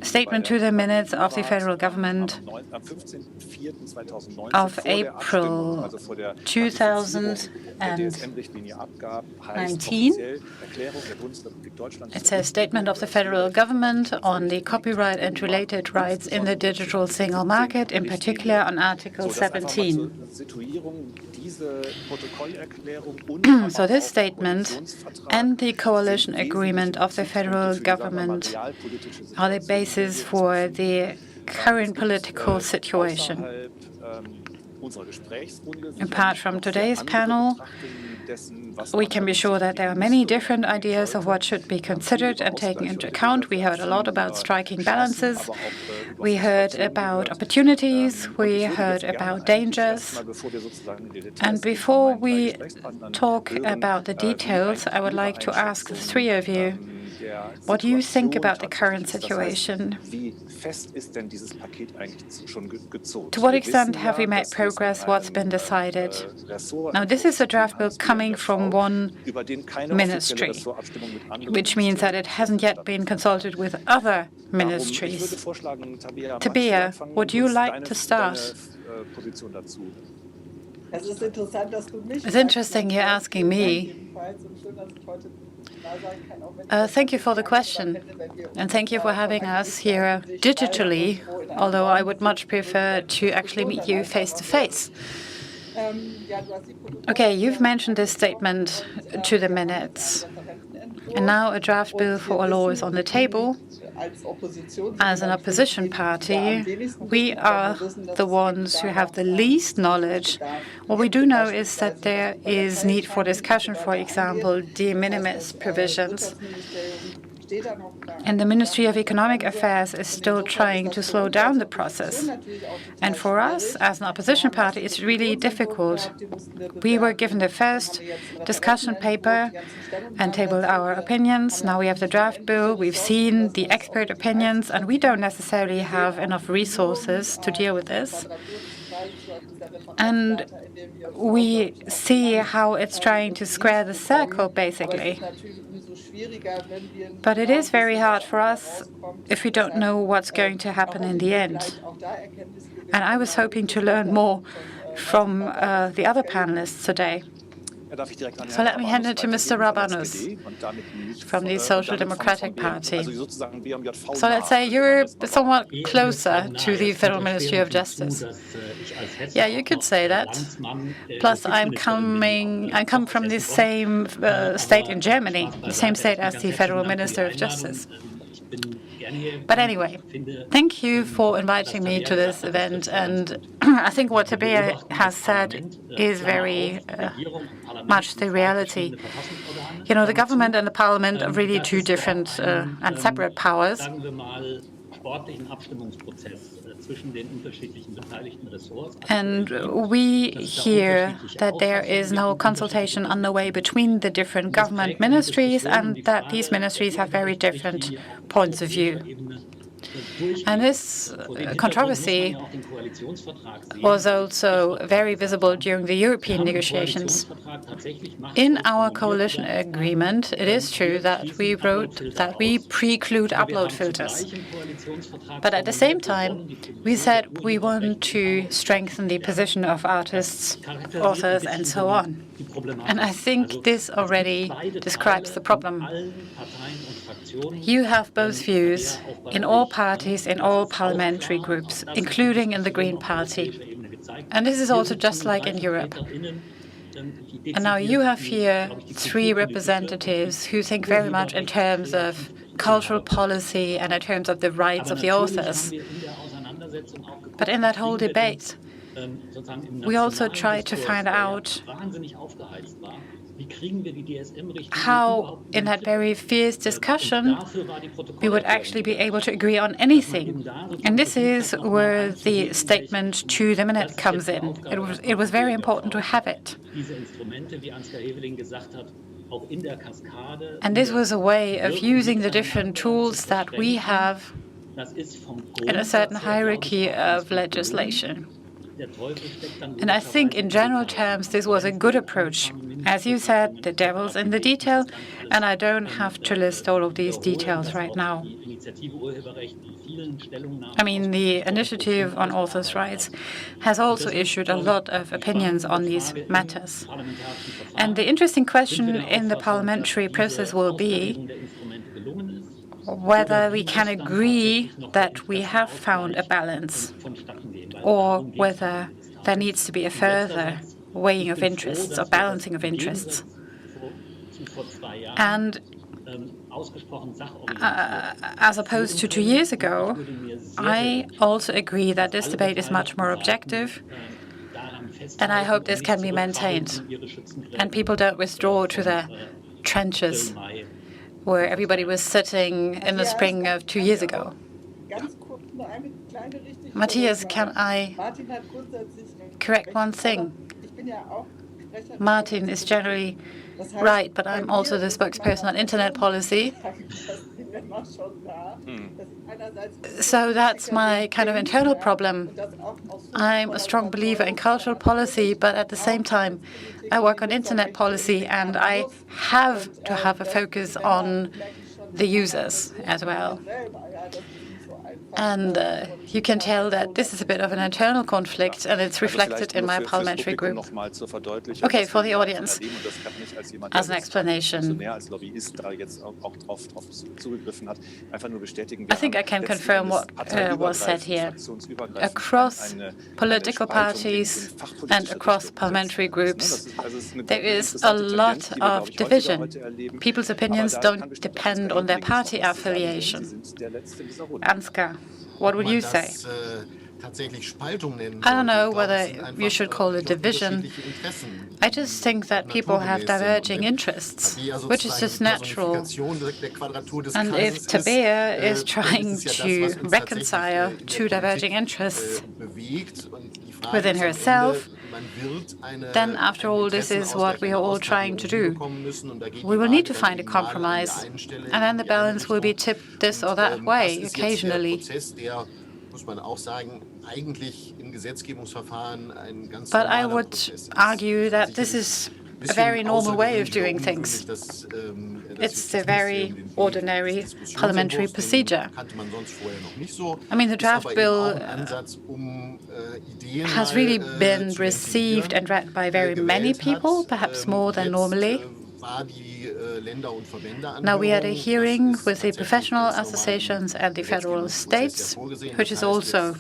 Statement to the Minutes of the Federal Government of April 2019. It says statement of the federal government on the copyright and related rights in the digital single market, in particular on Article 17. So this statement and the coalition agreement of the federal government are the basis for the current political situation. Apart from today's panel, we can be sure that there are many different ideas of what should be considered and taken into account. We heard a lot about striking balances. We heard about opportunities. We heard about dangers. And before we talk about the details, I would like to ask the three of you, what do you think about the current situation? To what extent have we made progress? What's been decided? Now, this is a draft bill coming from one ministry, which means that it hasn't yet been consulted with other ministries. Tabea, would you like to start? It's interesting you're asking me. Thank you for the question, and thank you for having us here digitally, although I would much prefer to actually meet you face to face. Okay, you've mentioned this statement to the minutes, and now a draft bill for a law is on the table. As an opposition party, we are the ones who have the least knowledge. What we do know is that there is need for discussion, for example, de minimis provisions. And the Ministry of Economic Affairs is still trying to slow down the process. And for us, as an opposition party, it's really difficult. We were given the first discussion paper and tabled our opinions. Now we have the draft bill. We've seen the expert opinions, and we don't necessarily have enough resources to deal with this. And we see how it's trying to square the circle, basically. But it is very hard for us if we don't know what's going to happen in the end. And I was hoping to learn more from the other panelists today. So let me hand it to Mr. Rabanus from the Social Democratic Party. So let's say you're somewhat closer to the Federal Ministry of Justice. Yeah, you could say that. Plus, I come from the same state in Germany, the same state as the Federal Minister of Justice. But anyway, thank you for inviting me to this event. And I think what Tabea has said is very much the reality. You know, the government and the parliament are really two different and separate powers. And we hear that there is no consultation underway between the different government ministries and that these ministries have very different points of view. And this controversy was also very visible during the European negotiations. In our coalition agreement, it is true that we wrote that we preclude upload filters. But at the same time, we said we want to strengthen the position of artists, authors, and so on. And I think this already describes the problem. You have both views in all parties, in all parliamentary groups, including in the Green Party. And this is also just like in Europe. And now you have here three representatives who think very much in terms of cultural policy and in terms of the rights of the authors. But in that whole debate, we also try to find out how, in that very fierce discussion, we would actually be able to agree on anything. And this is where the statement to the minute comes in. It was very important to have it. And this was a way of using the different tools that we have in a certain hierarchy of legislation. And I think in general terms, this was a good approach. As you said, the devil's in the detail, and I don't have to list all of these details right now. I mean, the Initiative on Authors' Rights has also issued a lot of opinions on these matters. And the interesting question in the parliamentary process will be whether we can agree that we have found a balance or whether there needs to be a further weighing of interests or balancing of interests. And as opposed to 2 years ago, I also agree that this debate is much more objective, and I hope this can be maintained, and people don't withdraw to their trenches where everybody was sitting in the spring of 2 years ago. Matthias, can I correct one thing? Martin is generally right, but I'm also the spokesperson on internet policy. So that's my kind of internal problem. I'm a strong believer in cultural policy, but at the same time, I work on internet policy, and I have to have a focus on the users as well. And you can tell that this is a bit of an internal conflict, and it's reflected in my parliamentary group. Okay, for the audience, as an explanation, I think I can confirm what was said here. Across political parties and across parliamentary groups, there is a lot of division. People's opinions don't depend on their party affiliation. Ansgar, what would you say? I don't know whether you should call it division. I just think that people have diverging interests, which is just natural. And if Tabea is trying to reconcile two diverging interests within herself, then after all, this is what we are all trying to do. We will need to find a compromise, and then the balance will be tipped this or that way occasionally. But I would argue that this is a very normal way of doing things. It's a very ordinary parliamentary procedure. I mean, the draft bill has really been received and read by very many people, perhaps more than normally. Now, we had a hearing with the professional associations and the federal states, which is also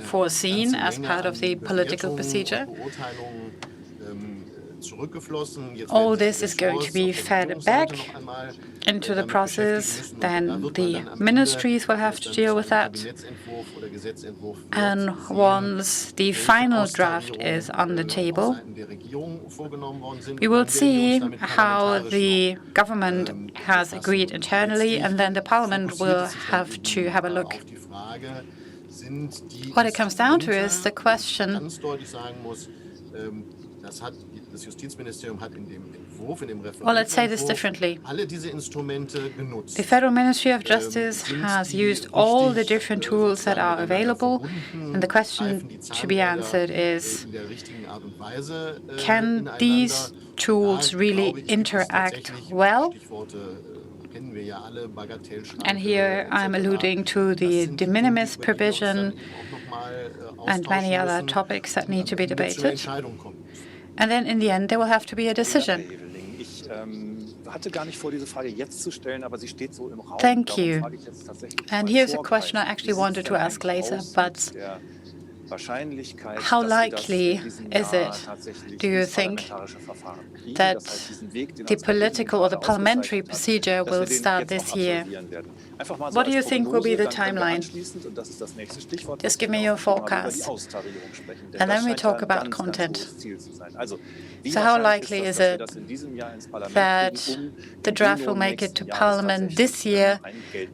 foreseen as part of the political procedure. All this is going to be fed back into the process. Then the ministries will have to deal with that. And once the final draft is on the table, we will see how the government has agreed internally, and then the parliament will have to have a look. What it comes down to is the question, well, let's say this differently. The Federal Ministry of Justice has used all the different tools that are available, and the question to be answered is, can these tools really interact well? And here I'm alluding to the de minimis provision and many other topics that need to be debated. And then in the end, there will have to be a decision. Thank you. And here's a question I actually wanted to ask later, but how likely is it, do you think, that the political or the parliamentary procedure will start this year? What do you think will be the timeline? Just give me your forecast. And then we talk about content. So how likely is it that the draft will make it to Parliament this year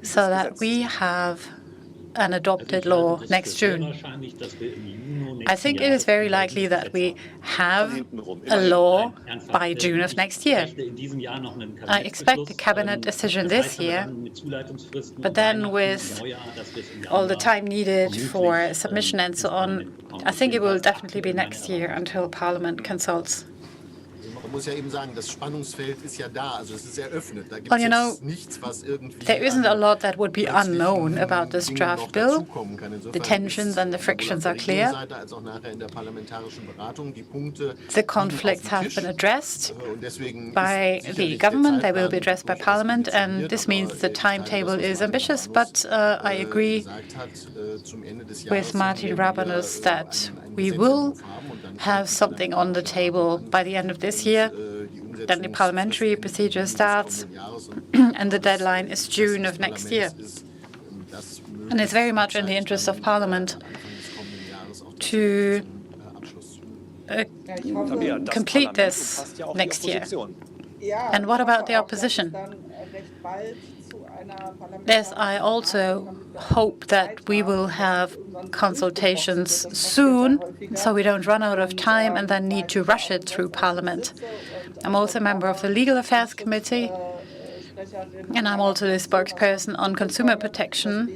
so that we have an adopted law next June? I think it is very likely that we have a law by June of next year. I expect a cabinet decision this year, but then with all the time needed for submission and so on, I think it will definitely be next year until Parliament consults. Well, you know, there isn't a lot that would be unknown about this draft bill. The tensions and the frictions are clear. The conflicts have been addressed by the government. They will be addressed by Parliament, and this means the timetable is ambitious. But I agree with Martin Rabanus that we will have something on the table by the end of this year. Then the parliamentary procedure starts, and the deadline is June of next year. And it's very much in the interest of Parliament to complete this next year. And what about the opposition? Yes, I also hope that we will have consultations soon, so we don't run out of time and then need to rush it through Parliament. I'm also a member of the Legal Affairs Committee, and I'm also the spokesperson on consumer protection.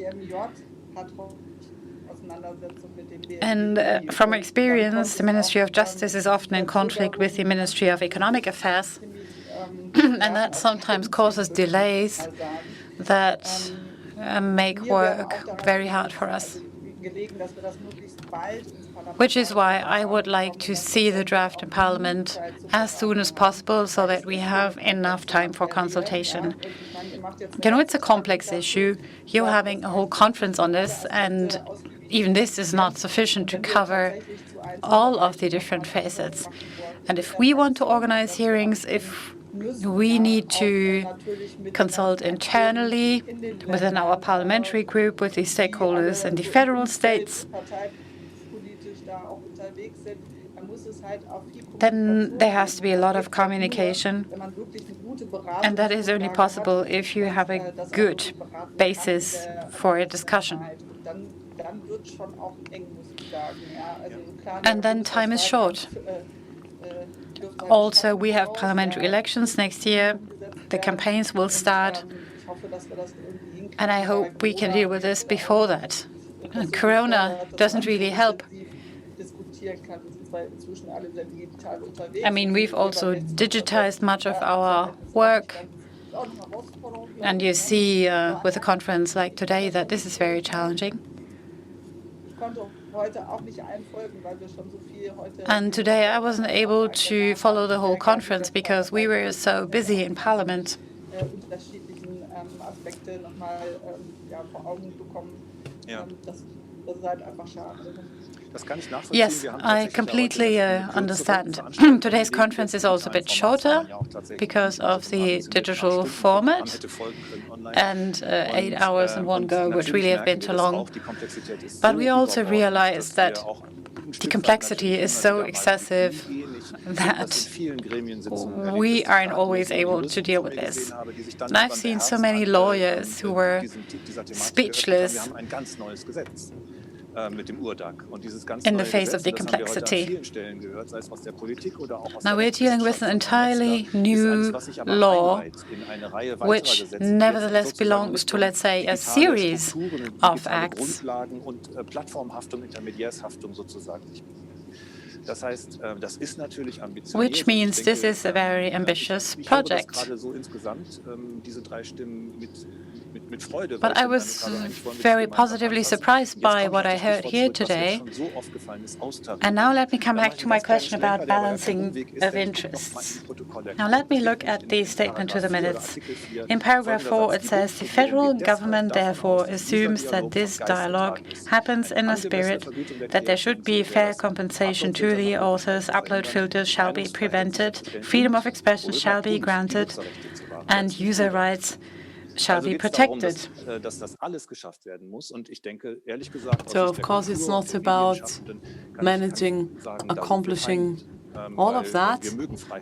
And from experience, the Ministry of Justice is often in conflict with the Ministry of Economic Affairs, and that sometimes causes delays that make work very hard for us. Which is why I would like to see the draft in Parliament as soon as possible so that we have enough time for consultation. You know, it's a complex issue. You're having a whole conference on this, and even this is not sufficient to cover all of the different facets. And if we want to organize hearings, if we need to consult internally within our parliamentary group with the stakeholders in the federal states, then there has to be a lot of communication. And that is only possible if you have a good basis for a discussion. And then time is short. Also, we have parliamentary elections next year. The campaigns will start. And I hope we can deal with this before that. And Corona doesn't really help. I mean, we've also digitized much of our work. And you see with a conference like today that this is very challenging. And today I wasn't able to follow the whole conference because we were so busy in Parliament. Yes, I completely understand. Today's conference is also a bit shorter because of the digital format, and 8 hours in one go would really have been too long. But we also realize that the complexity is so excessive that we aren't always able to deal with this. And I've seen so many lawyers who were speechless in the face of the complexity. Now we're dealing with an entirely new law, which nevertheless belongs to, let's say, a series of acts. Which means this is a very ambitious project. But I was very positively surprised by what I heard here today. And now let me come back to my question about balancing of interests. Now let me look at the statement to the minutes. In paragraph 4, it says, the federal government therefore assumes that this dialogue happens in a spirit that there should be fair compensation to the authors, upload filters shall be prevented, freedom of expression shall be granted, and user rights shall be protected. So, of course, it's not about managing, accomplishing all of that.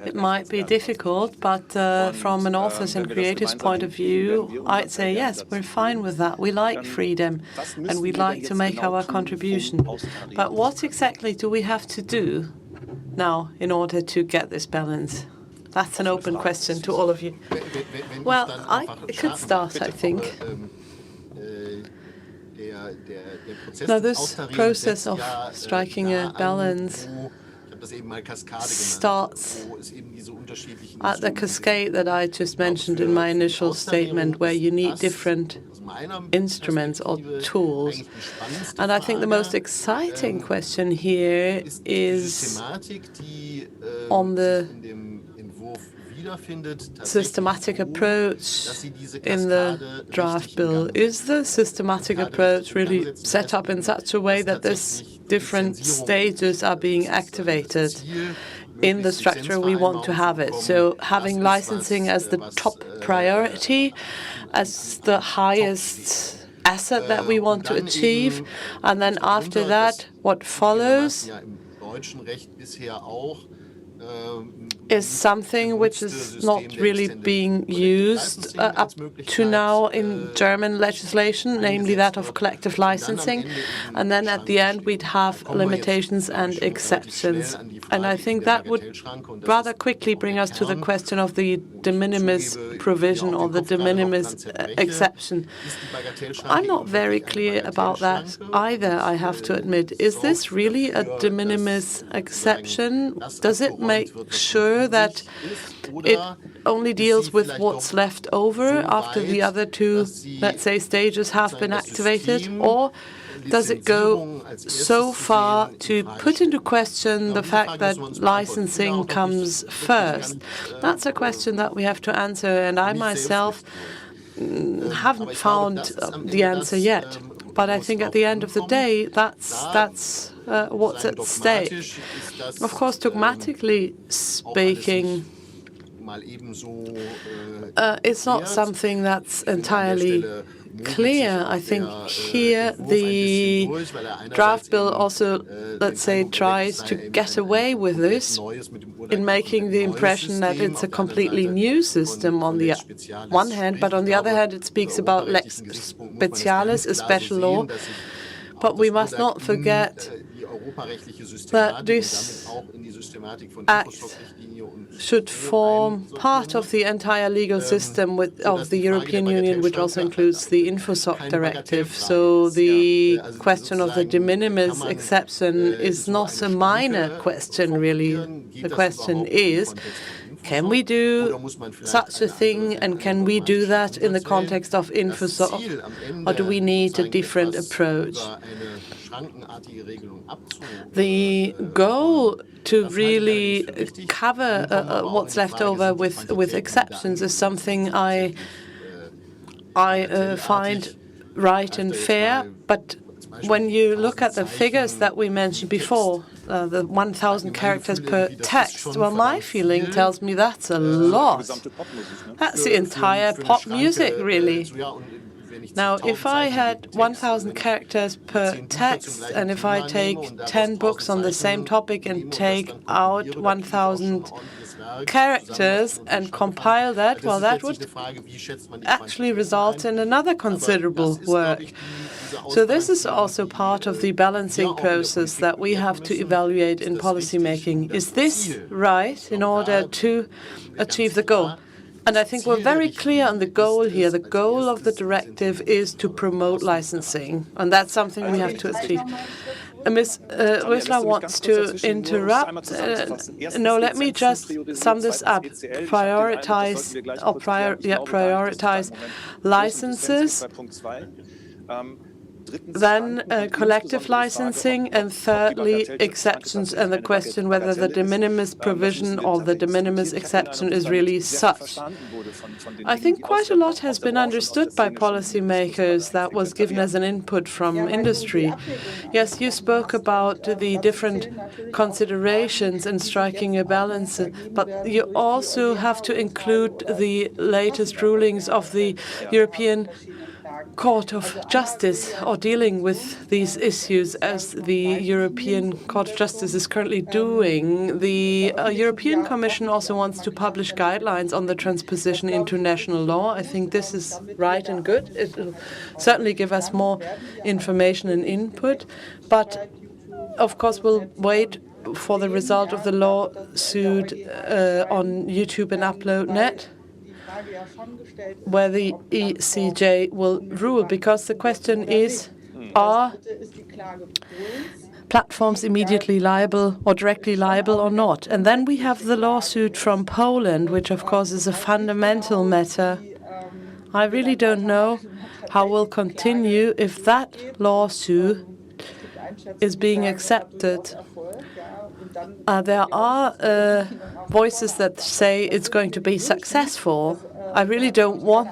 It might be difficult, but from an author's and creator's point of view, I'd say, yes, we're fine with that. We like freedom, and we'd like to make our contribution. But what exactly do we have to do now in order to get this balance? That's an open question to all of you. Well, I could start, I think. Now, this process of striking a balance starts at the cascade that I just mentioned in my initial statement, where you need different instruments or tools. And I think the most exciting question here is on the systematic approach in the draft bill. Is the systematic approach really set up in such a way that these different stages are being activated in the structure we want to have it? So having licensing as the top priority, as the highest asset that we want to achieve, and then after that, what follows is something which is not really being used up to now in German legislation, namely that of collective licensing. And then at the end, we'd have limitations and exceptions. And I think that would rather quickly bring us to the question of the de minimis provision or the de minimis exception. I'm not very clear about that either, I have to admit. Is this really a de minimis exception? Does it make sure that it only deals with what's left over after the other two, let's say, stages have been activated? Or does it go so far to put into question the fact that licensing comes first? That's a question that we have to answer, and I myself haven't found the answer yet. But I think at the end of the day, that's what's at stake. Of course, dogmatically speaking, it's not something that's entirely clear. I think here the draft bill also, let's say, tries to get away with this in making the impression that it's a completely new system on the one hand, but on the other hand it speaks about lex specialis, a special law. But we must not forget that this act should form part of the entire legal system of the European Union, which also includes the Infosoc directive. So the question of the de minimis exception is not a minor question, really. The question is, can we do such a thing, and can we do that in the context of Infosoc, or do we need a different approach? The goal to really cover what's left over with exceptions is something I find right and fair, but when you look at the figures that we mentioned before, the 1,000 characters per text, well, my feeling tells me that's a lot. That's the entire pop music, really. Now, if I had 1,000 characters per text, and if I take 10 books on the same topic and take out 1,000 characters and compile that, well, that would actually result in another considerable work. So this is also part of the balancing process that we have to evaluate in policymaking. Is this right in order to achieve the goal? And I think we're very clear on the goal here. The goal of the directive is to promote licensing, and that's something we have to achieve. Ms. Rösler wants to interrupt. No, let me just sum this up. Prioritize licenses, then collective licensing, and thirdly, exceptions, and the question whether the de minimis provision or the de minimis exception is really such. I think quite a lot has been understood by policymakers that was given as an input from industry. Yes, you spoke about the different considerations in striking a balance, but you also have to include the latest rulings of the European Court of Justice, or dealing with these issues as the European Court of Justice is currently doing. The European Commission also wants to publish guidelines on the transposition into national law. I think this is right and good. It will certainly give us more information and input. But, of course, we'll wait for the result of the lawsuit on YouTube and Upload.net, where the ECJ will rule, because the question is, are platforms immediately liable or directly liable or not. And then we have the lawsuit from Poland, which of course is a fundamental matter. I really don't know how we'll continue if that lawsuit is being accepted. There are voices that say it's going to be successful. I really don't want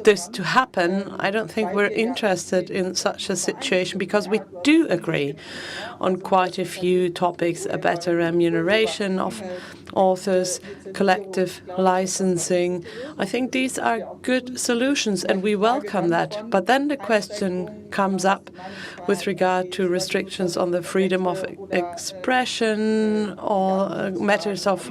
this to happen. I don't think we're interested in such a situation because we do agree on quite a few topics: a better remuneration of authors, collective licensing. I think these are good solutions and we welcome that. But then the question comes up with regard to restrictions on the freedom of expression or matters of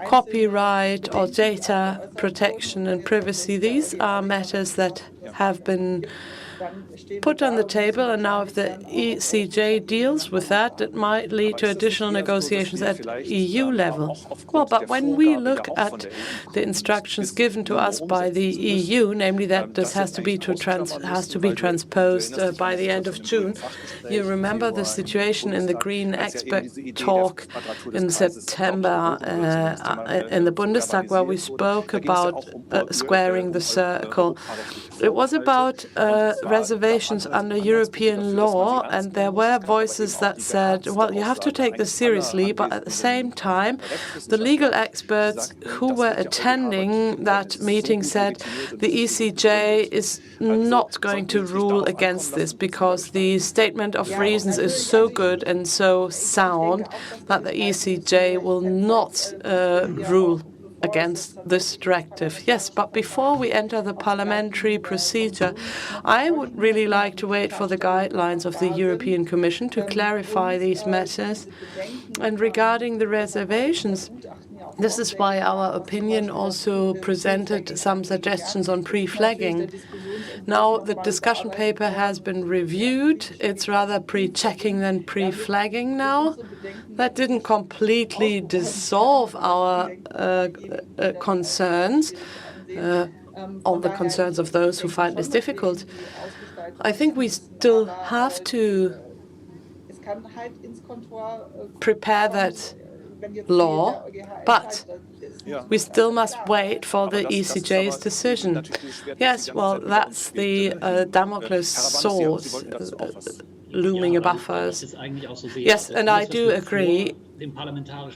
copyright or data protection and privacy. These are matters that have been put on the table, and now if the ECJ deals with that, it might lead to additional negotiations at EU level. Well, but when we look at the instructions given to us by the EU, namely that this has to be transposed by the end of June, you remember the situation in the Green expert talk in September in the Bundestag, where we spoke about squaring the circle. It was about reservations under European law, and there were voices that said, well, you have to take this seriously, but at the same time, the legal experts who were attending that meeting said the ECJ is not going to rule against this because the statement of reasons is so good and so sound that the ECJ will not rule against this directive. Yes, but before we enter the parliamentary procedure, I would really like to wait for the guidelines of the European Commission to clarify these matters. And regarding the reservations, this is why our opinion also presented some suggestions on pre-flagging. Now, the discussion paper has been reviewed. It's rather pre-checking than pre-flagging now. That didn't completely dissolve our concerns, all the concerns of those who find this difficult. I think we still have to prepare that law, but we still must wait for the ECJ's decision. Yes, well, that's the Damocles sword looming above us. Yes, and I do agree.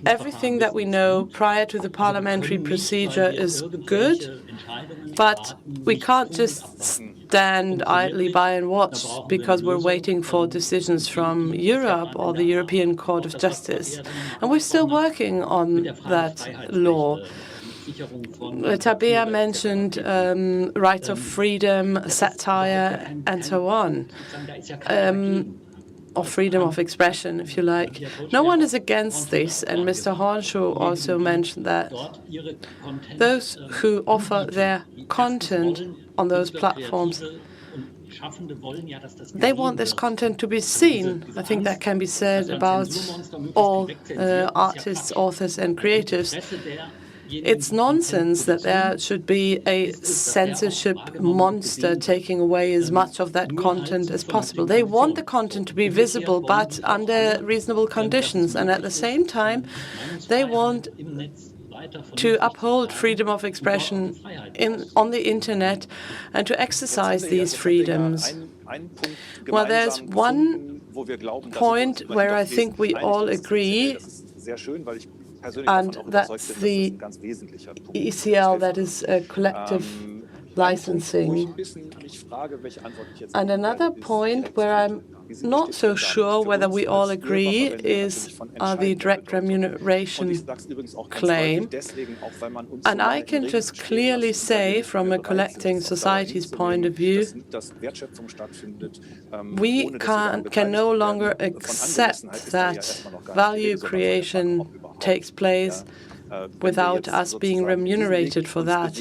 Everything that we know prior to the parliamentary procedure is good, but we can't just stand idly by and watch because we're waiting for decisions from Europe or the European Court of Justice. And we're still working on that law. Tabea mentioned rights of freedom, satire, and so on. Or freedom of expression, if you like. No one is against this, and Mr. Hornschuh also mentioned that those who offer their content on those platforms, they want this content to be seen. I think that can be said about all artists, authors, and creatives. It's nonsense that there should be a censorship monster taking away as much of that content as possible. They want the content to be visible, but under reasonable conditions. And at the same time, they want to uphold freedom of expression on the Internet and to exercise these freedoms. Well, there's one point where I think we all agree, and that's the ECL, that is collective licensing. And another point where I'm not so sure whether we all agree is the direct remuneration claim. And I can just clearly say, from a collecting society's point of view, we can no longer accept that value creation takes place without us being remunerated for that,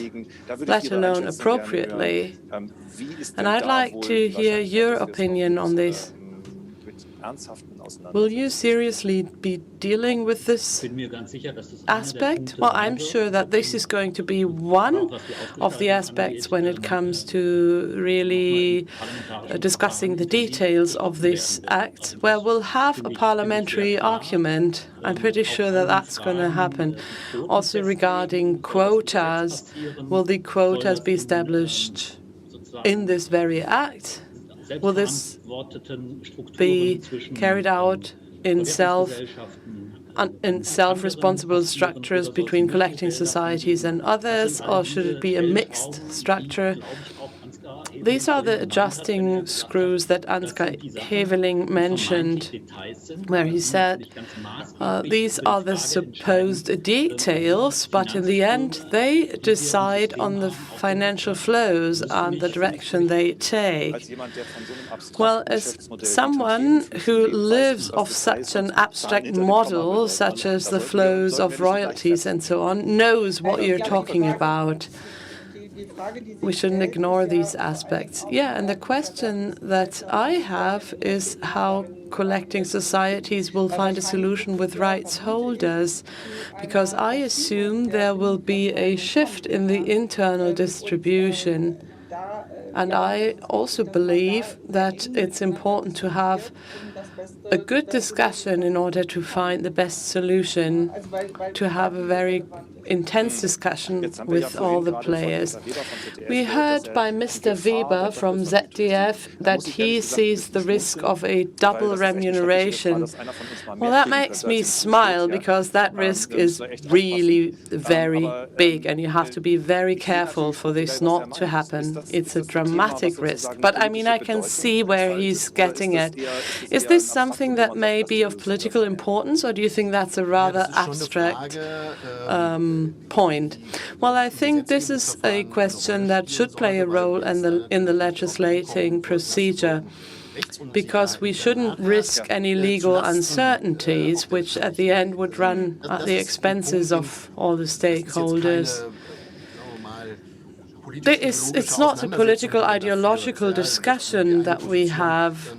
let alone appropriately. And I'd like to hear your opinion on this. Will you seriously be dealing with this aspect? Well, I'm sure that this is going to be one of the aspects when it comes to really discussing the details of this act, where we'll have a parliamentary argument. I'm pretty sure that that's going to happen. Also regarding quotas, will the quotas be established in this very act? Will this be carried out in self-responsible structures between collecting societies and others, or should it be a mixed structure? These are the adjusting screws that Ansgar Heveling mentioned, where he said these are the supposed details, but in the end they decide on the financial flows and the direction they take. Well, as someone who lives off such an abstract model, such as the flows of royalties and so on, knows what you're talking about. We shouldn't ignore these aspects. Yeah, and the question that I have is how collecting societies will find a solution with rights holders, because I assume there will be a shift in the internal distribution. And I also believe that it's important to have a good discussion in order to find the best solution, to have a very intense discussion with all the players. We heard by Mr. Weber from ZDF that he sees the risk of a double remuneration. Well, that makes me smile, because that risk is really very big, and you have to be very careful for this not to happen. It's a dramatic risk. But I mean, I can see where he's getting at. Is this something that may be of political importance, or do you think that's a rather abstract point? Well, I think this is a question that should play a role in the legislating procedure, because we shouldn't risk any legal uncertainties, which at the end would run at the expenses of all the stakeholders. It's not a political, ideological discussion that we have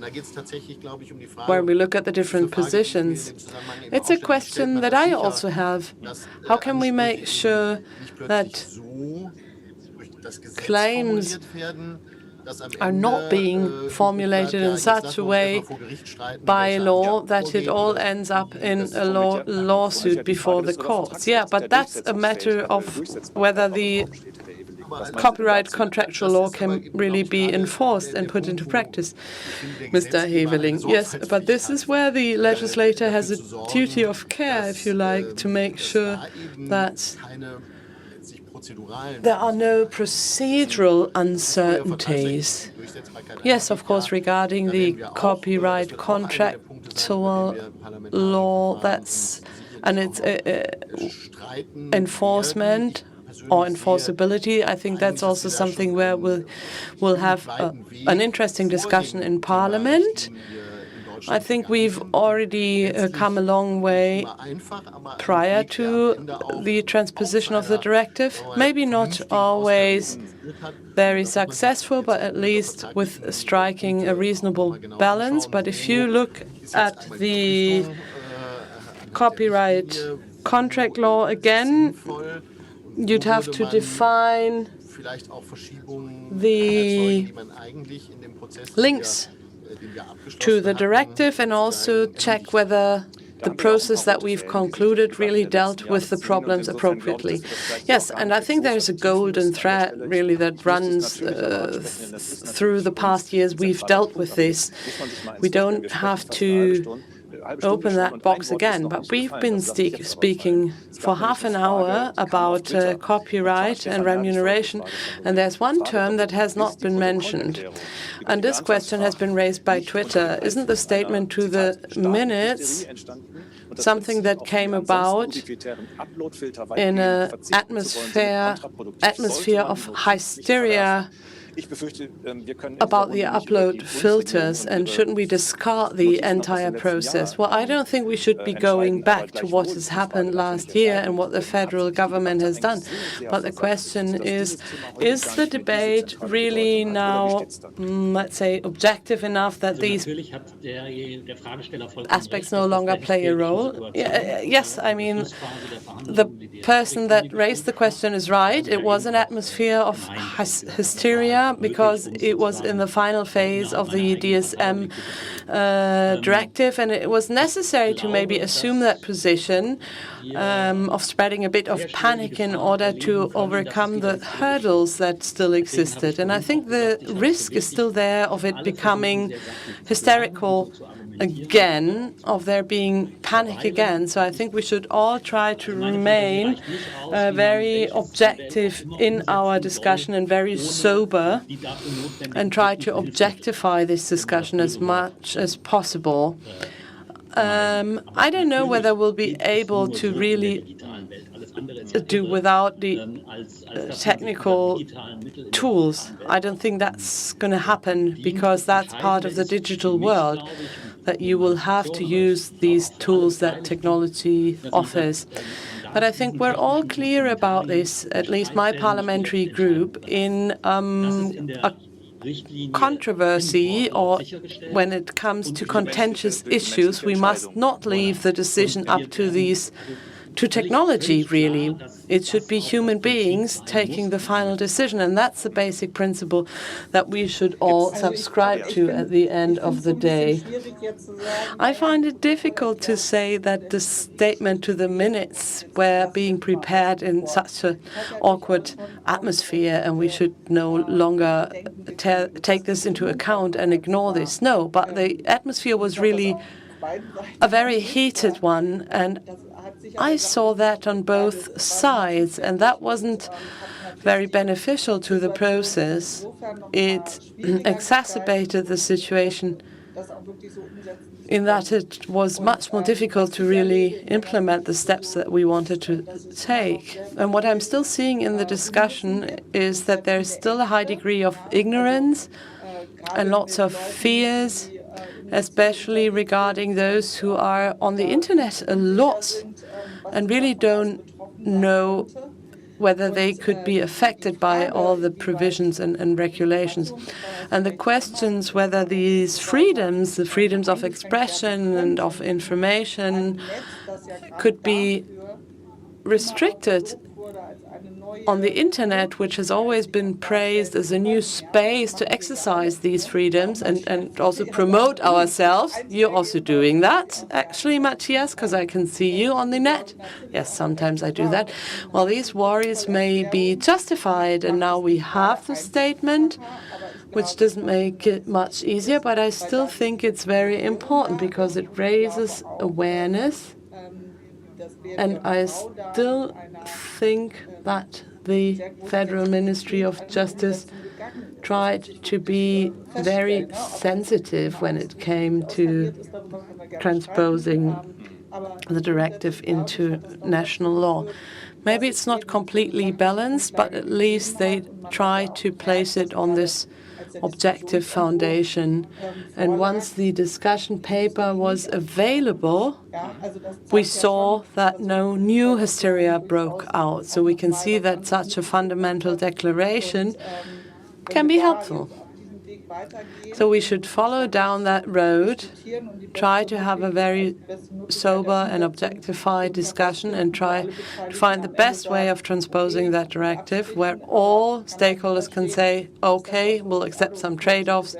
where we look at the different positions. It's a question that I also have. How can we make sure that claims are not being formulated in such a way by law that it all ends up in a lawsuit before the courts? Yeah, but that's a matter of whether the copyright contractual law can really be enforced and put into practice. Mr. Heveling, yes, but this is where the legislator has a duty of care, if you like, to make sure that there are no procedural uncertainties. Yes, of course, regarding the copyright contractual law, and its enforcement or enforceability, I think that's also something where we'll have an interesting discussion in Parliament. I think we've already come a long way prior to the transposition of the directive. Maybe not always very successful, but at least with striking a reasonable balance. But if you look at the copyright contract law again, you'd have to define the links to the directive and also check whether the process that we've concluded really dealt with the problems appropriately. Yes, and I think there's a golden thread really that runs through the past years we've dealt with this. We don't have to open that box again, but we've been speaking for half an hour about copyright and remuneration, and there's one term that has not been mentioned. And this question has been raised by Twitter. Isn't the statement to the minutes something that came about in an atmosphere of hysteria about the upload filters, and shouldn't we discard the entire process? Well, I don't think we should be going back to what has happened last year and what the federal government has done. But the question is the debate really now, let's say, objective enough that these aspects no longer play a role? Yes, I mean, the person that raised the question is right. It was an atmosphere of hysteria because it was in the final phase of the DSM directive, and it was necessary to maybe assume that position of spreading a bit of panic in order to overcome the hurdles that still existed. And I think the risk is still there of it becoming hysterical again, of there being panic again. So I think we should all try to remain very objective in our discussion and very sober, and try to objectify this discussion as much as possible. I don't know whether we'll be able to really do without the technical tools. I don't think that's going to happen, because that's part of the digital world, that you will have to use these tools that technology offers. But I think we're all clear about this, at least my parliamentary group, in a controversy, or when it comes to contentious issues, we must not leave the decision up to technology, really. It should be human beings taking the final decision, and that's the basic principle that we should all subscribe to at the end of the day. I find it difficult to say that the statement to the minutes were being prepared in such an awkward atmosphere, and we should no longer take this into account and ignore this. No, but the atmosphere was really a very heated one, and I saw that on both sides, and that wasn't very beneficial to the process. It exacerbated the situation in that it was much more difficult to really implement the steps that we wanted to take. And what I'm still seeing in the discussion is that there's still a high degree of ignorance and lots of fears, especially regarding those who are on the internet a lot and really don't know whether they could be affected by all the provisions and regulations. And the questions whether these freedoms, the freedoms of expression and of information, could be restricted on the internet, which has always been praised as a new space to exercise these freedoms and also promote ourselves. You're also doing that, actually, Matthias, because I can see you on the net. Yes, sometimes I do that. Well, these worries may be justified, and now we have the statement, which doesn't make it much easier, but I still think it's very important because it raises awareness, and I still think that the Federal Ministry of Justice tried to be very sensitive when it came to transposing the directive into national law. Maybe it's not completely balanced, but at least they try to place it on this objective foundation. And once the discussion paper was available, we saw that no new hysteria broke out. So we can see that such a fundamental declaration can be helpful. So we should follow down that road, try to have a very sober and objectified discussion, and try to find the best way of transposing that directive where all stakeholders can say, okay, we'll accept some trade-offs,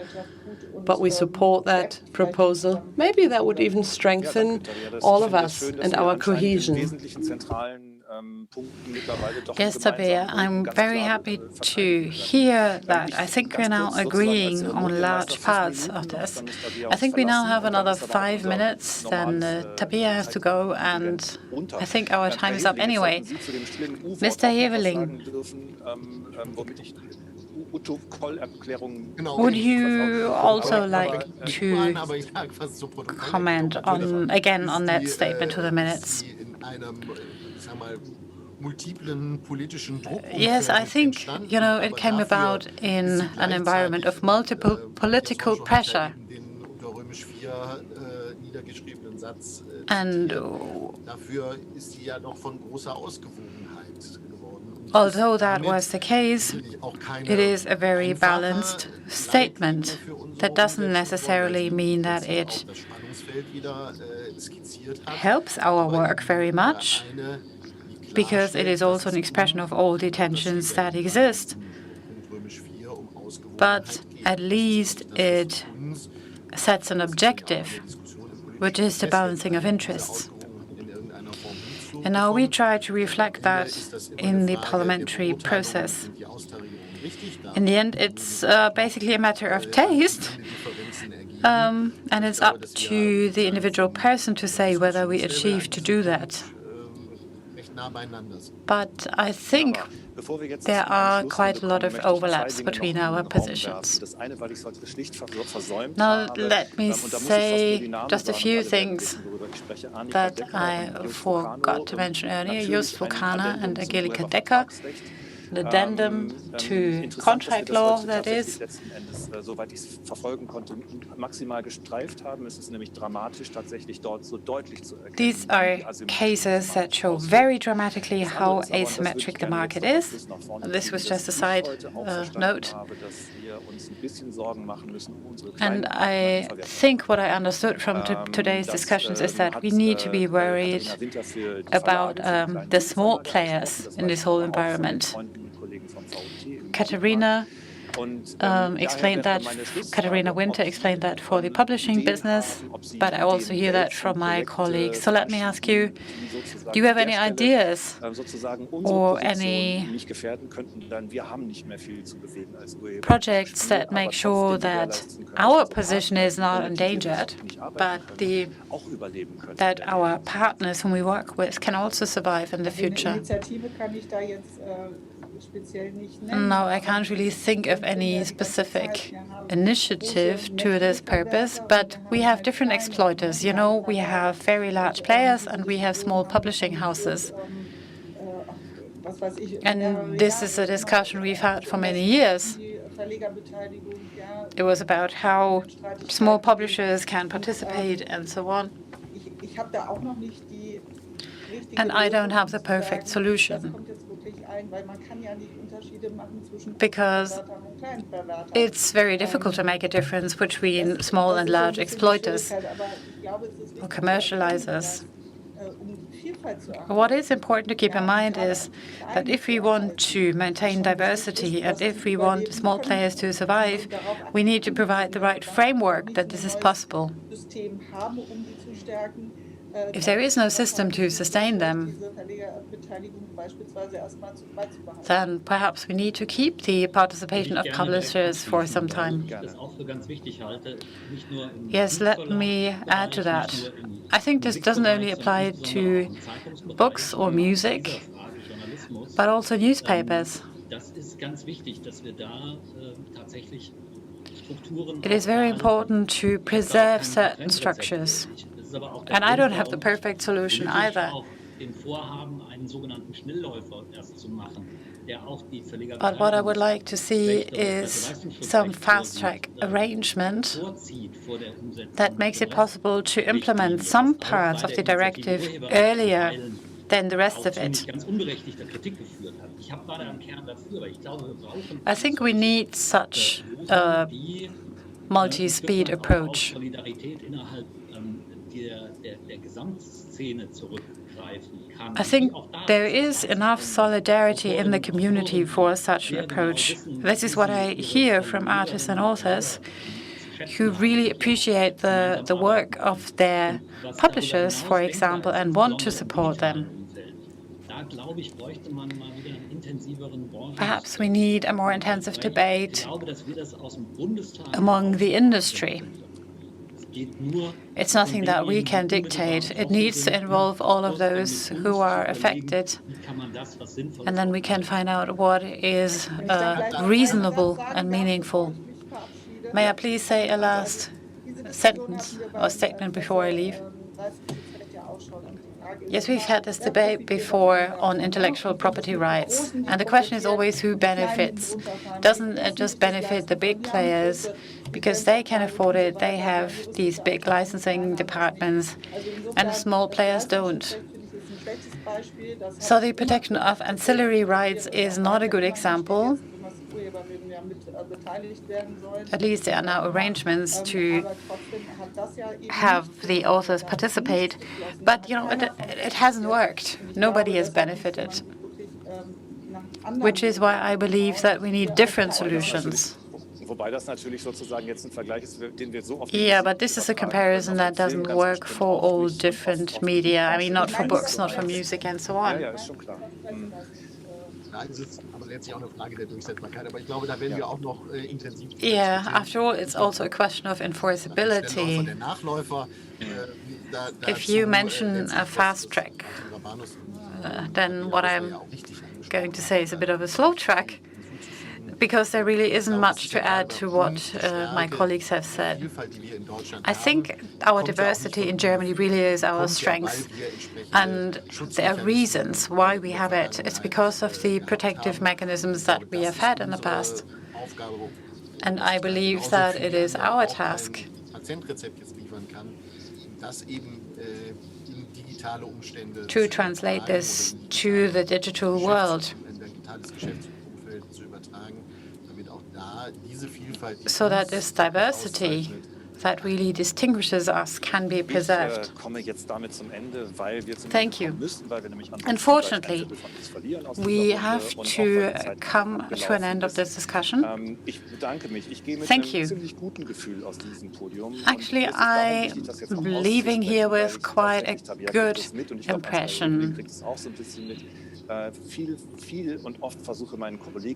but we support that proposal. Maybe that would even strengthen all of us and our cohesion. Yes, Tabea, I'm very happy to hear that. I think we're now agreeing on large parts of this. I think we now have another 5 minutes, then Tabea has to go, and I think our time is up anyway. Mr. Heveling, would you also like to comment on, again, on that statement to the minutes? Yes, I think, it came about in an environment of multiple political pressure. And although that was the case, it is a very balanced statement. That doesn't necessarily mean that it helps our work very much, because it is also an expression of all the tensions that exist. But at least it sets an objective, which is the balancing of interests. And now we try to reflect that in the parliamentary process. In the end, it's basically a matter of taste, and it's up to the individual person to say whether we achieve to do that. But I think there are quite a lot of overlaps between our positions. Now, let me say just a few things that I forgot to mention earlier. Just Vulcana and Angelika Decker, an addendum to contract law, that is. These are cases that show very dramatically how asymmetric the market is. This was just a side note. And I think what I understood from today's discussions is that we need to be worried about the small players in this whole environment. Katharina explained that, Katharina Winter explained that for the publishing business, but I also hear that from my colleagues. So let me ask you, do you have any ideas or any projects that make sure that our position is not endangered, but that our partners whom we work with can also survive in the future? No, I can't really think of any specific initiative to this purpose, but we have different exploiters. We have very large players and we have small publishing houses. And this is a discussion we've had for many years. It was about how small publishers can participate and so on. And I don't have the perfect solution, because it's very difficult to make a difference between small and large exploiters or commercializers. What is important to keep in mind is that if we want to maintain diversity and if we want small players to survive, we need to provide the right framework that this is possible. If there is no system to sustain them, then perhaps we need to keep the participation of publishers for some time. Yes, let me add to that. I think this doesn't only apply to books or music, but also newspapers. It is very important to preserve certain structures. And I don't have the perfect solution either. But what I would like to see is some fast-track arrangement that makes it possible to implement some parts of the directive earlier than the rest of it. I think we need such a multi-speed approach. I think there is enough solidarity in the community for such an approach. This is what I hear from artists and authors who really appreciate the work of their publishers, for example, and want to support them. Perhaps we need a more intensive debate among the industry. It's nothing that we can dictate. It needs to involve all of those who are affected. And then we can find out what is reasonable and meaningful. May I please say a last sentence or statement before I leave? Yes, we've had this debate before on intellectual property rights, and the question is always who benefits. Doesn't it just benefit the big players because they can afford it, they have these big licensing departments, and the small players don't? So the protection of ancillary rights is not a good example. At least there are now arrangements to have the authors participate. But, it hasn't worked. Nobody has benefited. Which is why I believe that we need different solutions. Yeah, but this is a comparison that doesn't work for all different media. I mean, not for books, not for music, and so on. Yeah, after all, it's also a question of enforceability. If you mention a fast track, then what I'm going to say is a bit of a slow track, because there really isn't much to add to what my colleagues have said. I think our diversity in Germany really is our strength, and there are reasons why we have it. It's because of the protective mechanisms that we have had in the past. And I believe that it is our task to translate this to the digital world, so that this diversity that really distinguishes us can be preserved. Thank you. Unfortunately, we have to come to an end of this discussion. Thank you. Actually, I'm leaving here with quite a good impression.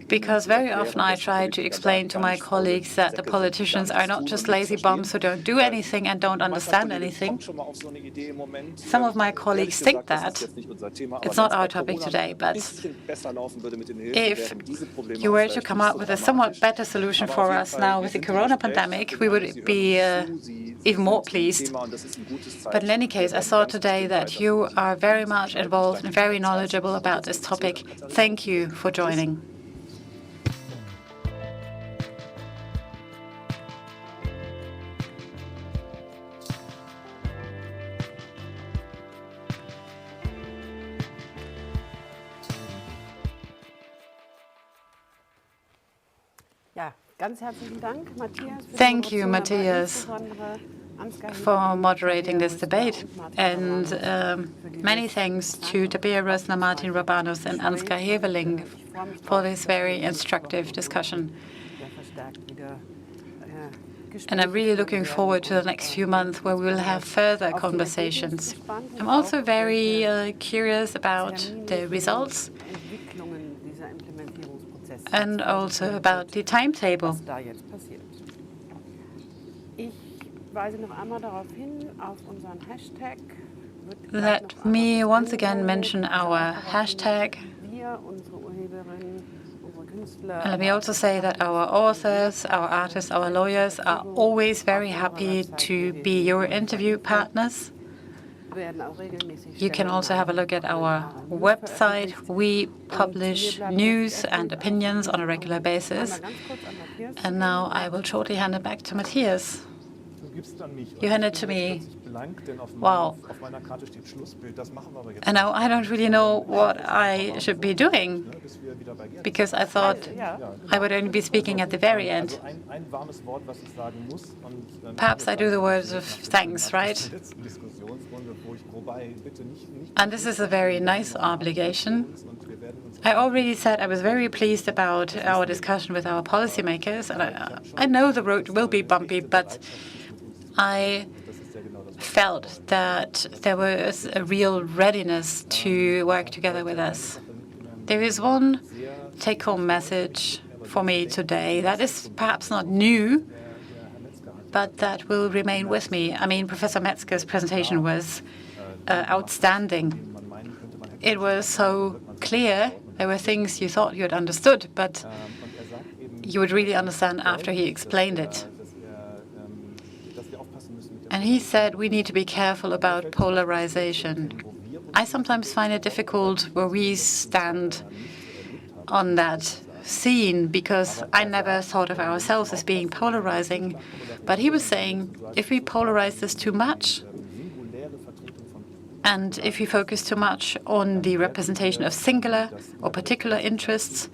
Because very often I try to explain to my colleagues that the politicians are not just lazy bums who don't do anything and don't understand anything. Some of my colleagues think that. It's not our topic today, but if you were to come up with a somewhat better solution for us now with the corona pandemic, we would be even more pleased. But in any case, I saw today that you are very much involved and very knowledgeable about this topic. Thank you for joining. Thank you, Matthias, for moderating this debate. And many thanks to Tabea Rösner, Martin Rabanus, and Ansgar Heveling for this very instructive discussion. And I'm really looking forward to the next few months where we will have further conversations. I'm also very curious about the results and also about the timetable. Let me once again mention our hashtag. And let me also say that our authors, our artists, our lawyers are always very happy to be your interview partners. You can also have a look at our website. We publish news and opinions on a regular basis. And now I will shortly hand it back to Matthias. You hand it to me. Wow. And now I don't really know what I should be doing, because I thought I would only be speaking at the very end. Perhaps I do the words of thanks, right? And this is a very nice obligation. I already said I was very pleased about our discussion with our policymakers, and I know the road will be bumpy, but I felt that there was a real readiness to work together with us. There is one take-home message for me today that is perhaps not new, but that will remain with me. I mean, Professor Metzger's presentation was outstanding. It was so clear. There were things you thought you had understood, but you would really understand after he explained it. And he said we need to be careful about polarization. I sometimes find it difficult where we stand on that scene because I never thought of ourselves as being polarizing. But he was saying if we polarize this too much, and if we focus too much on the representation of singular or particular interests,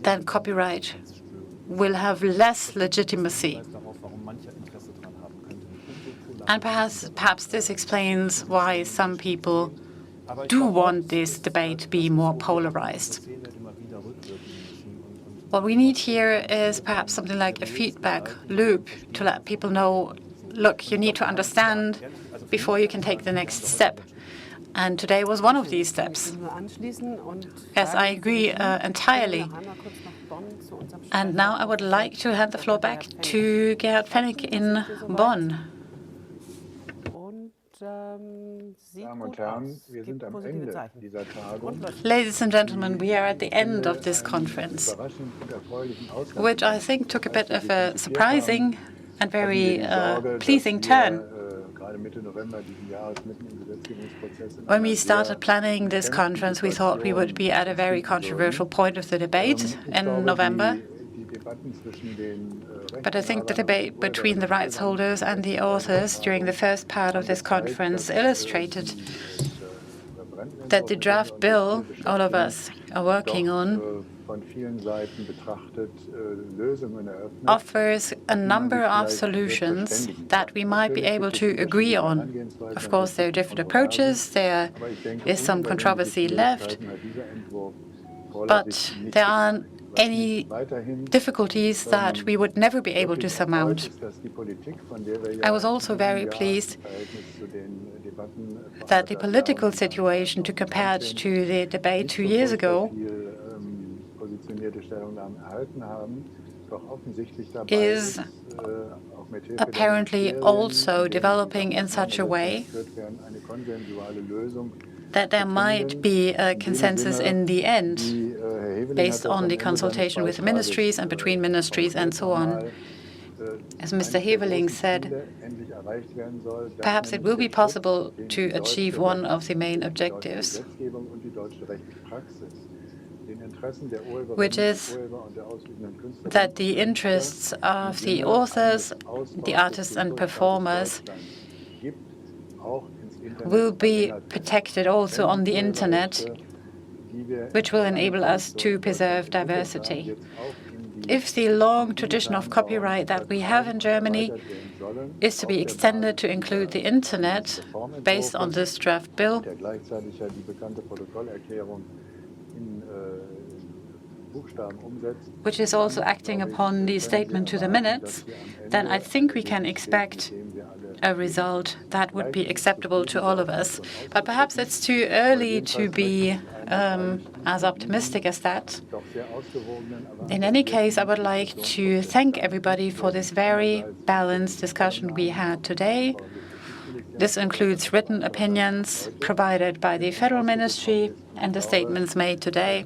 then copyright will have less legitimacy. And perhaps this explains why some people do want this debate to be more polarized. What we need here is perhaps something like a feedback loop to let people know, look, you need to understand before you can take the next step. And today was one of these steps. Yes, I agree entirely. And now I would like to hand the floor back to Gerhard Pfennig in Bonn. Ladies and gentlemen, we are at the end of this conference, which I think took a bit of a surprising and very pleasing turn. When we started planning this conference, we thought we would be at a very controversial point of the debate in November. But I think the debate between the rights holders and the authors during the first part of this conference illustrated that the draft bill all of us are working on offers a number of solutions that we might be able to agree on. Of course, there are different approaches. There is some controversy left, but there aren't any difficulties that we would never be able to surmount. I was also very pleased that the political situation, to compare it to the debate 2 years ago, is apparently also developing in such a way that there might be a consensus in the end, based on the consultation with the ministries and between ministries and so on. As Mr. Heveling said, perhaps it will be possible to achieve one of the main objectives, which is that the interests of the authors, the artists and performers will be protected also on the internet, which will enable us to preserve diversity. If the long tradition of copyright that we have in Germany is to be extended to include the internet based on this draft bill, which is also acting upon the statement to the minutes, then I think we can expect a result that would be acceptable to all of us. But perhaps it's too early to be as optimistic as that. In any case, I would like to thank everybody for this very balanced discussion we had today. This includes written opinions provided by the Federal Ministry and the statements made today.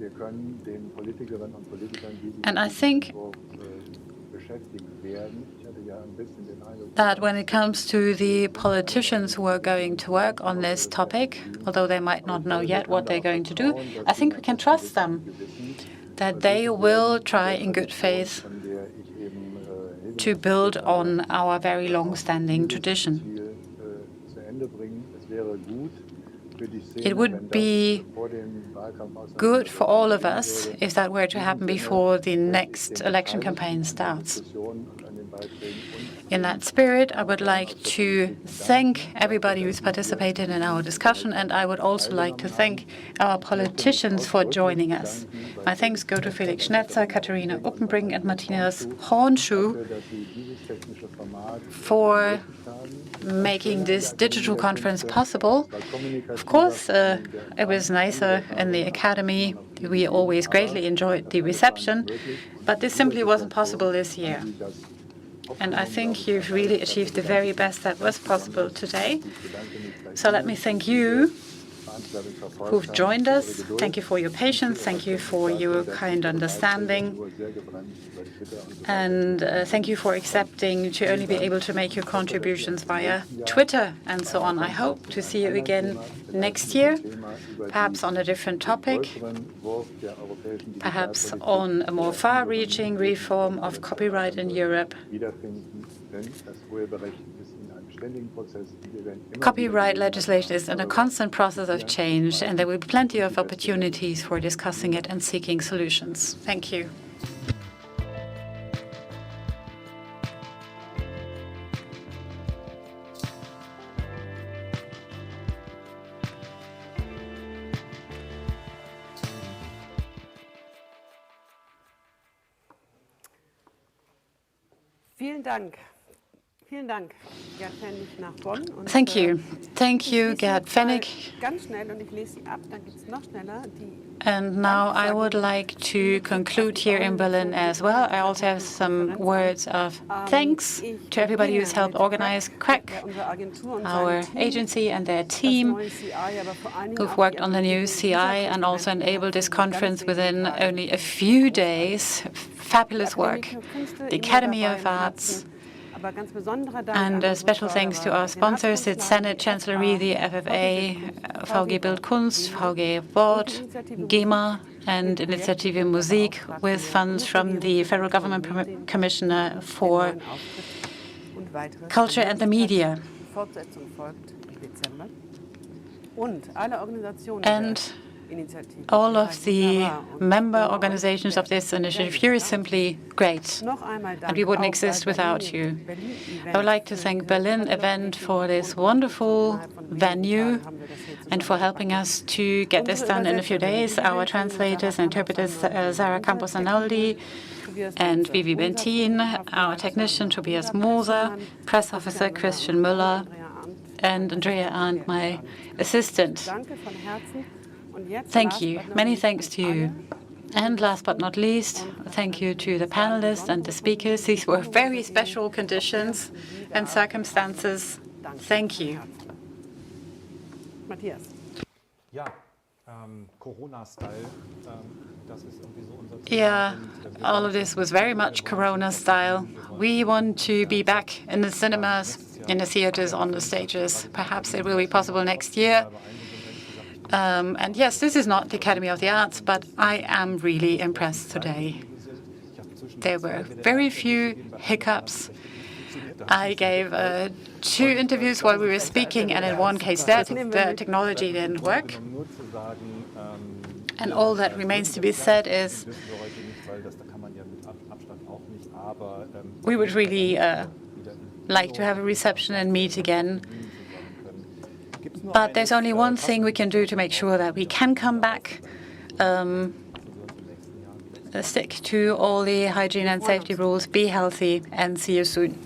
And I think that when it comes to the politicians who are going to work on this topic, although they might not know yet what they're going to do, I think we can trust them, that they will try in good faith to build on our very long-standing tradition. It would be good for all of us if that were to happen before the next election campaign starts. In that spirit, I would like to thank everybody who's participated in our discussion, and I would also like to thank our politicians for joining us. My thanks go to Felix Schnetzer, Katharina Uppenbrink, and Matthias Hornschuh for making this digital conference possible. Of course, it was nicer in the Academy. We always greatly enjoyed the reception, but this simply wasn't possible this year. And I think you've really achieved the very best that was possible today. So let me thank you who've joined us. Thank you for your patience. Thank you for your kind understanding. And thank you for accepting to only be able to make your contributions via Twitter and so on. I hope to see you again next year, perhaps on a different topic, perhaps on a more far-reaching reform of copyright in Europe. Copyright legislation is in a constant process of change, and there will be plenty of opportunities for discussing it and seeking solutions. Thank you. Vielen Dank. Vielen Dank, Gerd Pfennig nach Bonn. Thank you. Thank you, Gerd Pfennig. Ganz schnell, und ich lese sie ab, dann geht's noch schneller. And now I would like to conclude here in Berlin as well. I also have some words of thanks to everybody who's helped organize CRAC, our agency and their team, who've worked on the new CI and also enabled this conference within only a few days. Fabulous work. The Academy of Arts. And special thanks to our sponsors, the Senate Chancellery, the FFA, VG Bildkunst, VG Wort, GEMA, and Initiative Musik, with funds from the Federal Government Commissioner for Culture and the Media. And all of the member organizations of this initiative here is simply great, and we wouldn't exist without you. I would like to thank Berlin Event for this wonderful venue and for helping us to get this done in a few days. Our translators and interpreters, Sarah Campos-Analdi and Vivi Bentin, our technician, Tobias Moser, press officer, Christian Müller, and Andrea Arndt, my assistant. Thank you. Many thanks to you. And last but not least, thank you to the panelists and the speakers. These were very special conditions and circumstances. Thank you. Matthias. Ja, Corona-Style, das ist irgendwie so unser Thema. Yeah, all of this was very much Corona style. We want to be back in the cinemas, in the theaters, on the stages. Perhaps it will be possible next year. And yes, this is not the Academy of the Arts, but I am really impressed today. There were very few hiccups. I gave 2 interviews while we were speaking, and in one case the technology didn't work. And all that remains to be said is we would really like to have a reception and meet again. But there's only one thing we can do to make sure that we can come back. Stick to all the hygiene and safety rules, be healthy, and see you soon.